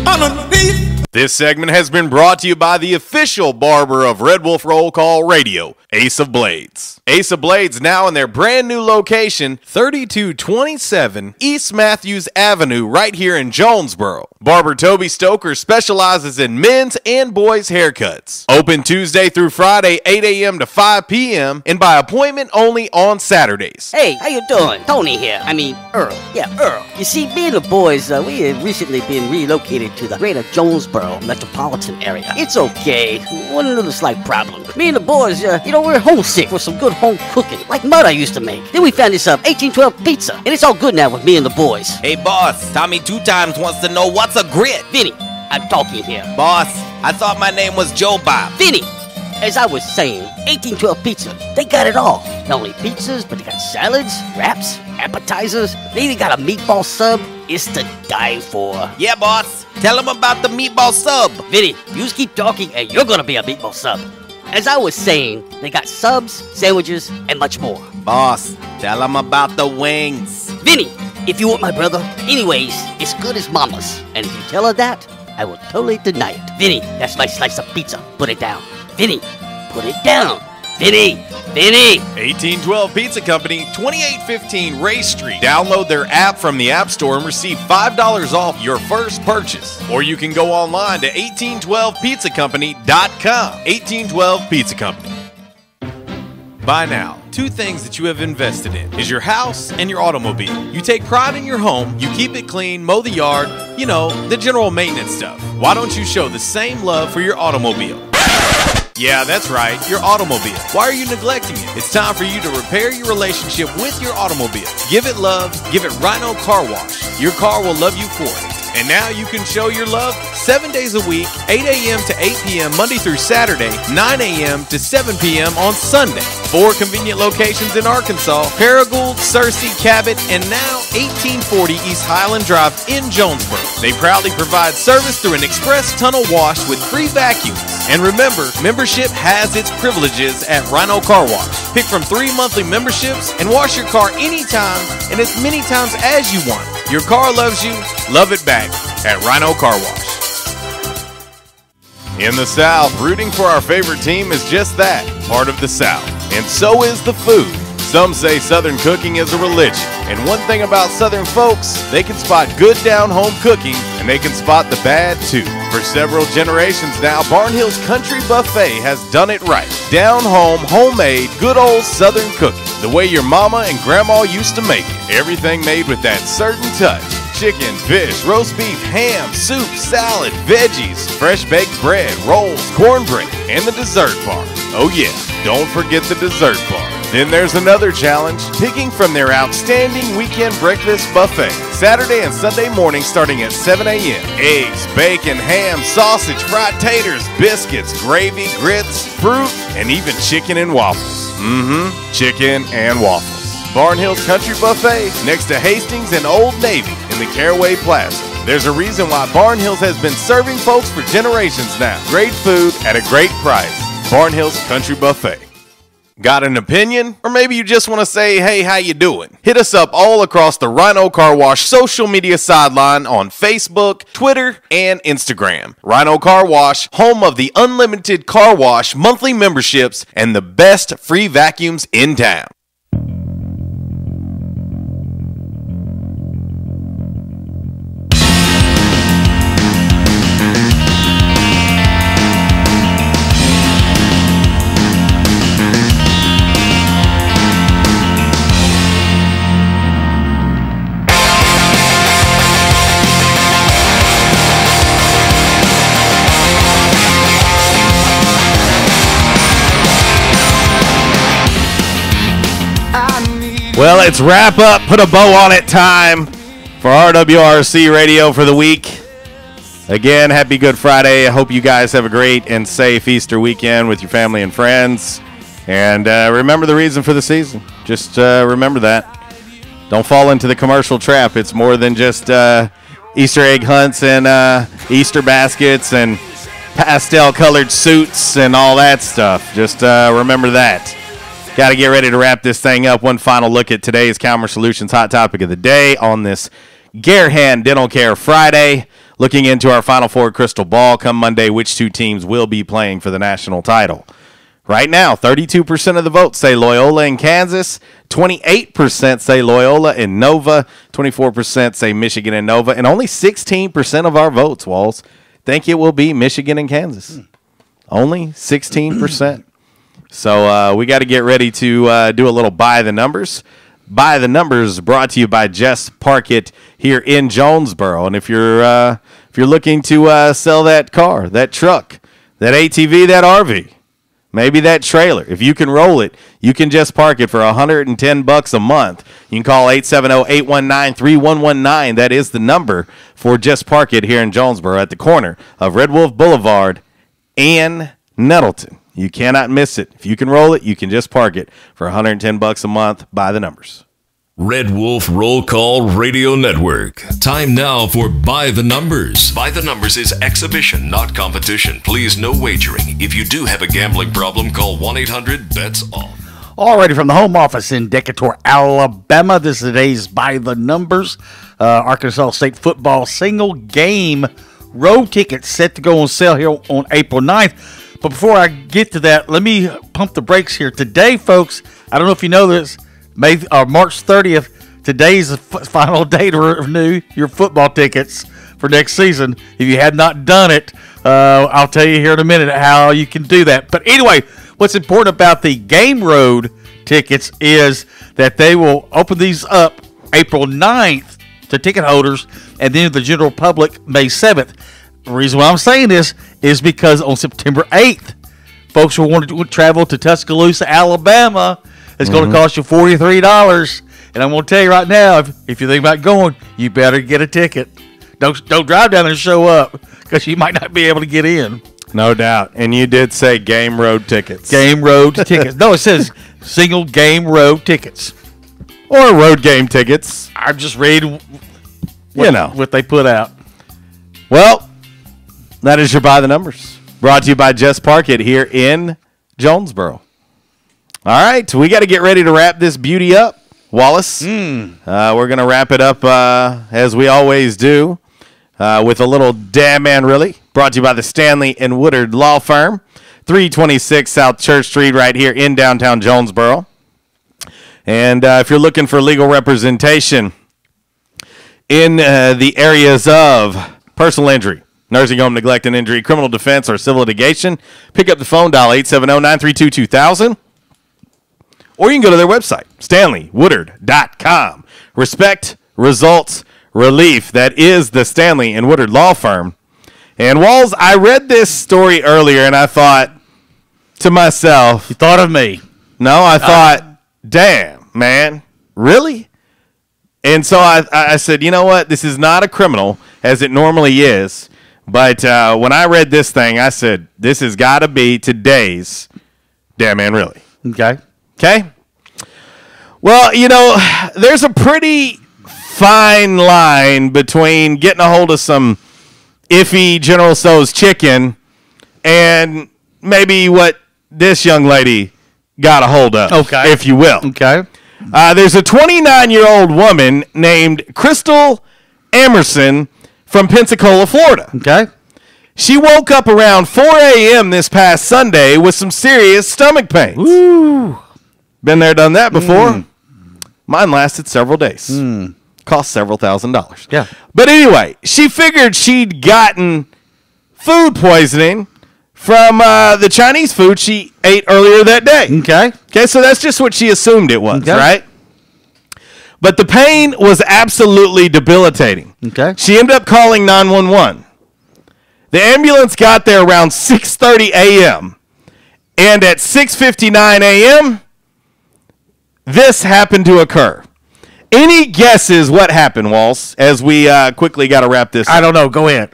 Speaker 15: underneath
Speaker 16: This segment has been brought to you by the official barber of Red Wolf Roll Call Radio, Ace of Blades. Ace of Blades now in their brand new location, 3227 East Matthews Avenue, right here in Jonesboro. Barber Toby Stoker specializes in men's and boys' haircuts. Open Tuesday through Friday, 8 a.m. to 5 p.m. and by appointment only on Saturdays.
Speaker 9: Hey, how you doing? Tony here. Earl. Yeah, Earl. You see, me and the boys, we have recently been relocated to the greater Jonesboro metropolitan area. It's okay. One little slight problem. Me and the boys, we're homesick for some good home cooking, like Mud I used to make. Then we found this 1812 pizza, and it's all good now with me and the boys.
Speaker 22: Hey, boss, Tommy 2 Times wants to know what's a grit.
Speaker 9: Vinny, I'm talking here.
Speaker 22: Boss, I thought my name was Joe Bob.
Speaker 9: Vinny, as I was saying, 1812 pizza, they got it all. Not only pizzas, but they got salads, wraps, appetizers. They even got a meatball sub. It's to die for.
Speaker 22: Yeah, boss. Tell them about the meatball sub.
Speaker 9: Vinny, you just keep talking and you're gonna be a meatball sub. As I was saying, they got subs, sandwiches, and much more.
Speaker 22: Boss, tell them about the wings.
Speaker 9: Vinny, if you want my brother, anyways, it's good as mama's. And if you tell her that, I will totally deny it. Vinny, that's my slice of pizza. Put it down. Vinny, put it down. Vinny!
Speaker 16: 1812 Pizza Company, 2815 Ray Street. Download their app from the App Store and receive $5 off your first purchase. Or you can go online to 1812pizzacompany.com. 1812 Pizza Company. By now, 2 things that you have invested in is your house and your automobile. You take pride in your home, you keep it clean, mow the yard, the general maintenance stuff. Why don't you show the same love for your automobile? Yeah, that's right, your automobile. Why are you neglecting it? It's time for you to repair your relationship with your automobile. Give it love, give it Rhino Car Wash. Your car will love you for it. And now you can show your love 7 days a week, 8 a.m. to 8 p.m. Monday through Saturday, 9 a.m. to 7 p.m. on Sunday. 4 convenient locations in Arkansas, Paragould, Searcy, Cabot, and now 1840 East Highland Drive in Jonesboro. They proudly provide service through an express tunnel wash with free vacuums. And remember, membership has its privileges at Rhino Car Wash. Pick from 3 monthly memberships and wash your car anytime and as many times as you want. Your car loves you, love it back at Rhino Car Wash. In the South, rooting for our favorite team is just that, part of the South. And so is the food. Some say Southern cooking is a religion. And one thing about Southern folks, they can spot good down-home cooking, and they can spot the bad too. For several generations now, Barnhill's Country Buffet has done it right. Down-home, homemade, good old Southern cooking. The way your mama and grandma used to make it. Everything made with that certain touch. Chicken, fish, roast beef, ham, soup, salad, veggies, fresh baked bread, rolls, cornbread, and the dessert bar. Oh yeah, don't forget the dessert bar. Then there's another challenge, picking from their outstanding weekend breakfast buffet. Saturday and Sunday morning starting at 7 a.m. Eggs, bacon, ham, sausage, fried taters, biscuits, gravy, grits, fruit, and even chicken and waffles. Chicken and waffles. Barnhill's Country Buffet next to Hastings and Old Navy in the Caraway Plaza. There's a reason why Barnhill's has been serving folks for generations now. Great food at a great price. Barnhill's Country Buffet. Got an opinion? Or maybe you just want to say, hey, how you doing? Hit us up all across the Rhino Car Wash social media sideline on Facebook, Twitter, and Instagram. Rhino Car Wash, home of the unlimited car wash, monthly memberships, and the best free vacuums in town. Well, it's wrap up, put a bow on it time for RWRC Radio for the week. Again, happy Good Friday. I hope you guys have a great and safe Easter weekend with your family and friends. And remember the reason for the season. Just remember that. Don't fall into the commercial trap. It's more than just Easter egg hunts and Easter baskets and pastel-colored suits and all that stuff. Just remember that. Got to get ready to wrap this thing up. One final look at today's Calmer Solutions Hot Topic of the Day on this Garehan Dental Care Friday. Looking into our Final Four crystal ball come Monday, which two teams will be playing for the national title? Right now, 32% of the votes say Loyola in Kansas, 28% say Loyola in Nova, 24% say Michigan and Nova, and only 16% of our votes, Walls, think it will be Michigan and Kansas. Only 16%. So we got to get ready to do a little By the Numbers. By the Numbers brought to you by Jess Parkett here in Jonesboro. And if you're looking to sell that car, that truck, that ATV, that RV, maybe that trailer, if you can roll it, you can just park it for $110 a month. You can call 870-819-3119. That is the number for Just Park It here in Jonesboro at the corner of Red Wolf Boulevard and Nettleton. You cannot miss it. If you can roll it, you can just park it for $110 a month. By the Numbers.
Speaker 4: Red Wolf Roll Call Radio Network. Time now for By the Numbers. By the Numbers is exhibition, not competition. Please, no wagering. If you do have a gambling problem, call 1-800-BETS-OFF.
Speaker 17: Already from the home office in Decatur, Alabama, this is today's By the Numbers. Arkansas State football single game road tickets set to go on sale here on April 9th. But before I get to that, let me pump the brakes here. Today, folks, I don't know if you know this, March 30th, today's the final day to renew your football tickets for next season. If you have not done it, I'll tell you here in a minute how you can do that. But anyway, what's important about the game road tickets is that they will open these up April 9th to ticket holders and then the general public May 7th. The reason why I'm saying this is because on September 8th, folks will want to travel to Tuscaloosa, Alabama. It's going to cost you $43. And I'm going to tell you right now, if you think about going, you better get a ticket. Don't drive down there and show up because you might not be able to get in.
Speaker 16: No doubt. And you did say game road tickets.
Speaker 17: Game road tickets. No, it says single game road tickets.
Speaker 16: Or road game tickets.
Speaker 17: I'm just reading what they put out.
Speaker 16: Well, that is your By the Numbers. Brought to you by Jess Parkett here in Jonesboro. All right, we got to get ready to wrap this beauty up, Wallace. We're going to wrap it up as we always do with a little Damn Man Really. Brought to you by the Stanley and Woodard Law Firm, 326 South Church Street right here in downtown Jonesboro. And if you're looking for legal representation in the areas of personal injury, nursing home neglect and injury, criminal defense, or civil litigation, pick up the phone, dial 870-932-2000. Or you can go to their website, StanleyWoodard.com. Respect, results, relief. That is the Stanley and Woodard Law Firm. And Walls, I read this story earlier, and I thought to myself.
Speaker 17: You thought of me.
Speaker 16: No, I thought, damn, man, really? And so I said, you know what? This is not a criminal, as it normally is. But when I read this thing, I said, this has got to be today's Damn Man Really.
Speaker 17: Okay.
Speaker 16: Okay? Well, you know, there's a pretty fine line between getting a hold of some iffy General Tso's chicken and maybe what this young lady got a hold of, if you will.
Speaker 17: Okay.
Speaker 16: There's a 29-year-old woman named Crystal Emerson from Pensacola, Florida.
Speaker 17: Okay.
Speaker 16: She woke up around 4 a.m. this past Sunday with some serious stomach pains.
Speaker 17: Ooh.
Speaker 16: Been there, done that before. Mine lasted several days. Cost several $1,000s.
Speaker 17: Yeah.
Speaker 16: But anyway, she figured she'd gotten food poisoning from the Chinese food she ate earlier that day. Okay, so that's just what she assumed it was, right? But the pain was absolutely debilitating.
Speaker 17: Okay.
Speaker 16: She ended up calling 911. The ambulance got there around 6:30 a.m. And at 6:59 a.m., this happened to occur. Any guesses what happened, Walsh, as we quickly got to wrap this up?
Speaker 17: I don't know. Go ahead.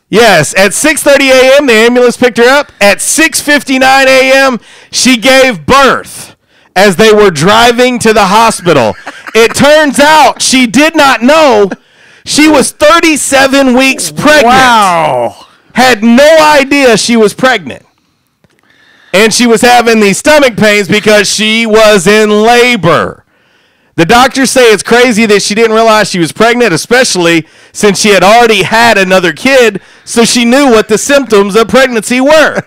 Speaker 16: Yes, at 6:30 a.m., the ambulance picked her up. At 6:59 a.m., she gave birth as they were driving to the hospital. It turns out she did not know she was 37 weeks pregnant.
Speaker 17: Wow.
Speaker 16: Had no idea she was pregnant. And she was having these stomach pains because she was in labor. The doctors say it's crazy that she didn't realize she was pregnant, especially since she had already had another kid, so she knew what the symptoms of pregnancy were.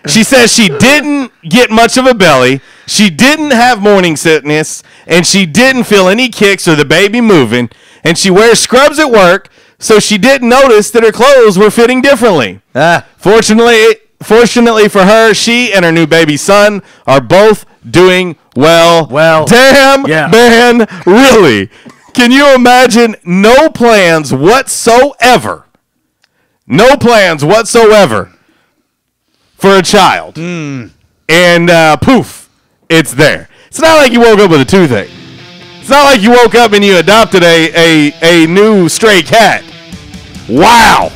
Speaker 16: She says she didn't get much of a belly, she didn't have morning sickness, and she didn't feel any kicks or the baby moving, and she wears scrubs at work, so she didn't notice that her clothes were fitting differently. Fortunately for her, she and her new baby son are both doing well. Damn,
Speaker 17: yeah.
Speaker 16: Man, really? Can you imagine no plans whatsoever for a child? And poof, it's there. It's not like you woke up with a toothache. It's not like you woke up and you adopted a new stray cat. Wow.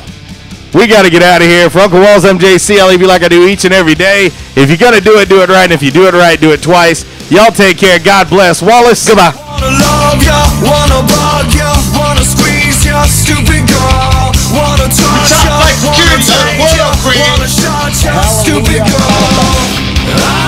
Speaker 16: We got to get out of here. For Uncle Walls, I'm JC. I'll leave you like I do each and every day. If you're going to do it right. And if you do it right, do it twice. Y'all take care. God bless. Wallace, goodbye.
Speaker 8: Wanna love ya, wanna bug ya, wanna squeeze ya, stupid girl. Wanna touch ya, wanna take ya, wanna shot ya, stupid girl.